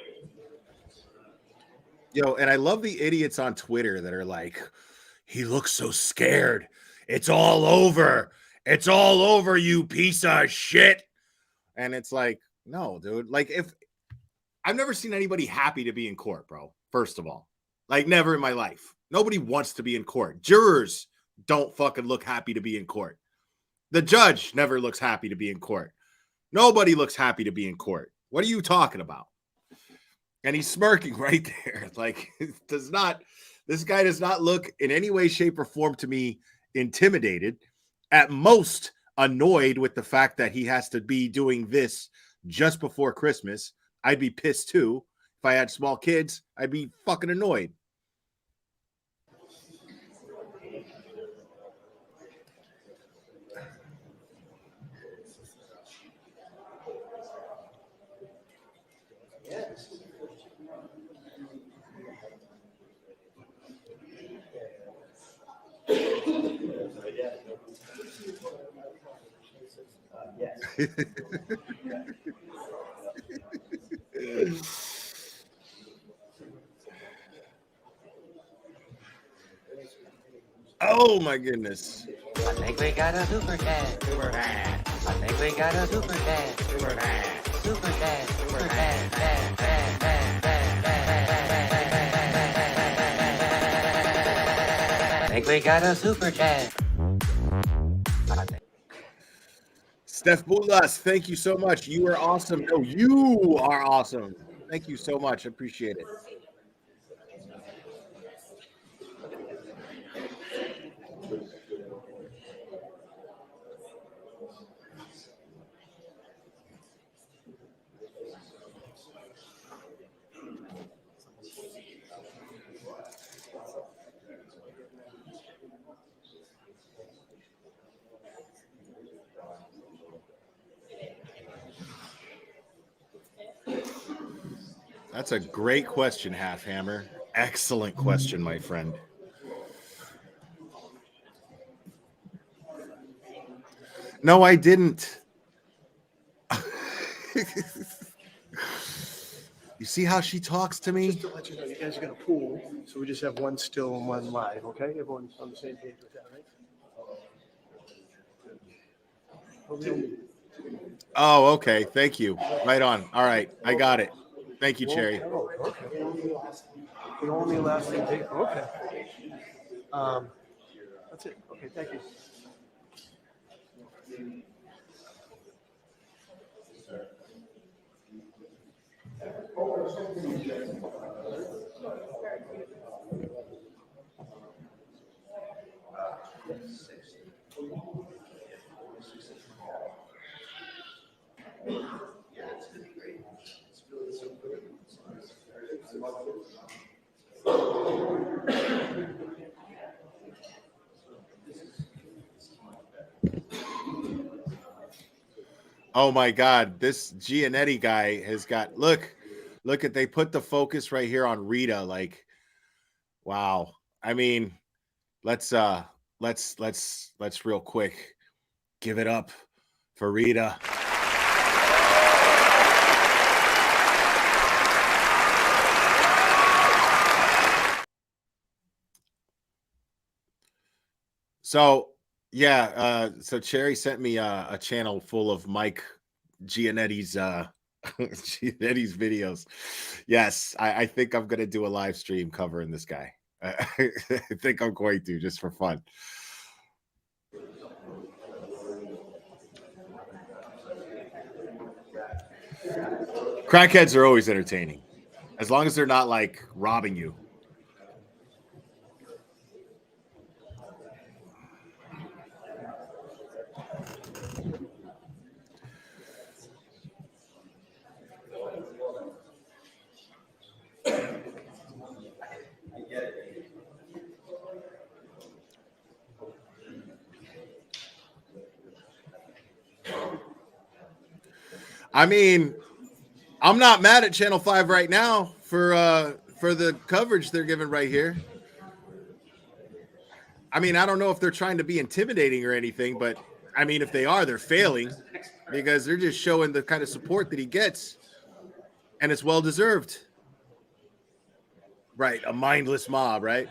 Yo, and I love the idiots on Twitter that are like, he looks so scared. It's all over. It's all over, you piece of shit. And it's like, no, dude. Like, if I've never seen anybody happy to be in court, bro. First of all, like, never in my life. Nobody wants to be in court. Jurors don't fucking look happy to be in court. The judge never looks happy to be in court. Nobody looks happy to be in court. What are you talking about? And he's smirking right there. Like, this guy does not look in any way, shape, or form to me intimidated. At most, annoyed with the fact that he has to be doing this just before Christmas. I'd be pissed too. If I had small kids, I'd be fucking annoyed. Oh my goodness. I think we got a super chat. Super fan. I think we got a super chat. Super fan. Super chat. Super fan. I think we got a super chat. Steph Bulas, thank you so much. You are awesome. No, you are awesome. Thank you so much. I appreciate it. That's a great question, Half Hammer. Excellent question, my friend. No, I didn't. You see how she talks to me? Just to let you know, you guys are going to pool, so we just have one still and one live, okay? Everyone's on the same page with that, right? Oh, okay. Thank you. Right on. All right. I got it. Thank you, Cherry. Oh, okay. The only lasting tape. Okay. That's it. Okay, thank you. Oh my God, this Giannetti guy has got look at they put the focus right here on Rita. Like, wow. I mean, let's real quick give it up for Rita. So yeah, so Cherry sent me a channel full of Mike Giannetti's Giannetti's videos. Yes, I think I'm gonna do a live stream covering this guy. I think I'm going to, just for fun. Crackheads are always entertaining, as long as they're not like robbing you. I mean, I'm not mad at Channel 5 right now for the coverage they're giving right here. I mean, I don't know if they're trying to be intimidating or anything, but I mean, if they are, they're failing because they're just showing the kind of support that he gets, and it's well deserved. Right, a mindless mob, right?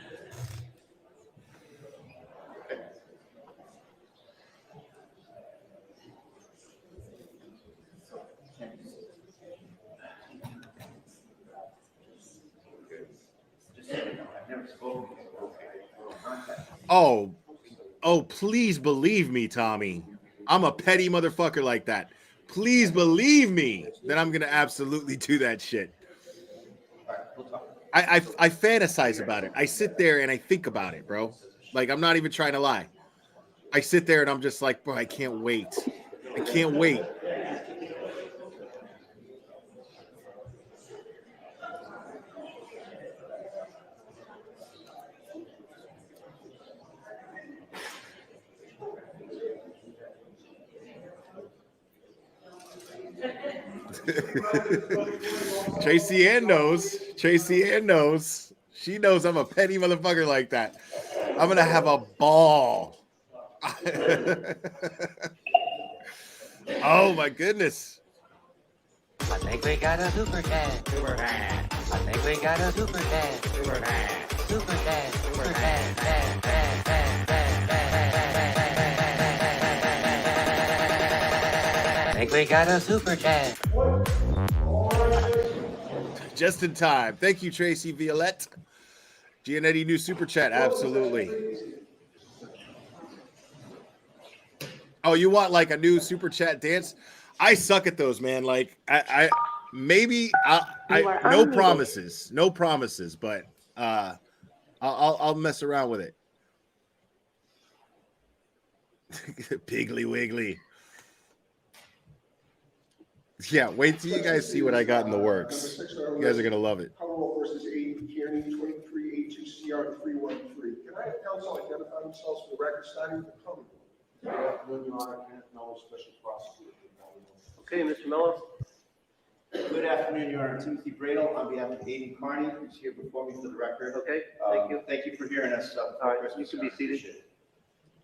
Oh, please believe me, Tommy. I'm a petty motherfucker like that. Please believe me that I'm gonna absolutely do that shit. I fantasize about it. I sit there and I think about it, bro. Like, I'm not even trying to lie. I sit there and I'm just like, bro, I can't wait. I can't wait. Tracy Ann knows. Tracy Ann knows. She knows I'm a petty motherfucker like that. I'm gonna have a ball. Oh my goodness. I think we got a super cat. Super cat. I think we got a super cat. Super cat. Super cat. Super cat. I think we got a super cat. Just in time. Thank you, Tracy Violette. Giannetti, new super chat. Absolutely. Oh, you want like a new super chat dance? I suck at those, man. Like I maybe no promises, but I'll mess around with it. Piggly Wiggly. Yeah, wait till you guys see what I got in the works. You guys are gonna love it. Colorado versus Aiden Kearney, 2382CR313. Can I have counsel identify themselves for the record, starting with the comment? Good afternoon, Your Honor. Kenneth Mello, Special Prosecutor. Okay, Mr. Mello. Good afternoon, Your Honor. Timothy Bradel on behalf of Aiden Kearney, who's here before me for the record. Okay, thank you. Thank you for hearing us. All right, you can be seated.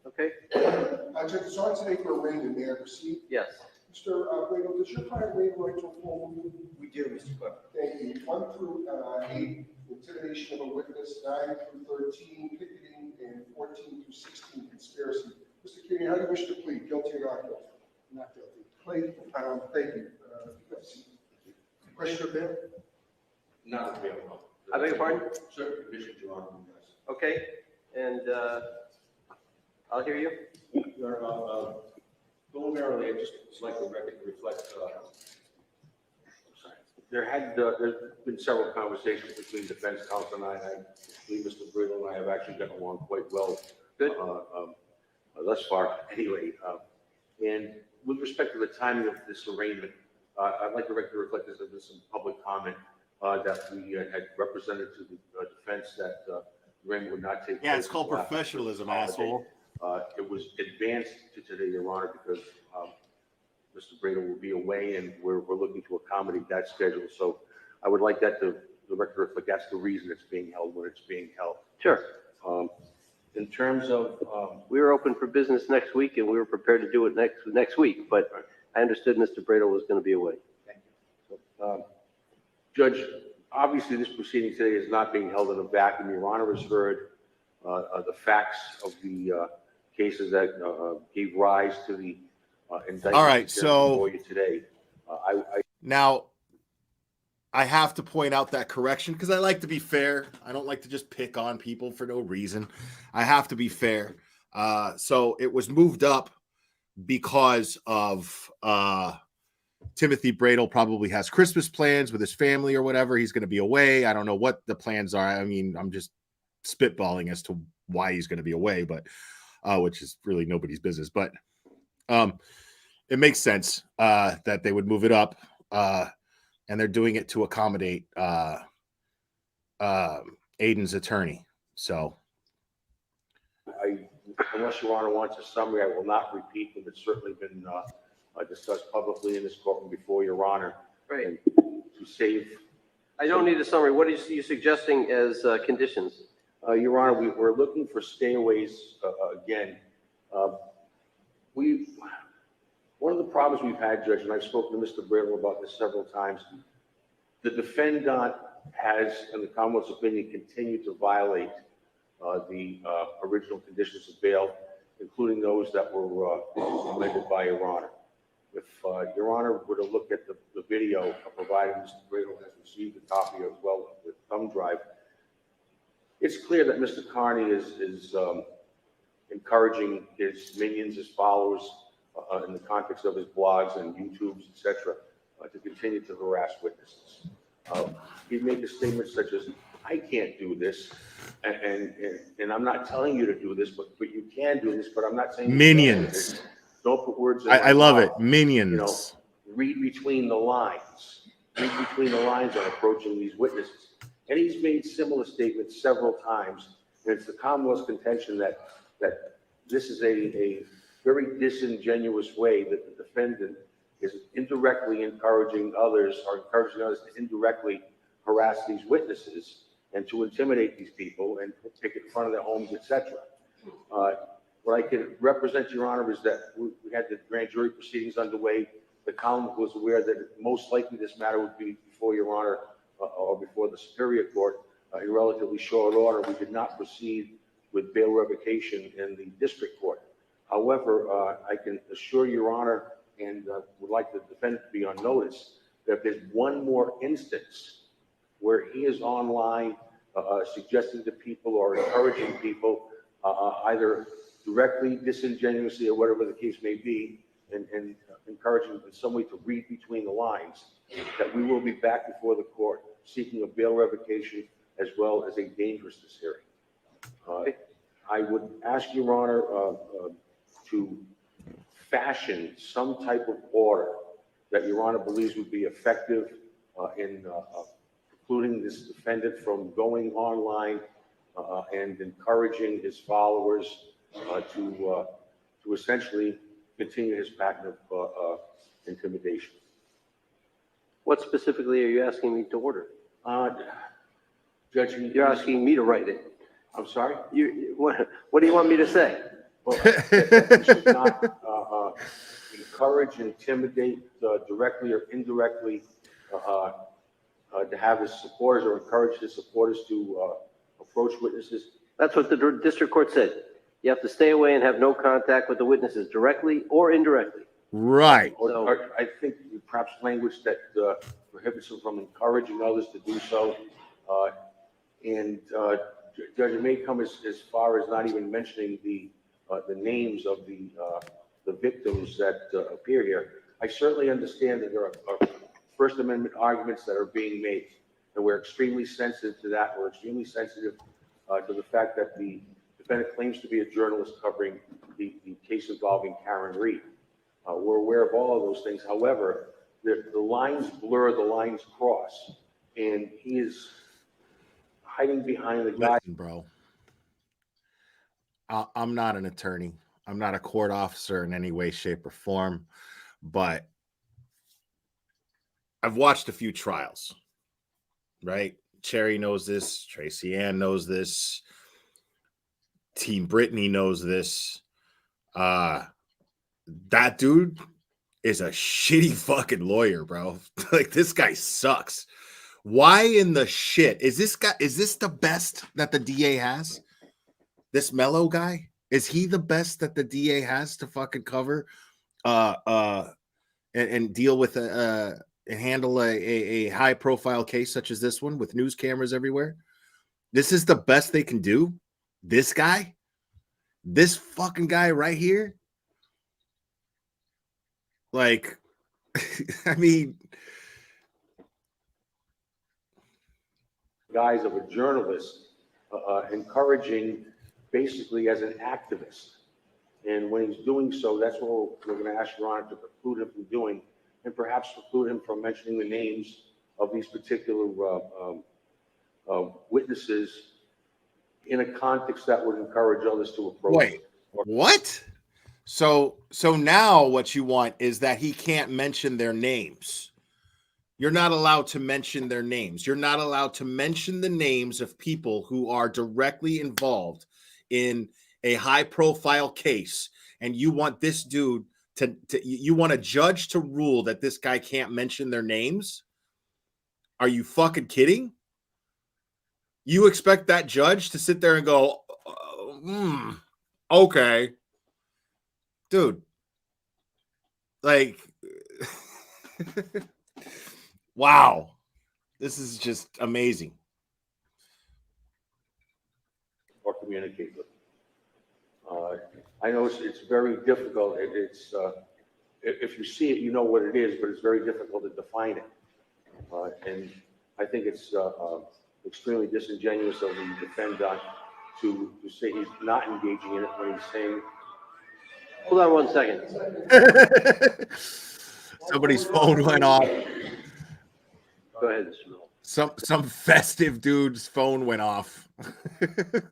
Okay. Judge, it's on today for arraignment. May I proceed? Yes. Mr. Bradel, does your client waive right to a full movement? We do, Mr. Clerk. Thank you. 1 through 8, intimidation of a witness, 9 through 13, picketing, and 14 through 16, conspiracy. Mr. Kearney, how do you wish to plead? Guilty or not guilty? Not guilty. Thank you. Question of bail? Not available. I beg your pardon? Certain conditions, Your Honor. Okay, and I'll hear you. Your Honor, preliminarily, I'd just like the record to reflect, There's been several conversations between defense counsel and I believe Mr. Brittle and I have actually gotten along quite well. Good. Thus far, anyway. And with respect to the timing of this arraignment, I'd like the record to reflect there's been some public comment that we had represented to the defense that the arraignment would not take place. Yeah, it's called professionalism, asshole. It was advanced to today, Your Honor, because Mr. Bradel will be away, and we're looking to accommodate that schedule. So I would like that the record reflect that's the reason it's being held when it's being held. Sure. In terms of we were open for business next week, and we were prepared to do it next week, but I understood Mr. Bradel was going to be away. Thank you. So, Judge, obviously this proceeding today is not being held in a vacuum. Your Honor has heard the facts of the cases that gave rise to the indictment. All right, so for you today. Now, I have to point out that correction because I like to be fair. I don't like to just pick on people for no reason. I have to be fair. So it was moved up because of Timothy Bradel probably has Christmas plans with his family or whatever. He's going to be away. I don't know what the plans are. I mean, I'm just spitballing as to why he's going to be away, but which is really nobody's business. But it makes sense that they would move it up, and they're doing it to accommodate Aiden's attorney. So, Unless Your Honor wants a summary, I will not repeat them. It's certainly been discussed publicly in this courtroom before Your Honor. Right. And to save. I don't need a summary. What are you suggesting as conditions? Your Honor, we're looking for stayaways again. One of the problems we've had, Judge, and I've spoken to Mr. Bradel about this several times, the defendant has, in the Commonwealth's opinion, continued to violate the original conditions of bail, including those that were amended by Your Honor. If Your Honor were to look at the video, provided Mr. Bradel has received a copy as well with thumb drive, it's clear that Mr. Carney is encouraging his minions, his followers, in the context of his blogs and YouTubes, etc., to continue to harass witnesses. He'd make a statement such as, I can't do this, and I'm not telling you to do this, but you can do this, but I'm not saying minions. Don't put words in I my love mouth. it. Minions. You know, read between the lines. Read between the lines on approaching these witnesses. And he's made similar statements several times. And it's the Commonwealth's contention that this is a very disingenuous way that the defendant is indirectly encouraging others to indirectly harass these witnesses and to intimidate these people and take it in front of their homes, etc. What I can represent, Your Honor, is that we had the grand jury proceedings underway. The Commonwealth was aware that most likely this matter would be before Your Honor or before the Superior Court in relatively short order. We did not proceed with bail revocation in the district court. However, I can assure Your Honor and would like the defendant to be on notice that if there's one more instance where he is online suggesting to people or encouraging people either directly, disingenuously, or whatever the case may be, and encouraging in some way to read between the lines, that we will be back before the court seeking a bail revocation as well as a dangerousness hearing. I would ask Your Honor to fashion some type of order that Your Honor believes would be effective in precluding this defendant from going online and encouraging his followers to essentially continue his pattern of intimidation. What specifically are you asking me to order? Judge, you're asking me to write it. I'm sorry? What do you want me to say? Well, that we should not encourage, intimidate directly or indirectly to have his supporters or encourage his supporters to approach witnesses. That's what the district court said. You have to stay away and have no contact with the witnesses directly or indirectly. Right. Or I think perhaps language that prohibits him from encouraging others to do so. Judge, it may come as far as not even mentioning the names of the victims that appear here. I certainly understand that there are First Amendment arguments that are being made, and we're extremely sensitive to that. We're extremely sensitive to the fact that the defendant claims to be a journalist covering the case involving Karen Reed. We're aware of all of those things. However, the lines blur, the lines cross, and he is hiding behind the guy. Listen, bro, I'm not an attorney. I'm not a court officer in any way, shape, or form, but I've watched a few trials, right? Cherry knows this. Tracy Ann knows this. Team Brittany knows this. That dude is a shitty fucking lawyer, bro. Like, this guy sucks. Why in the shit is this guy? Is this the best that the DA has? This Mello guy? Is he the best that the DA has to fucking cover and deal with handle a high profile case such as this one with news cameras everywhere. This is the best they can do. This fucking guy right here. Like, I mean, guise of a journalist, encouraging basically as an activist. And when he's doing so, that's what we're going to ask Your Honor to preclude him from doing, and perhaps preclude him from mentioning the names of these particular witnesses in a context that would encourage others to approach. Wait, what? So now what you want is that he can't mention their names. You're not allowed to mention their names. You're not allowed to mention the names of people who are directly involved in a high profile case. And you want this dude you want a judge to rule that this guy can't mention their names? Are you fucking kidding? You expect that judge to sit there and go, okay, dude, like, wow, this is just amazing. Or communicate with them. I know it's very difficult. It's if you see it, you know what it is, but it's very difficult to define it. And I think it's extremely disingenuous of the defendant to say he's not engaging in it when he's saying. Hold on 1 second. Somebody's phone went off. Go ahead, Mr. Miller. Some festive dude's phone went off.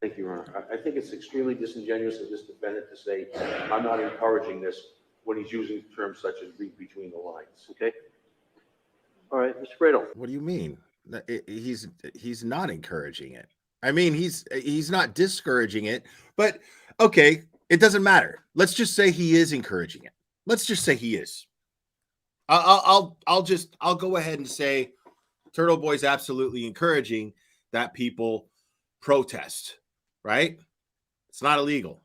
Thank you, Your Honor. I think it's extremely disingenuous of this defendant to say, I'm not encouraging this, when he's using terms such as read between the lines. Okay. All right, Mr. Bradle. What do you mean? He's not encouraging it. I mean, he's not discouraging it, but okay, it doesn't matter. Let's just say he is encouraging it. Let's just say he is. I'll go ahead and say Turtleboy's absolutely encouraging that people protest, right? It's not illegal.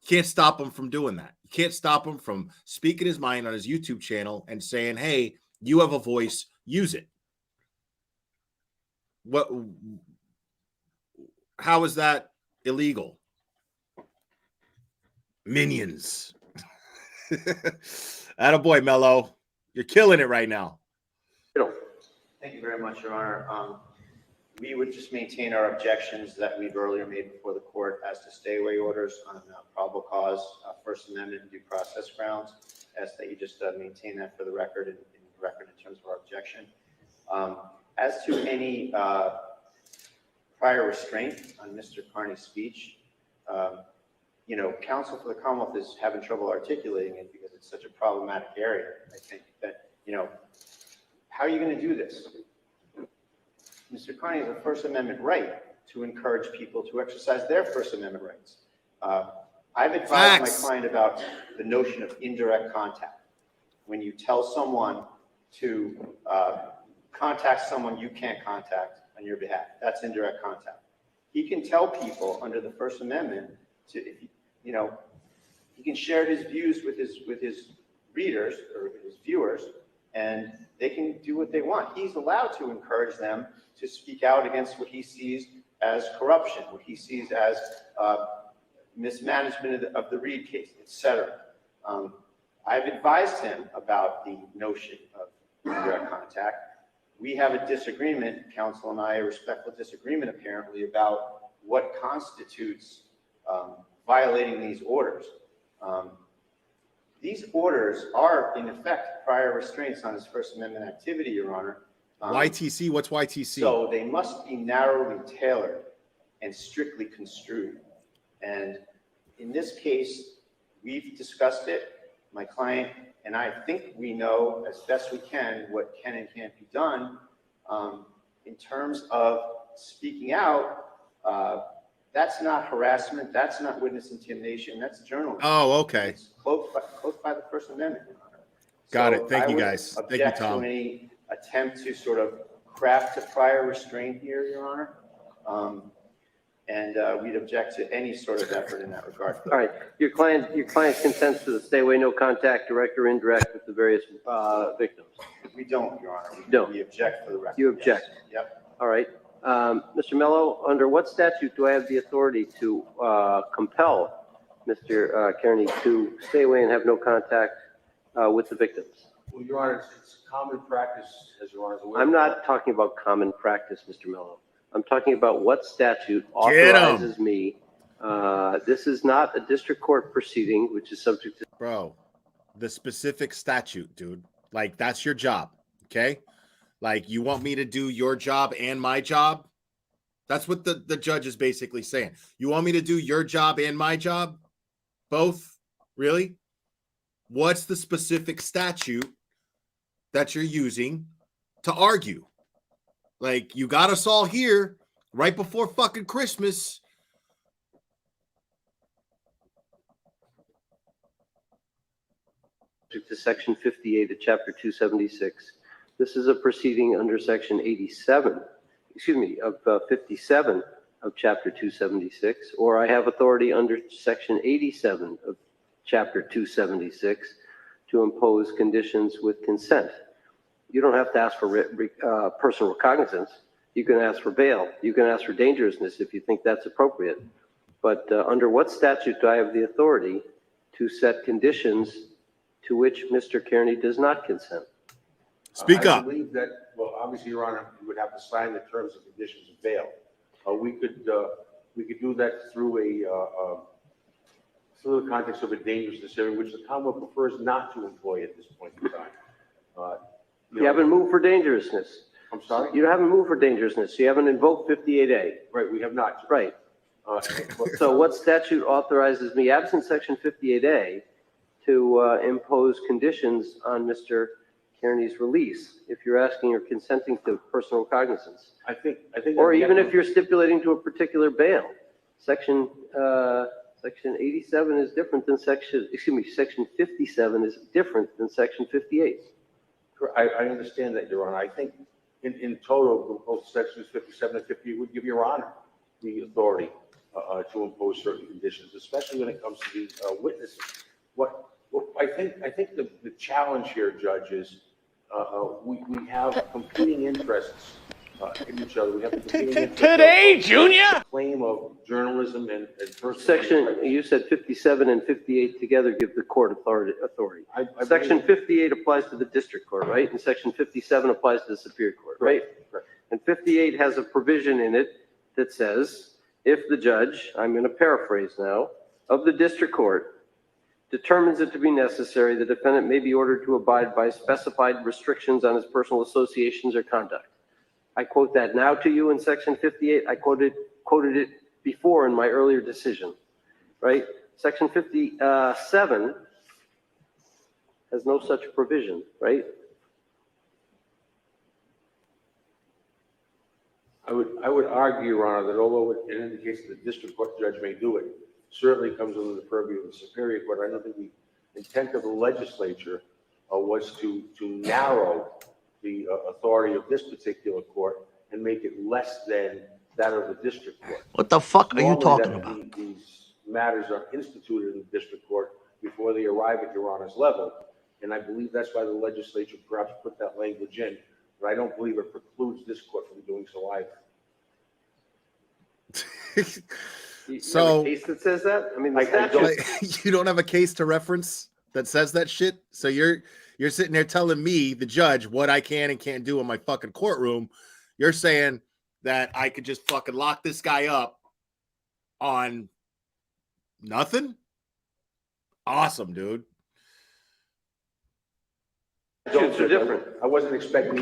You can't stop him from doing that. You can't stop him from speaking his mind on his YouTube channel and saying, hey, you have a voice, use it. How is that illegal? Minions. Attaboy, Mello. You're killing it right now. Thank you very much, Your Honor. We would just maintain our objections that we've earlier made before the court as to stay-away orders on probable cause, First Amendment, and due process grounds. Ask that you just maintain that for the record in terms of our objection. As to any prior restraint on Mr. Carney's speech, counsel for the Commonwealth is having trouble articulating it because it's such a problematic area. I think that, how are you going to do this? Mr. Carney has a First Amendment right to encourage people to exercise their First Amendment rights. I've advised my client about the notion of indirect contact. When you tell someone to contact someone you can't contact on your behalf, that's indirect contact. He can tell people under the First Amendment to, he can share his views with his readers or his viewers, and they can do what they want. He's allowed to encourage them to speak out against what he sees as corruption, what he sees as mismanagement of the Reed case, etc. I've advised him about the notion of indirect contact. We have a disagreement, counsel and I, a respectful disagreement apparently, about what constitutes violating these orders. These orders are, in effect, prior restraints on his First Amendment activity, Your Honor. YTC, what's YTC? So they must be narrowly tailored and strictly construed. And in this case, we've discussed it. My client and I think we know as best we can what can and can't be done. In terms of speaking out, that's not harassment, that's not witness intimidation, that's journalism. Oh, okay. It's close by the First Amendment, Your Honor. Got So it. Thank I you, would guys. Thank you, object Tom. to any attempt to sort of craft a prior restraint here, Your Honor. And we'd object to any sort of effort in that regard. All right, your client consents to the stay away, no contact, direct or indirect, with the various victims. We don't, Your Honor. We object for the record. You object? Yes. Yep. All right. Mr. Mello, under what statute do I have the authority to compel Mr. Kearney to stay away and have no contact with the victims? Well, Your Honor, it's common practice, as Your Honor is aware. I'm not talking about common practice, Mr. Mello. I'm talking about what statute authorizes me. This is not a district court proceeding, which is subject to. Bro, the specific statute, dude. Like, that's your job, okay? Like, you want me to do your job and my job? That's what the judge is basically saying. You want me to do your job and my job? Both? Really? What's the specific statute that you're using to argue? Like, you got us all here right before fucking Christmas. To Section 58 of Chapter 276. This is a proceeding under Section 87, of 57 of Chapter 276, or I have authority under Section 87 of Chapter 276 to impose conditions with consent. You don't have to ask for personal recognizance. You can ask for bail. You can ask for dangerousness if you think that's appropriate. But under what statute do I have the authority to set conditions to which Mr. Kearney does not consent? Speak up. I believe that, well, obviously, Your Honor, you would have to sign the terms and conditions of bail. We could do that through the context of a dangerousness hearing, which the Commonwealth prefers not to employ at this point in time. You haven't moved for dangerousness. I'm sorry? You haven't moved for dangerousness. You haven't invoked 58A. Right, we have not. Right. So what statute authorizes me, absent Section 58A, to impose conditions on Mr. Kearney's release if you're asking or consenting to personal recognizance? I think. Or even if you're stipulating to a particular bail. Section 87 is different than Section 57 is different than Section 58. I understand that, Your Honor. I think in total, both Sections 57 and 58 would give Your Honor the authority to impose certain conditions, especially when it comes to the witnesses. I think the challenge here, Judge, is we have competing interests in each other. We have competing interests. Today, Junior? Claim of journalism and personal. Section, you said 57 and 58 together give the court authority. Section 58 applies to the district court, right? And Section 57 applies to the Superior Court, right? And 58 has a provision in it that says, if the judge, I'm going to paraphrase now, of the district court determines it to be necessary, the defendant may be ordered to abide by specified restrictions on his personal associations or conduct. I quote that now to you in Section 58. I quoted it before in my earlier decision, right? Section 57 has no such provision, right? I would argue, Your Honor, that although it indicates that the district court judge may do it, certainly comes under the purview of the Superior Court. I don't think the intent of the legislature was to narrow the authority of this particular court and make it less than that of the district court. What the fuck are you Normally, talking that about? These matters are instituted in the district court before they arrive at Your Honor's level, and I believe that's why the legislature perhaps put that language in, but I don't believe it precludes this court from doing so either. You have a case that says that? I mean, the statute. You don't have a case to reference that says that shit? So you're sitting there telling me, the judge, what I can and can't do in my fucking courtroom. You're saying that I could just fucking lock this guy up on nothing? Awesome, dude. Statutes are different. I wasn't expecting.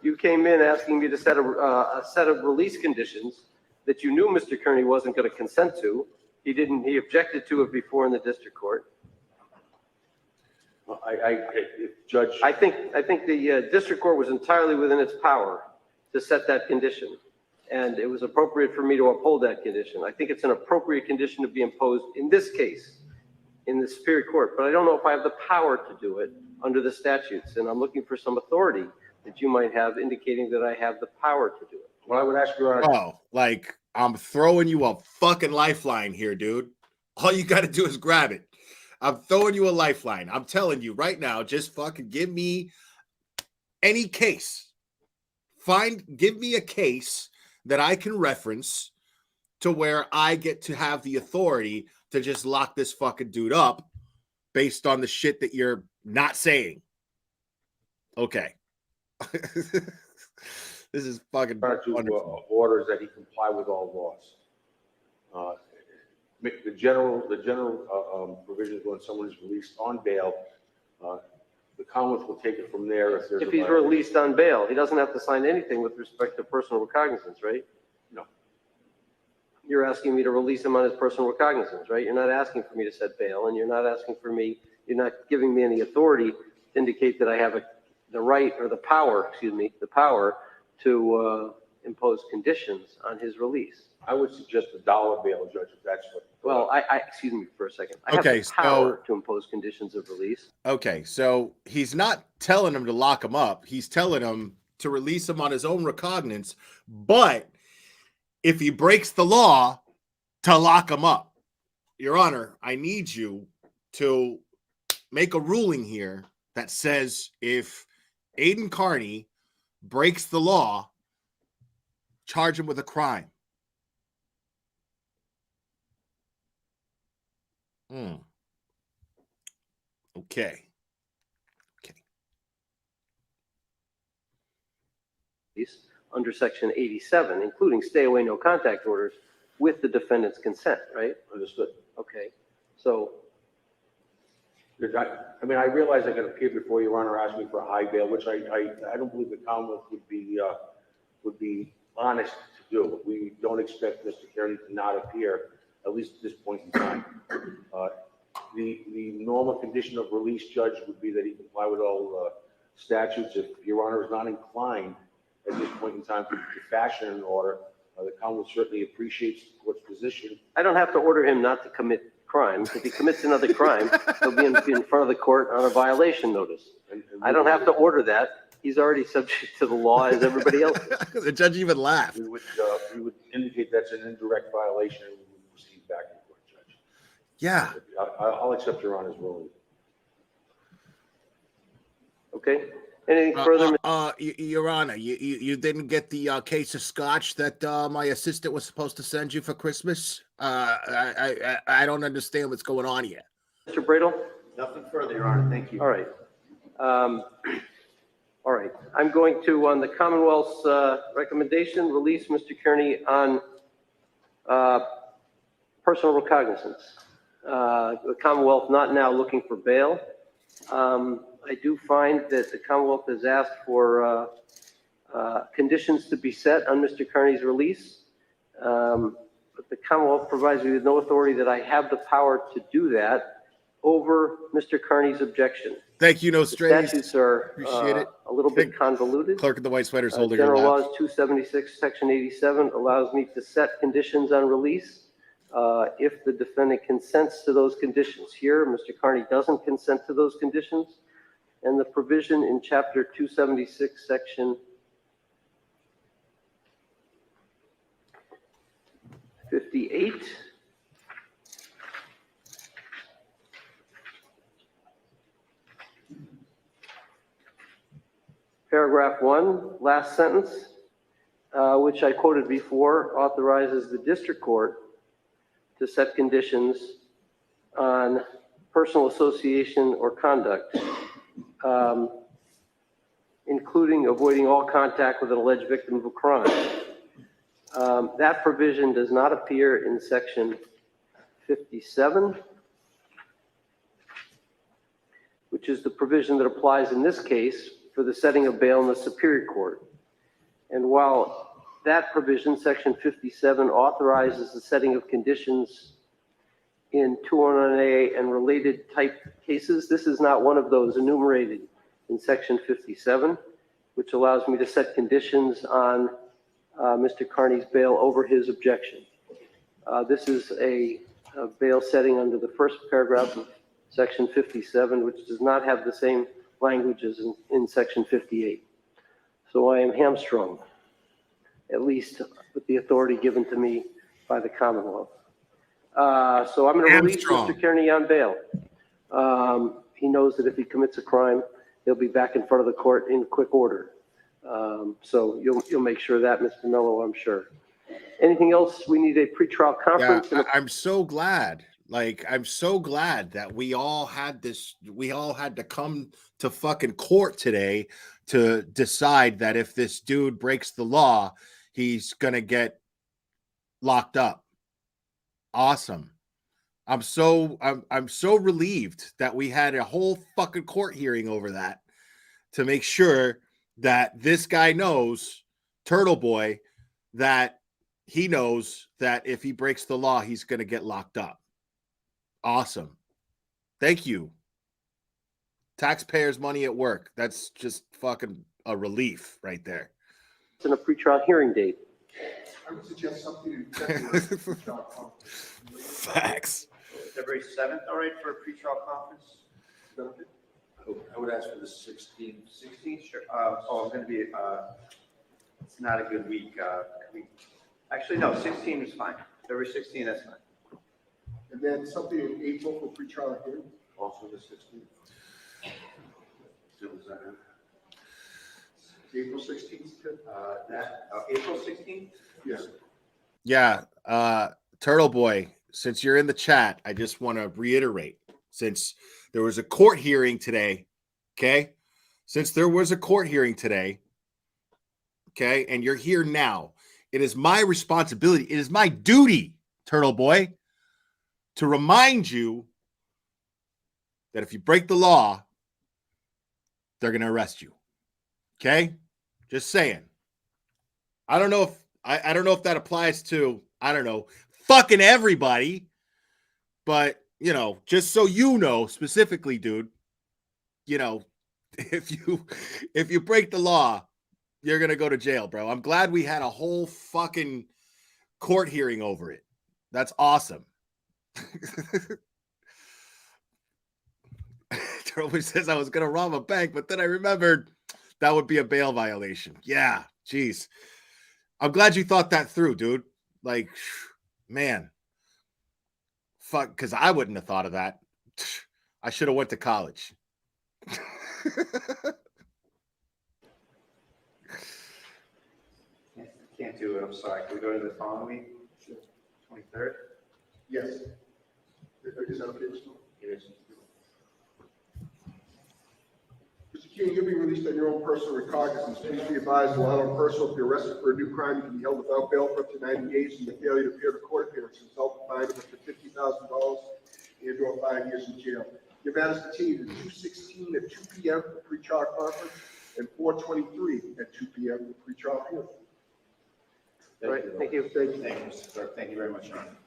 You came in asking me to set a set of release conditions that you knew Mr. Kearney wasn't going to consent to. He objected to it before in the district court. Judge. I think the district court was entirely within its power to set that condition, and it was appropriate for me to uphold that condition. I think it's an appropriate condition to be imposed in this case in the Superior Court, but I don't know if I have the power to do it under the statutes, and I'm looking for some authority that you might have indicating that I have the power to do it. Well, I would ask Your Honor. Oh, like I'm throwing you a fucking lifeline here, dude. All you got to do is grab it. I'm throwing you a lifeline. I'm telling you right now, just fucking give me any case. Give me a case that I can reference to where I get to have the authority to just lock this fucking dude up based on the shit that you're not saying. Okay. This is fucking to orders that he comply with all laws. The general provisions when someone is released on bail, the Commonwealth will take it from there if there's If a he's violation. released on bail, he doesn't have to sign anything with respect to personal recognizance, right? No. You're asking me to release him on his personal recognizance, right? You're not asking for me to set bail, and you're not giving me any authority to indicate that I have the right or the power to impose conditions on his release. I would suggest a dollar bail, Judge, if that's what. Well, excuse me for a second. I have Okay, the power to impose conditions of release. Okay, so he's not telling him to lock him up. He's telling him to release him on his own recognizance, but if he breaks the law, to lock him up. Your Honor, I need you to make a ruling here that says if Aiden Carney breaks the law, charge him with a crime. Okay. Under Section 87, including stay away, no contact orders with the defendant's consent, right? Understood. Okay. So, I mean, I realize I can appear before Your Honor, ask me for a high bail, which I don't believe the Commonwealth would be honest to do. We don't expect Mr. Kearney to not appear, at least at this point in time. The normal condition of release, Judge, would be that he comply with all statutes. If Your Honor is not inclined at this point in time to fashion an order, the Commonwealth certainly appreciates the court's position. I don't have to order him not to commit crimes. If he commits another crime, he'll be in front of the court on a violation notice. I don't have to order that. He's already subject to the law as everybody else is. The judge even laughed. We would indicate that's an indirect violation and we would proceed back in court, Judge. Yeah. I'll accept Your Honor's ruling. Okay. Anything further? Your Honor, you didn't get the case of scotch that my assistant was supposed to send you for Christmas? I don't understand what's going on here. Mr. Bradle? Nothing further, Your Honor. Thank you. All right. All right. I'm going to, on the Commonwealth's recommendation, release Mr. Kearney on personal recognizance. The Commonwealth not now looking for bail. I do find that the Commonwealth has asked for conditions to be set on Mr. Kearney's release. But the Commonwealth provides me with no authority that I have the power to do that over Mr. Kearney's objection. Thank you, no strays. Statutes are Appreciate it. a little bit convoluted. Clerk of the White Sweater's holding her General lap. Laws 276, Section 87 allows me to set conditions on release if the defendant consents to those conditions. Here, Mr. Kearney doesn't consent to those conditions. And the provision in Chapter 276, Section 58. Paragraph 1, last sentence, which I quoted before, authorizes the district court to set conditions on personal association or conduct, including avoiding all contact with an alleged victim of a crime. That provision does not appear in Section 57, which is the provision that applies in this case for the setting of bail in the Superior Court. And while that provision, Section 57, authorizes the setting of conditions in 209A and related type cases, this is not one of those enumerated in Section 57, which allows me to set conditions on Mr. Kearney's bail over his objection. This is a bail setting under the first paragraph of Section 57, which does not have the same language as in Section 58. So I am hamstrung. at least with the authority given to me by the Commonwealth. So I'm going to release Mr. Kearney on bail. He knows that if he commits a crime, he'll be back in front of the court in quick order. So you'll make sure of that, Mr. Mello, I'm sure. Anything else? We need a pretrial conference. Yeah, I'm so glad. Like, I'm so glad that we all had to come to fucking court today to decide that if this dude breaks the law, he's gonna get locked up. Awesome. I'm so relieved that we had a whole fucking court hearing over that to make sure that this guy knows, Turtleboy, that he knows that if he breaks the law, he's going to get locked up. Awesome. Thank you. Taxpayers' money at work. That's just fucking a relief right there. It's in a pretrial hearing date. I would suggest something in February. Facts. February 7th, all right, for a pretrial conference? I would ask for the 16th. 16th, sure. I'm going to be, it's not a good week. Actually, no, 16 is fine. February 16, that's fine. And then something in April for pretrial hearing. Also the 16th. Soon as I have. April 16th. April 16th? Yes. Yeah. Turtleboy, since you're in the chat, I just want to reiterate, since there was a court hearing today, okay? Since there was a court hearing today, okay, and you're here now, it is my responsibility, it is my duty, Turtleboy, to remind you that if you break the law, they're going to arrest you. Okay? Just saying. I don't know if that applies to, I don't know, fucking everybody, but, you know, just so you know specifically, dude, you know, if you break the law, you're going to go to jail, bro. I'm glad we had a whole fucking court hearing over it. That's awesome. Turtle says I was going to rob a bank, but then I remembered that would be a bail violation. Yeah, geez. I'm glad you thought that through, dude. Like, man. Fuck, because I wouldn't have thought of that. I should have went to college. Can't do it, I'm sorry. Can we go to the following week? Sure. 23rd? Yes. Is that okay, Mr. It is. Mr. King, you'll be released on your own personal recognizance. Please be advised, while on personal, if you're arrested for a new crime, you can be held without bail for up to 90 days, and the failure to appear to court appearance result in a fine of up to $50,000 and/or 5 years in jail. Your matters continued at 2:16 at 2 p.m. for pre-trial conference and 4:23 at 2 p.m. for pre-trial hearing. All right, thank you. Thank you, Mr. Clerk. Thank you very much, Your Honor.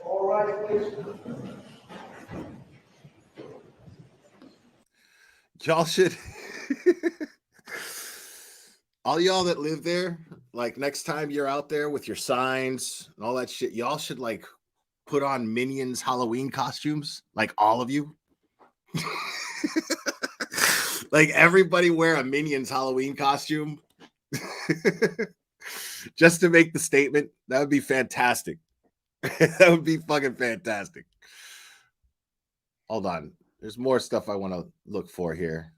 All right, please. Y'all should, all y'all that live there, like next time you're out there with your signs and all that shit, y'all should like put on Minions Halloween costumes, like all of you. Like everybody wear a Minions Halloween costume just to make the statement. That would be fantastic. That would be fucking fantastic. Hold on. There's more stuff I want to look for here.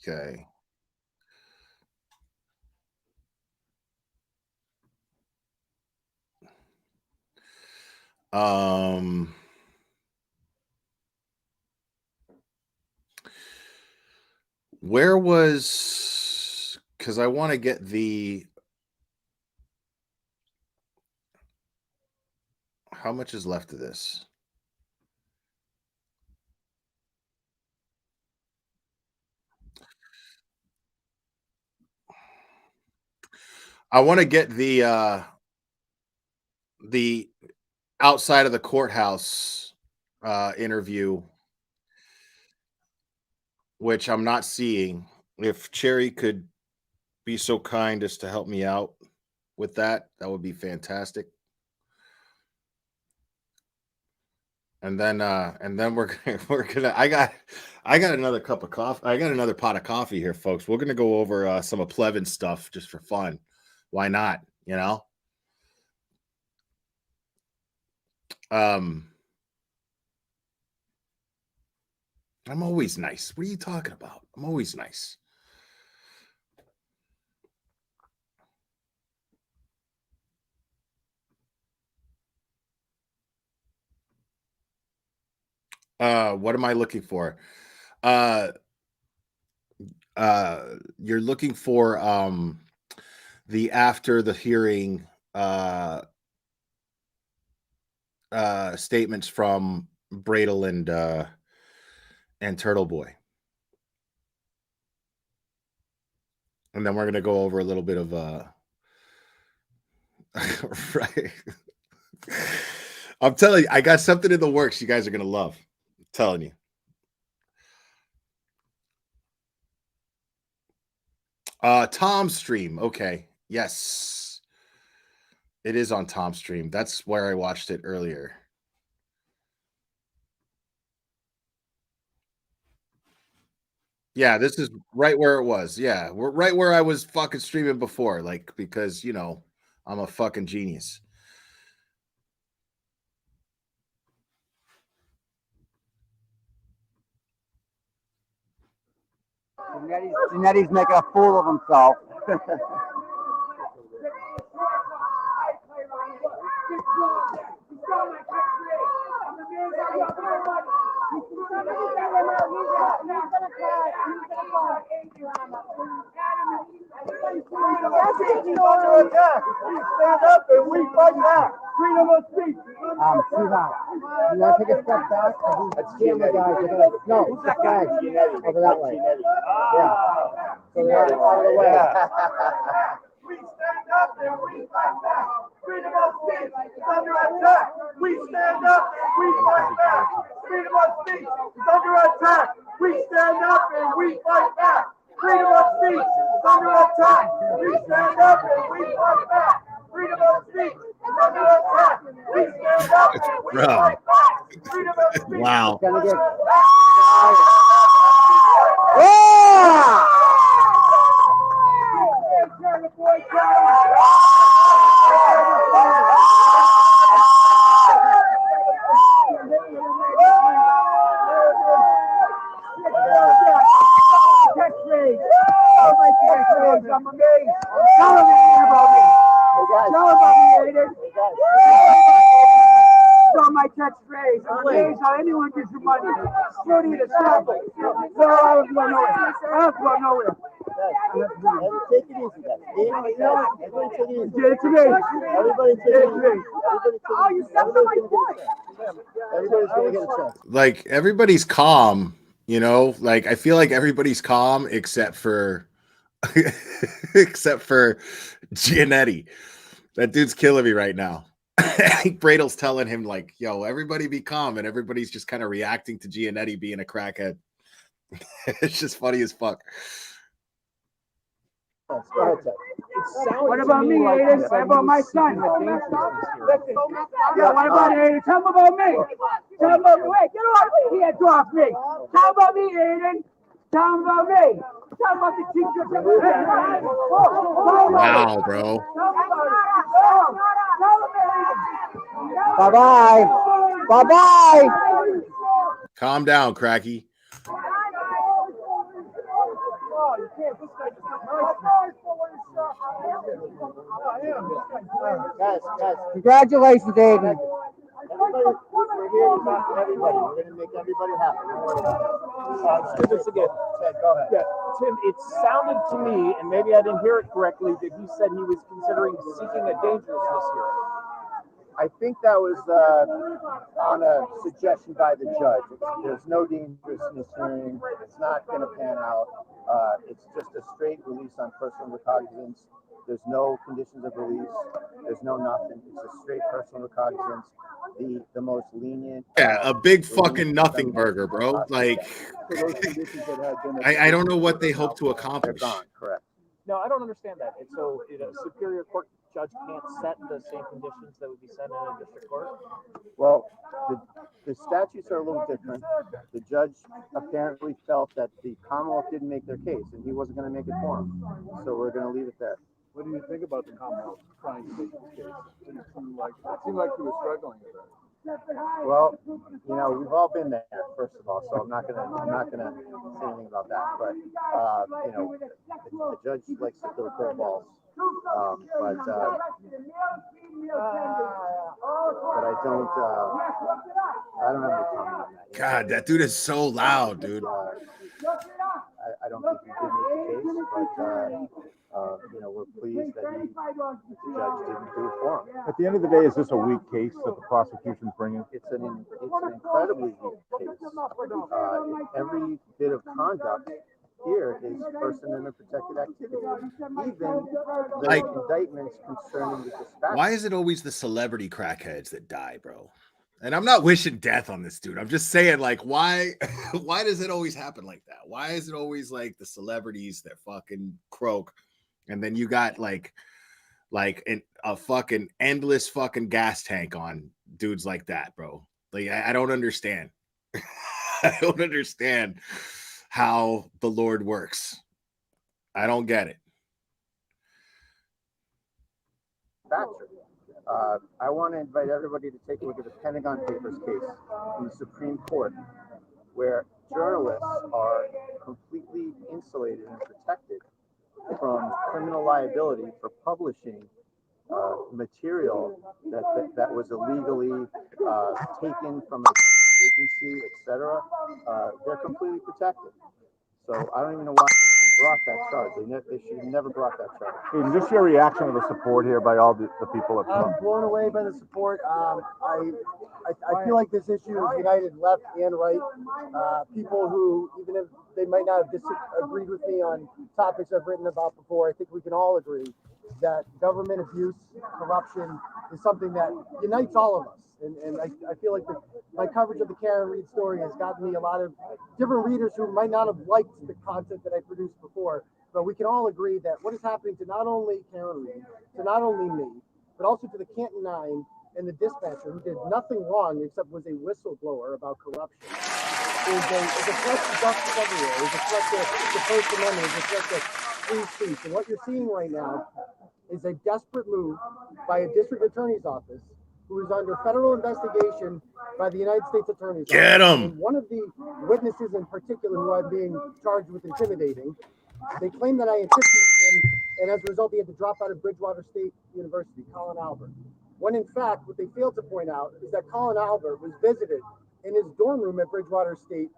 Okay. Where was, because I want to get the, how much is left of this? I want to get the outside of the courthouse interview, which I'm not seeing. If Cherry could be so kind as to help me out with that, that would be fantastic. And then we're gonna I got another cup of coffee. I got another pot of coffee here, folks. We're gonna go over some of Plevin's stuff just for fun. Why not? You know? I'm always nice. What are you talking about? I'm always nice. What am I looking for? You're looking for the after the hearing statements from Bradel and Turtleboy. And then we're gonna go over a little bit of right. I'm telling you, I got something in the works you guys are gonna love. I'm telling you. Tom's stream. Okay. Yes. It is on Tom's stream. That's where I watched it earlier. Yeah, this is right where it was. Yeah, we're right where I was fucking streaming before, like, because you know I'm a fucking genius. Janetti's making a fool of himself. Stand up and we fight back. Freedom of speech. Sweetheart, you want to take a step back? That's camera guys. No, that guy over that way. Yeah. So they're out of the way. We stand up and we fight back. Freedom of speech is under attack. We stand up and we fight back. Freedom of speech is under attack. We stand up and we fight back. Freedom of speech is under attack. We stand up and we fight back. Freedom of speech is under attack. We stand up and we fight back. Freedom of speech. Wow. I'm amazed. Tell him about me. Tell him about me, Aiden. Tell my catchphrase. I'm amazed how anyone gives you money. Fruity to sample. No, I don't go nowhere. I don't go nowhere. Take it easy, guys. Everybody take it easy. Get it to me. Everybody take it easy. Oh, you stepped on my foot. Everybody's gonna get a chance. Like everybody's calm, you know. Like I feel like everybody's calm except for Giannetti. That dude's killing me right now. I think Bradel's telling him like, "Yo, everybody be calm," and everybody's just kind of reacting to Giannetti being a crackhead. It's just funny as fuck. What about me, Aiden? What about my son? Yeah, what about Aiden? Tell him about me. Tell him about me. Wait, get off me. Hands off me. Tell him about me, Aiden. Tell him about me. Tell him about the teacher. Wow, bro. Bye-bye. Bye-bye. Calm down, Cracky. Guys, congratulations, Aiden. Everybody, we're here to talk to everybody. We're going to make everybody happy. Let's do this again. Ted, go ahead. Yeah, Tim, it sounded to me, and maybe I didn't hear it correctly, that he said he was considering seeking a dangerousness hearing. I think that was on a suggestion by the judge. There's no dangerousness hearing. It's not going to pan out. It's just a straight release on personal recognizance. There's no conditions of release. There's no nothing. It's a straight personal recognizance. The most lenient. Yeah, a big fucking nothing burger, bro. Like, I don't know what they hope to accomplish. They're gone, correct. No, I don't understand that. And so, a Superior Court judge can't set the same conditions that would be set in a district court? Well, the statutes are a little different. The judge apparently felt that the Commonwealth didn't make their case, and he wasn't going to make it for them. So we're going to leave it there. What do you think about the Commonwealth trying to make this case? It seemed like he was struggling with it. Well, we've all been there, first of all, so I'm not gonna say anything about that. But the judge likes to throw curveballs. But I don't have any comment on that. God, that dude is so loud, dude. I don't think he did make the case, but we're pleased that the judge didn't do it for him. At the end of the day, is this a weak case that the prosecution's bringing? It's an incredibly weak case. Every bit of conduct here is First Amendment protected activity. Even the indictments concerning the dispatch. Why is it always the celebrity crackheads that die, bro? And I'm not wishing death on this dude. I'm just saying, like, why does it always happen like that? Why is it always like the celebrities that fucking croak, and then you got like a fucking endless fucking gas tank on dudes like that, bro? Like, I don't understand. I don't understand how the Lord works. I don't get it. I want to invite everybody to take a look at the Pentagon Papers case in the Supreme Court, where journalists are completely insulated and protected from criminal liability for publishing material that was illegally taken from a agency, etc. They're completely protected. So I don't even know why they brought that charge. They should have never brought that charge. Is this your reaction to the support here by all the people at I'm blown away by the support. I feel like this issue is united left and right. People who, even if they might not have disagreed with me on topics I've written about before, I think we can all agree that government abuse, corruption is something that unites all of us. And I feel like my coverage of the Karen Reed story has gotten me a lot of different readers who might not have liked the content that I produced before. But we can all agree that what is happening to not only Karen Reed, to not only me, but also to the Canton Nine and the dispatcher who did nothing wrong except was a whistleblower about corruption, is a threat to justice everywhere, is a threat to the First Amendment, is a threat to free speech. And what you're seeing right now is a desperate move by a district attorney's office who is under federal investigation by the United States Attorney's Office. Get him! And one of the witnesses in particular who I'm being charged with intimidating, they claim that I intimidated him, and as a result, he had to drop out of Bridgewater State University, Colin Albert. When in fact, what they failed to point out is that Colin Albert was visited in his dorm room at Bridgewater State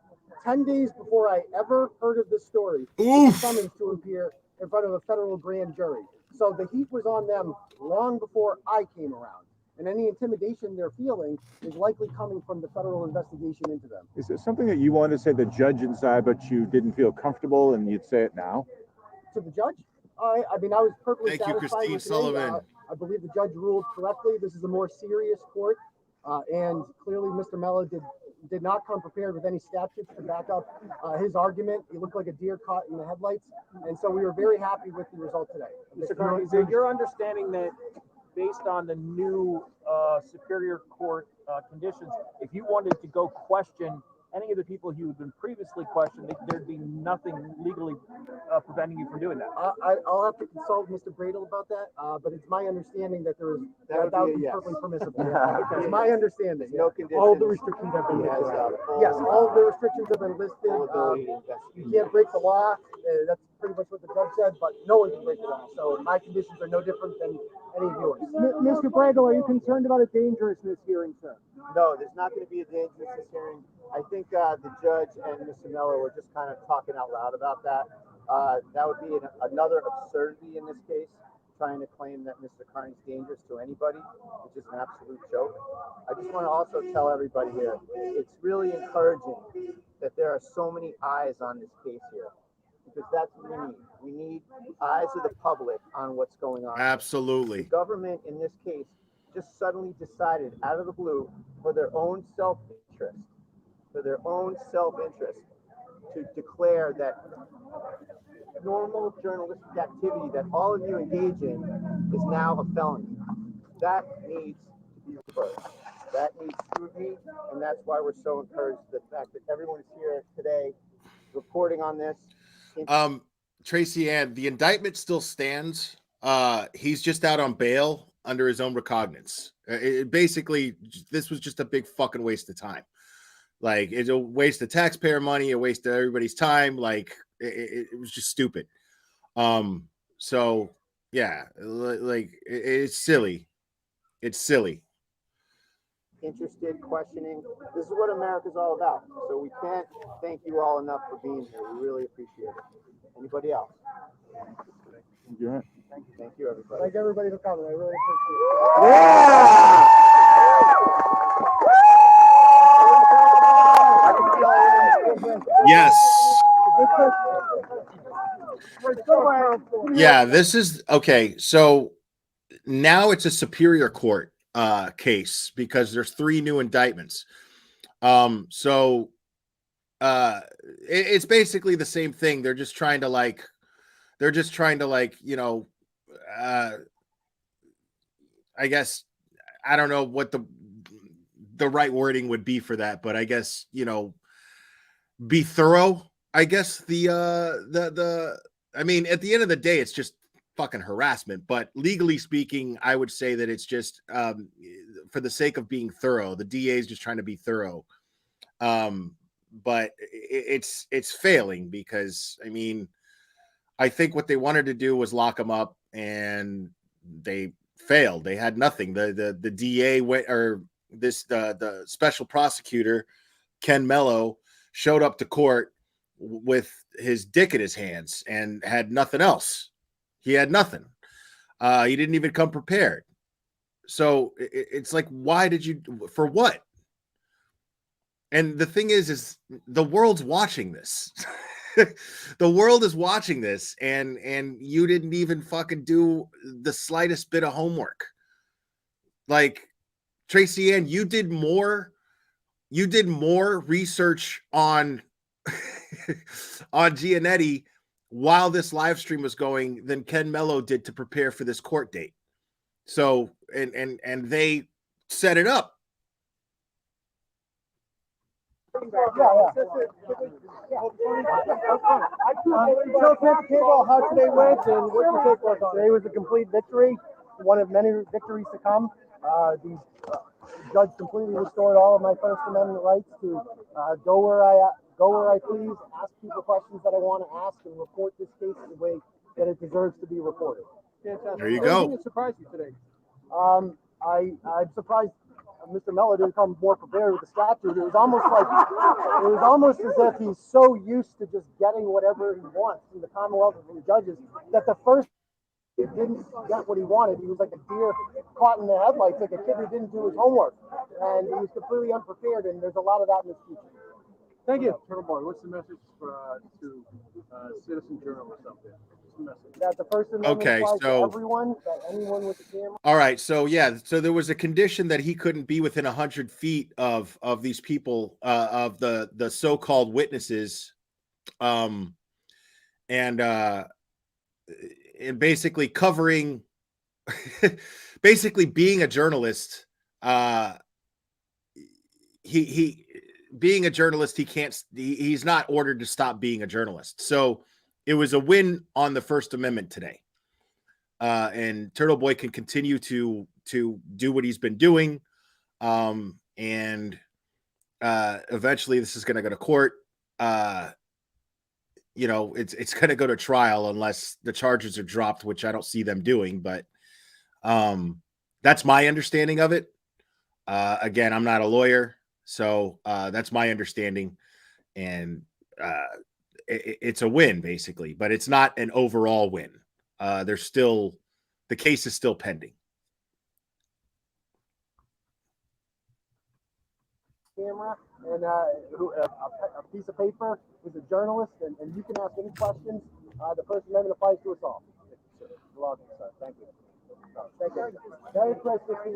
10 days before I ever heard of this story, with a summons to appear in front of a federal grand jury. So the heat was on them long before I came around. And any intimidation they're feeling is likely coming from the federal investigation into them. Is it something that you wanted to say the judge inside, but you didn't feel comfortable and you'd say it now? To the judge? I mean, I was perfectly Thank you, satisfied Christine with Sullivan. today. I believe the judge ruled correctly. This is a more serious court. And clearly Mr. Mello did not come prepared with any statutes to back up his argument. He looked like a deer caught in the headlights. And so we were very happy with the result today. Mr. Curran, is it your understanding that based on the new Superior Court conditions, if you wanted to go question any of the people who had been previously questioned, there'd be nothing legally preventing you from doing that? I'll have to consult Mr. Bradel about that, but it's my understanding that there is that would be perfectly permissible. It's my understanding. No conditions. All the restrictions have been listed. Yes, all of the restrictions have been listed. You can't break the law. That's pretty much what the judge said, but no one can break the law. So my conditions are no different than any of yours. Mr. Bradel, are you concerned about a dangerousness hearing, sir? No, there's not going to be a dangerousness hearing. I think the judge and Mr. Mello were just kind of talking out loud about that. That would be another absurdity in this case, trying to claim that Mr. Carney's dangerous to anybody, which is an absolute joke. I just want to also tell everybody here, it's really encouraging that there are so many eyes on this case here, because that's what we need. We need eyes of the public on what's going on. Absolutely. The government in this case just suddenly decided out of the blue, for their own self-interest, to declare that normal journalistic activity that all of you engage in is now a felony. That needs to be reversed. That needs scrutiny, and that's why we're so encouraged the fact that everyone is here today reporting on this. Tracy Ann, the indictment still stands. He's just out on bail under his own recognizance. Basically, this was just a big fucking waste of time. Like, it's a waste of taxpayer money, a waste of everybody's time. Like, it was just stupid. So yeah, like it's silly. It's silly. Interested, questioning. This is what America's all about. So we can't thank you all enough for being here. We really appreciate it. Anybody else? Yeah. Thank you, everybody. Thank everybody for coming. I really appreciate it. Yes. Yeah, this is okay. So now it's a superior court case because there's 3 new indictments. It's basically the same thing. They're just trying to you know, I guess I don't know what the right wording would be for that, but I guess, you know, be thorough. I guess I mean, at the end of the day, it's just fucking harassment, but legally speaking, I would say that it's just for the sake of being thorough. The DA is just trying to be thorough. But it's failing because, I mean, I think what they wanted to do was lock him up and they failed. They had nothing. The DA went, or the special prosecutor, Ken Mello, showed up to court with his dick in his hands and had nothing else. He had nothing. He didn't even come prepared. So it's like, why did you, for what? And the thing is the world's watching this. The world is watching this, and you didn't even fucking do the slightest bit of homework. Like, Tracy Ann, you did more research on on Giannetti while this live stream was going than Ken Mello did to prepare for this court date. So, and they set it up. How today went and what your take was on it. Today was a complete victory, one of many victories to come. The judge completely restored all of my First Amendment rights to go where I please, ask people questions that I want to ask, and report this case the way that it deserves to be reported. There you go. What surprised you today? I'm surprised Mr. Mello didn't come more prepared with the statute. It was almost as if he's so used to just getting whatever he wants from the Commonwealth and from the judges that the first he didn't get what he wanted. He was like a deer caught in the headlights, like a kid who didn't do his homework, and he was completely unprepared. And there's a lot of that in his future. Thank you. Turtleboy, what's the message to citizen journalists out there? That the First Amendment applies to everyone, that anyone with a camera. All right, so yeah, so there was a condition that he couldn't be within 100 feet of these people, of the so-called witnesses, and basically covering, basically being a journalist. He being a journalist, he's not ordered to stop being a journalist. So it was a win on the First Amendment today. And Turtleboy can continue to do what he's been doing. And eventually this is going to go to court. You know, it's going to go to trial unless the charges are dropped, which I don't see them doing, but that's my understanding of it. Again, I'm not a lawyer, so that's my understanding. And it's a win basically, but it's not an overall win. There's still, the case is still pending. Camera and a piece of paper with a journalist, and you can ask any questions. The First Amendment applies to us all. Thank you. Thank you. Merry Christmas to you.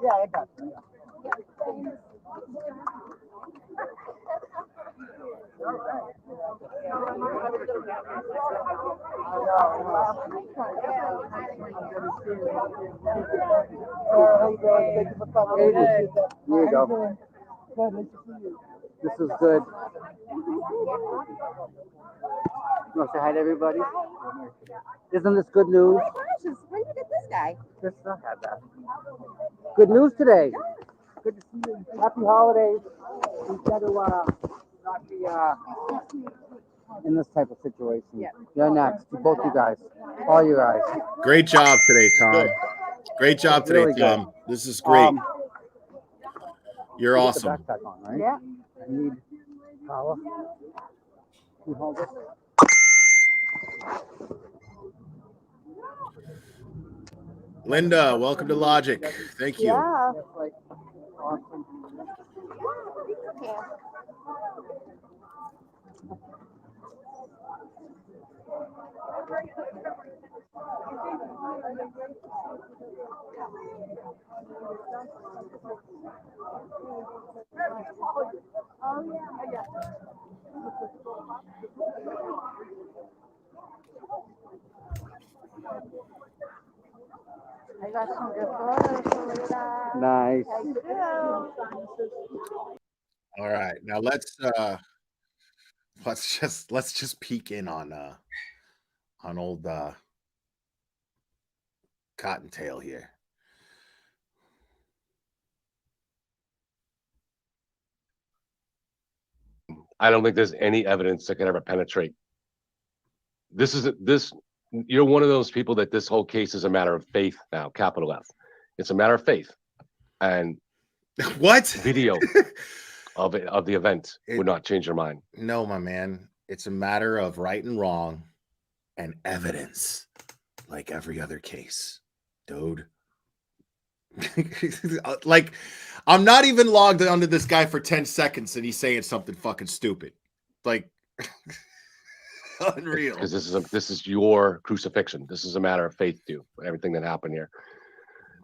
Yeah, I got you. Here you go. This is good. You want to say hi to everybody? Isn't this good news? Oh my gosh, where did you get this guy? Krista had that. Good news today. Good to see you. Happy holidays. We try to not be in this type of situation. Yeah. You're next. Both you guys. All you guys. Great job today, Tom. Great job today, Really good. Tom. This is great. You're Put awesome. the backpack on, right? Yeah. I need power. You hold it. Linda, welcome to Logic. Thank you. Yeah. That's like awesome. Yeah. I got some good photos, Lisa. Nice. Thank you. All right. Now let's just peek in on old Cottontail here. I don't think there's any evidence that can ever penetrate. You're one of those people that this whole case is a matter of faith now, capital F. It's a matter of faith. And what video of the event would not change your mind. No, my man. It's a matter of right and wrong and evidence, like every other case, dude. Like, I'm not even logged onto this guy for 10 seconds and he's saying something fucking stupid. Like, unreal. Because this is your crucifixion. This is a matter of faith, too. Everything that happened here.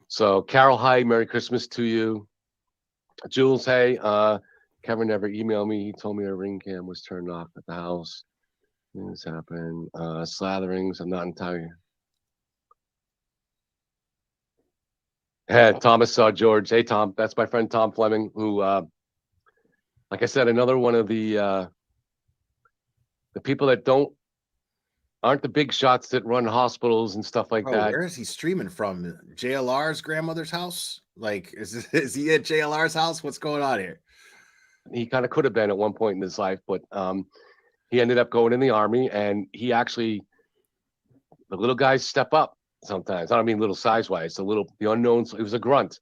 So, Carol, hi, Merry Christmas to you. Jules, hey, Kevin never emailed me. He told me a ring cam was turned off at the house. This happened. Slatherings, I'm not entirely. Hey, Thomas saw George. Hey, Tom, that's my friend Tom Fleming, who, like I said, another one of the people that aren't the big shots that run hospitals and stuff like that. Where is he streaming from? JLR's grandmother's house? Like, is he at JLR's house? What's going on here? He kind of could have been at one point in his life, but he ended up going in the Army, and he actually, the little guys step up sometimes. I don't mean little size-wise, the unknowns. He was a grunt,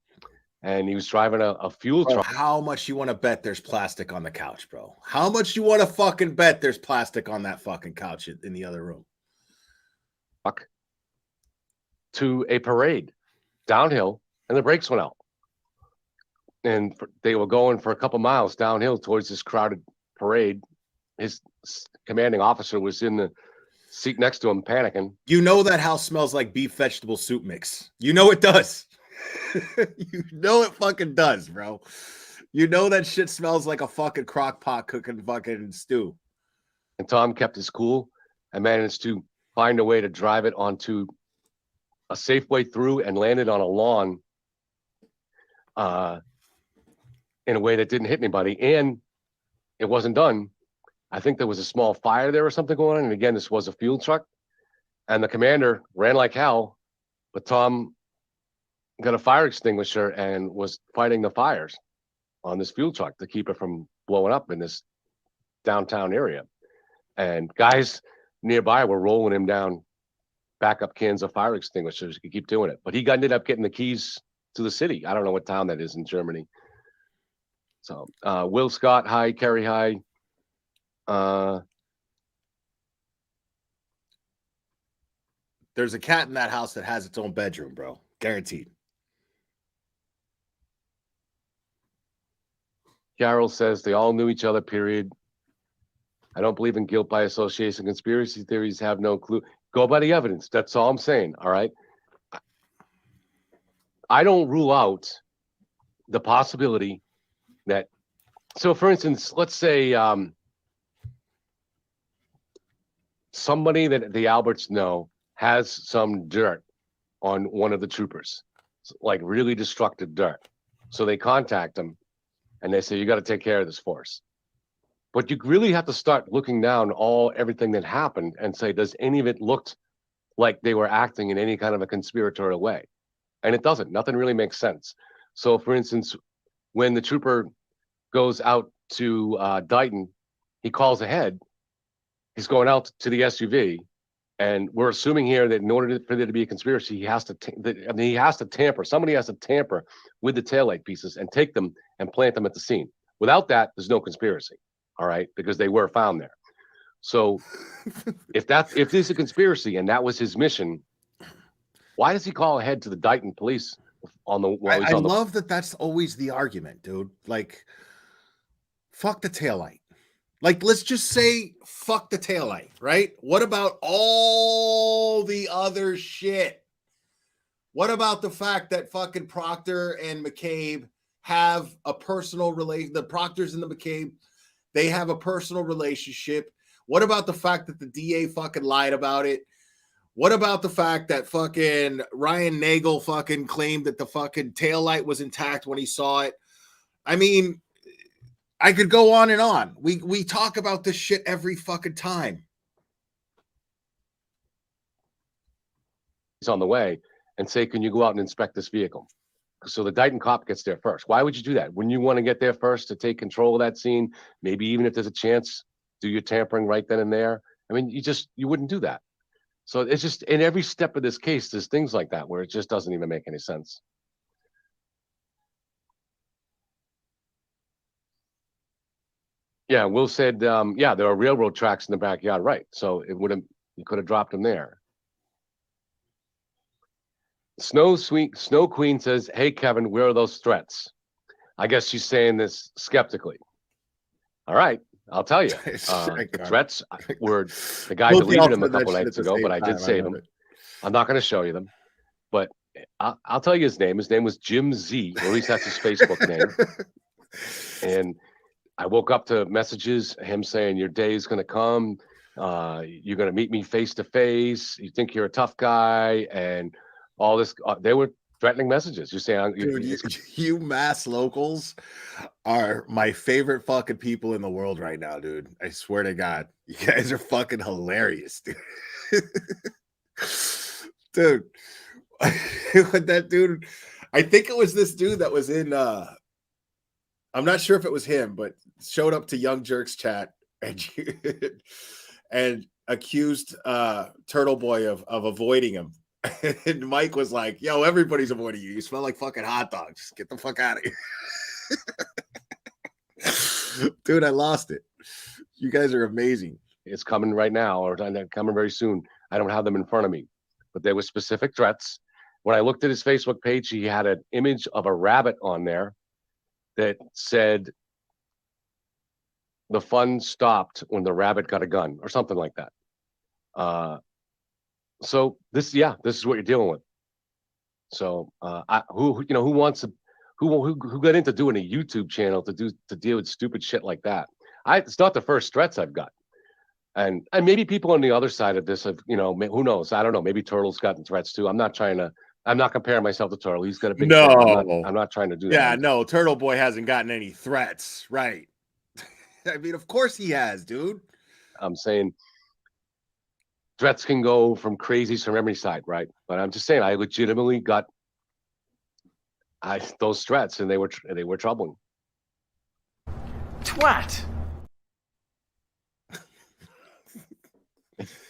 and he was driving a fuel truck. How much you want to bet there's plastic on the couch, bro? How much you want to fucking bet there's plastic on that fucking couch in the other room? To a parade downhill, and the brakes went out. And they were going for a couple miles downhill towards this crowded parade. His commanding officer was in the seat next to him, panicking. You know that house smells like beef vegetable soup mix. You know it does. You know it fucking does, bro. You know that shit smells like a fucking crock pot cooking fucking stew. And Tom kept his cool and managed to find a way to drive it onto a safe way through and landed on a lawn in a way that didn't hit anybody. And it wasn't done. I think there was a small fire there or something going on. And again, this was a fuel truck. And the commander ran like hell, but Tom got a fire extinguisher and was fighting the fires on this fuel truck to keep it from blowing up in this downtown area. And guys nearby were rolling him down backup cans of fire extinguishers. He could keep doing it. But he ended up getting the keys to the city. I don't know what town that is in Germany. So Will Scott, hi. Kerry, hi. There's a cat in that house that has its own bedroom, bro. Guaranteed. Carol says they all knew each other, period. I don't believe in guilt by association. Conspiracy theories have no clue. Go by the evidence. That's all I'm saying. All right. I don't rule out the possibility that, so for instance, let's say somebody that the Alberts know has some dirt on one of the troopers, like really destructive dirt. So they contact them and they say, you got to take care of this for us. But you really have to start looking down everything that happened and say, does any of it look like they were acting in any kind of a conspiratorial way? And it doesn't. Nothing really makes sense. So, for instance, when the trooper goes out to Dighton, he calls ahead. He's going out to the SUV, and we're assuming here that in order for there to be a conspiracy, he has to he has to tamper. Somebody has to tamper with the taillight pieces and take them and plant them at the scene. Without that, there's no conspiracy. All right, because they were found there. So, if this is a conspiracy and that was his mission, why does he call ahead to the Dighton police on the? While he's I on the love that. That's always the argument, dude. Like, fuck the taillight. Like, let's just say fuck the taillight, right? What about all the other shit? What about the fact that fucking Proctor and McCabe have a personal relation? The Proctors and the McCabe, they have a personal relationship. What about the fact that the DA fucking lied about it? What about the fact that fucking Ryan Nagel fucking claimed that the fucking taillight was intact when he saw it? I mean, I could go on and on. We talk about this shit every fucking time. He's on the way and say, can you go out and inspect this vehicle? So the Dighton cop gets there first. Why would you do that? Wouldn't you want to get there first to take control of that scene? Maybe even if there's a chance, do your tampering right then and there. I mean, you wouldn't do that. So it's just in every step of this case, there's things like that where it just doesn't even make any sense. Yeah, Will said, yeah, there are railroad tracks in the backyard, right? So you could have dropped him there. Snow Queen says, hey, Kevin, where are those threats? I guess she's saying this skeptically. All right, I'll tell you. The threats were the guy deleted them a couple nights ago, but I did save them. I'm not going to show you them, but I'll tell you his name. His name was Jim Z, or at least that's his Facebook name. And I woke up to messages, him saying, your day is going to come. You're going to meet me face to face. You think you're a tough guy, and all this. They were threatening messages. You're saying, dude, you mass locals are my favorite fucking people in the world right now, dude. I swear to God, you guys are fucking hilarious, dude. Dude, that dude, I think it was this dude that was in. I'm not sure if it was him, but showed up to Young Jerks chat and accused Turtleboy of avoiding him. And Mike was like, yo, everybody's avoiding you. You smell like fucking hot dogs. Get the fuck out of here. Dude, I lost it. You guys are amazing. It's coming right now, or coming very soon. I don't have them in front of me, but there were specific threats. When I looked at his Facebook page, he had an image of a rabbit on there that said the fun stopped when the rabbit got a gun, or something like that. So this is what you're dealing with. So who got into doing a YouTube channel to deal with stupid shit like that? It's not the first threats I've got, and maybe people on the other side of this have, who knows? I don't know. Maybe Turtle's gotten threats too. I'm not comparing myself to Turtle. He's got a big. No, I'm not trying to do that. Yeah, no, Turtleboy hasn't gotten any threats, right? I mean, of course he has, dude. I'm saying threats can go from crazies from every side, right? But I'm just saying, I legitimately got those threats, and they were troubling. Twat.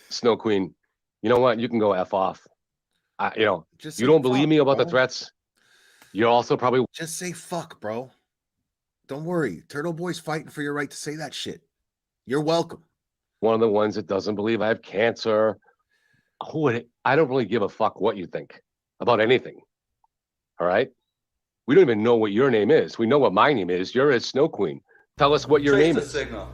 Snow Queen, you know what? You can go F off. You Just don't believe fuck, me about bro. the threats. You're also probably just say fuck, bro. Don't worry. Turtleboy's fighting for your right to say that shit. You're welcome. one of the ones that doesn't believe I have cancer. I don't really give a fuck what you think about anything. All right? We don't even know what your name is. We know what my name is. You're a Snow Queen. Tell us what your name is. Signal.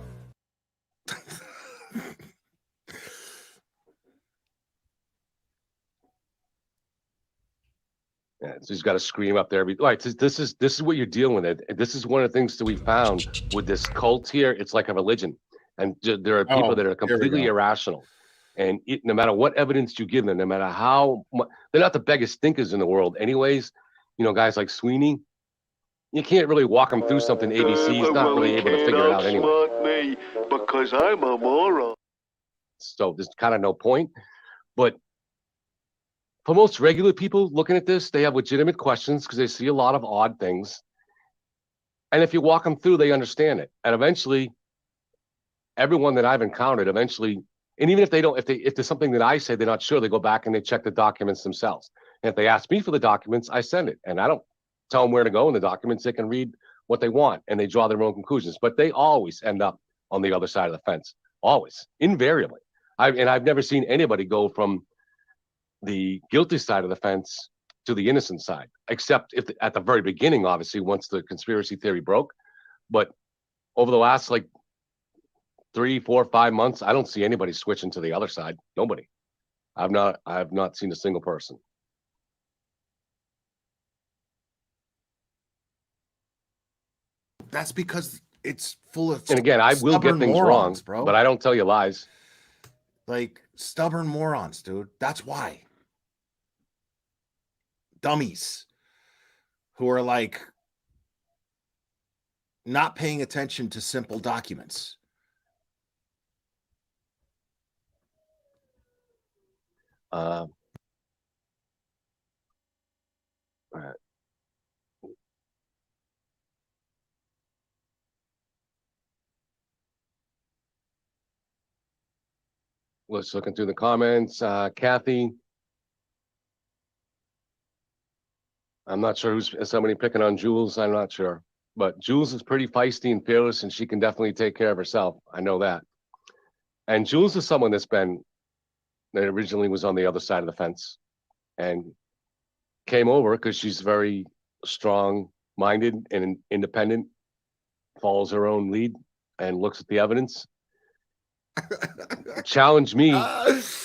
Yeah, so he's got to scream up there. Right, this is what you're dealing with. This is one of the things that we found with this cult here. It's like a religion, and there are people that are completely irrational. And no matter what evidence you give them, no matter how much, they're not the biggest thinkers in the world anyways. Guys like Sweeney, you can't really walk them through something ABC is not really able to figure it out anyway. Outsmart me because I'm a moron. So there's kind of no point. But for most regular people looking at this, they have legitimate questions because they see a lot of odd things. And if you walk them through, they understand it. And eventually, everyone that I've encountered, and even if they don't, if there's something that I say they're not sure, they go back and they check the documents themselves. And if they ask me for the documents, I send it. And I don't tell them where to go in the documents. They can read what they want and they draw their own conclusions. But they always end up on the other side of the fence. Always. Invariably. I've never seen anybody go from the guilty side of the fence to the innocent side, except if at the very beginning, obviously, once the conspiracy theory broke. But over the last 3, 4, 5 months, I don't see anybody switching to the other side. Nobody. I have not seen a single person. That's because it's full of. And again, I will get things morons, wrong, bro. But I don't tell you lies. Like stubborn morons, dude. That's why. Dummies who are not paying attention to simple documents. All right. Let's looking through the comments. Kathy, I'm not sure who's somebody picking on Jules. I'm not sure, but Jules is pretty feisty and fearless, and she can definitely take care of herself. I know that. And Jules is someone that originally was on the other side of the fence and came over because she's very strong-minded and independent, follows her own lead, and looks at the evidence. Challenge me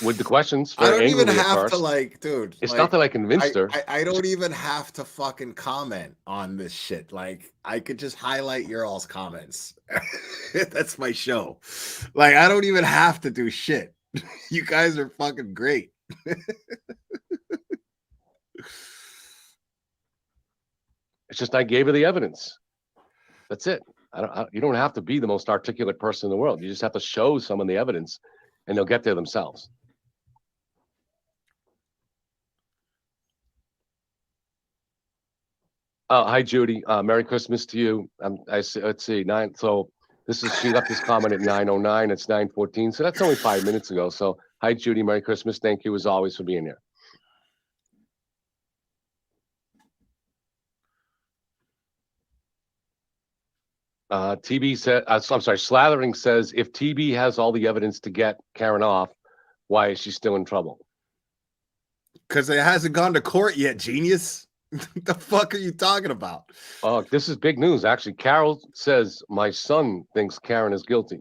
with the questions. I don't even at have first. to dude. It's not that I convinced her. I don't even have to fucking comment on this shit. I could just highlight your all's comments. That's my show. I don't even have to do shit. You guys are fucking great. It's just I gave her the evidence. That's it. You don't have to be the most articulate person in the world. You just have to show someone the evidence, and they'll get there themselves. Oh, hi, Judy. Merry Christmas to you. Let's see, 9. So she left this comment at 9:09. It's 9:14. So that's only 5 minutes ago. So hi, Judy. Merry Christmas. Thank you as always for being here. TB said, I'm sorry, Slathering says, if TB has all the evidence to get Karen off, why is she still in trouble? Because it hasn't gone to court yet, genius. The fuck are you talking about? Oh, this is big news. Actually, Carol says my son thinks Karen is guilty.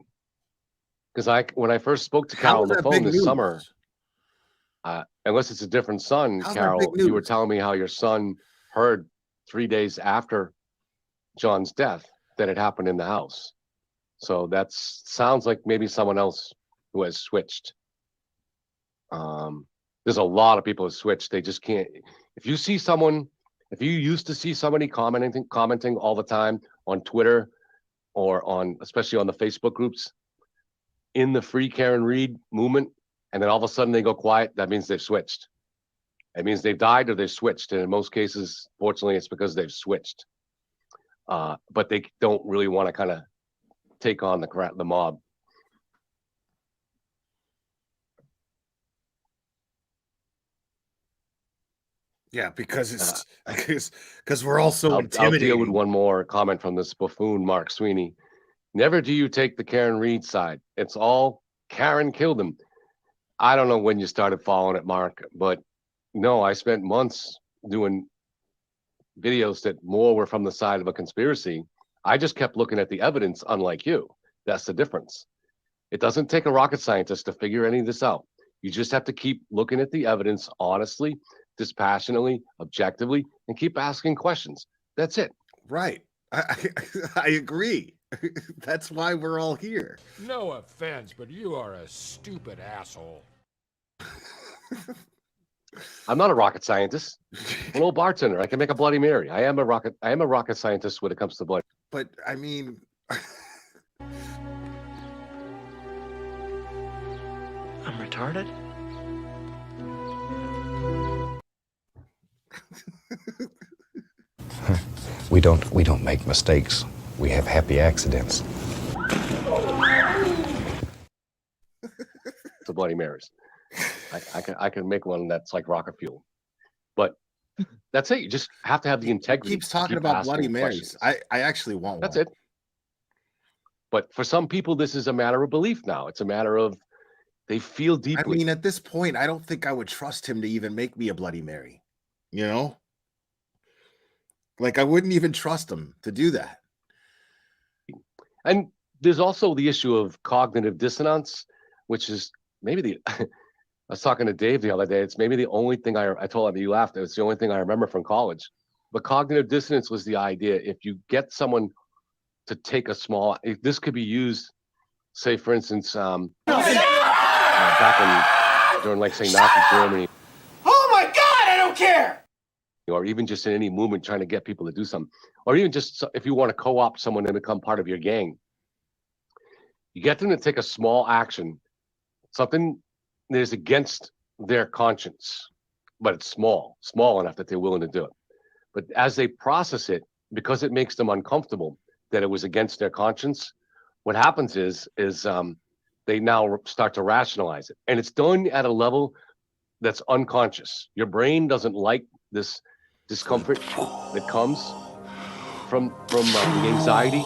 Because when I first spoke to Carol on the phone this summer, unless it's a different son, Carol, you were telling me how your son heard 3 days after John's death that it happened in the house. So that sounds like maybe someone else who has switched. There's a lot of people who switched. They just can't. If you used to see somebody commenting all the time on Twitter or especially on the Facebook groups in the Free Karen Read movement, and then all of a sudden they go quiet, that means they've switched. It means they've died or they've switched. And in most cases, fortunately, it's because they've switched. But they don't really want to kind of take on the mob. Yeah, because it's because we're also intimidating. I'll deal with one more comment from this buffoon, Mark Sweeney. Never do you take the Karen Read side. It's all Karen killed him. I don't know when you started following it, Mark, but no, I spent months doing videos that more were from the side of a conspiracy. I just kept looking at the evidence, unlike you. That's the difference. It doesn't take a rocket scientist to figure any of this out. You just have to keep looking at the evidence honestly, dispassionately, objectively, and keep asking questions. That's it. Right. I agree. That's why we're all here. No offense, but you are a stupid asshole. I'm not a rocket scientist. I'm an old bartender. I can make a Bloody Mary. I am a rocket scientist when it comes to blood. But I mean, I'm retarded? We don't make mistakes. We have happy accidents. To Bloody Marys. I can make one that's like rocket fuel. But that's it. You just have to have the integrity. keeps talking keep about Bloody asking Marys. questions. I actually want That's one. it. But for some people, this is a matter of belief now. It's a matter of they feel I deeply. mean, at this point, I don't think I would trust him to even make me a Bloody Mary. You know? Like, I wouldn't even trust him to do that. And there's also the issue of cognitive dissonance, which is maybe the I was talking to Dave the other day. It's maybe the only thing I told him, you laughed. It's the only thing I remember from college. But cognitive dissonance was the idea. If you get someone to take a small, if this could be used, say, for instance, back during, like, say, Nazi Germany. Oh my God, I don't care. Or even just in any movement trying to get people to do something, or even just if you want to co-opt someone to become part of your gang, you get them to take a small action, something that is against their conscience, but it's small enough that they're willing to do it. But as they process it, because it makes them uncomfortable that it was against their conscience, what happens is they now start to rationalize it, and it's done at a level that's unconscious. Your brain doesn't like this discomfort that comes from the anxiety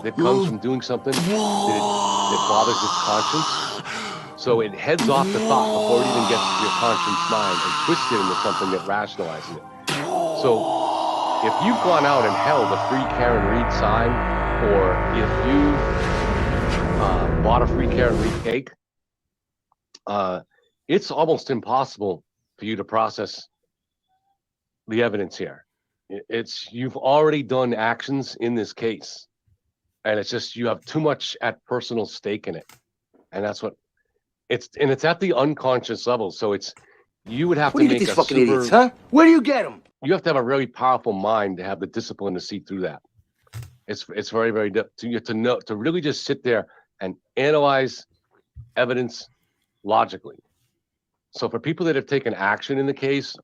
that comes from doing something that bothers its conscience. So it heads off the thought before it even gets to your conscience mind and twists it into something that rationalizes it. So if you've gone out and held a free Karen Reed sign, or if you bought a free Karen Reed cake, it's almost impossible for you to process the evidence here. You've already done actions in this case, and it's just you have too much at personal stake in it, and that's what it's at the unconscious level. So you would have Where do to you make get a these fucking super, idiots, huh? Where do you get them? You have to have a really powerful mind to have the discipline to see through that. It's very, very to really just sit there and analyze evidence logically. So for people that have taken action in the case,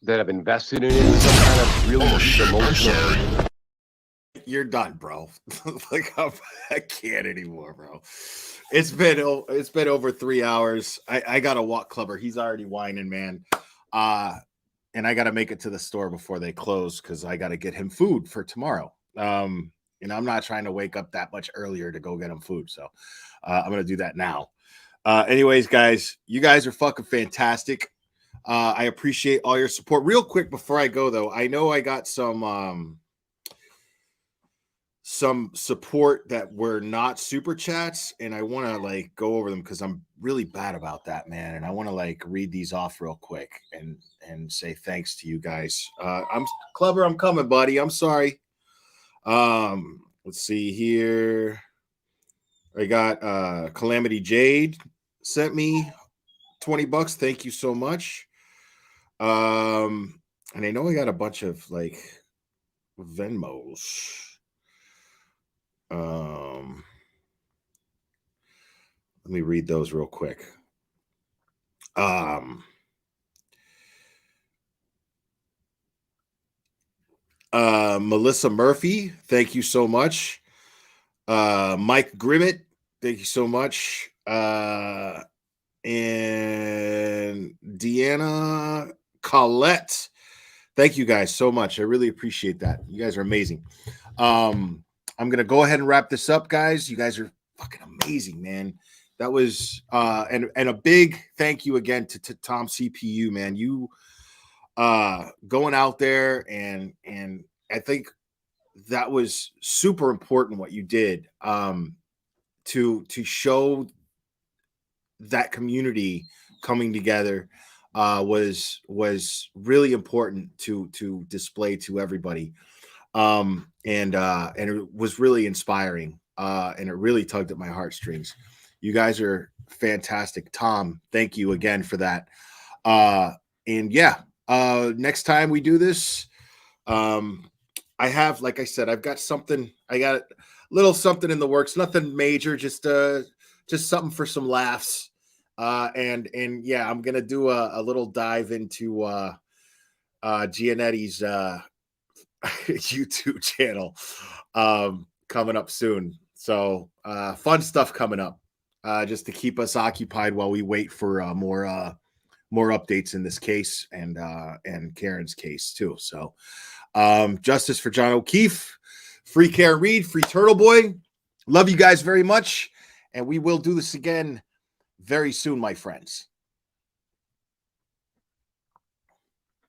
that have invested in it in some kind of really deep emotional. You're done, bro. Like, I can't anymore, bro. It's been over 3 hours. I gotta walk Clubber. He's already whining, man. And I gotta make it to the store before they close because I gotta get him food for tomorrow. And I'm not trying to wake up that much earlier to go get him food. So I'm gonna do that now. Anyways, guys, you guys are fucking fantastic. I appreciate all your support. Real quick before I go, though, I know I got some support that were not super chats, and I want to like go over them because I'm really bad about that, man. And I want to like read these off real quick and say thanks to you guys. I'm Clever. I'm coming, buddy. I'm sorry. Let's see here. I got Calamity Jade sent me $20. Thank you so much. And I know I got a bunch of like Venmos. Let me read those real quick. Melissa Murphy, thank you so much. Mike Grimmett, thank you so much. And Deanna Collette, thank you guys so much. I really appreciate that. You guys are amazing. I'm gonna go ahead and wrap this up, guys. You guys are fucking amazing, man. That was and a big thank you again to Tom CPU, man. You going out there and I think that was super important what you did to show that community coming together was really important to display to everybody. And it was really inspiring, and it really tugged at my heartstrings. You guys are fantastic. Tom, thank you again for that. And yeah, next time we do this, I have, like I said, I've got something. I got a little something in the works. Nothing major, just something for some laughs. And yeah, I'm gonna do a little dive into Gianetti's YouTube channel coming up soon. So fun stuff coming up, just to keep us occupied while we wait for more updates in this case and Karen's case too. So justice for John O'Keefe, free Karen Reed, free Turtleboy. Love you guys very much, and we will do this again very soon, my friends.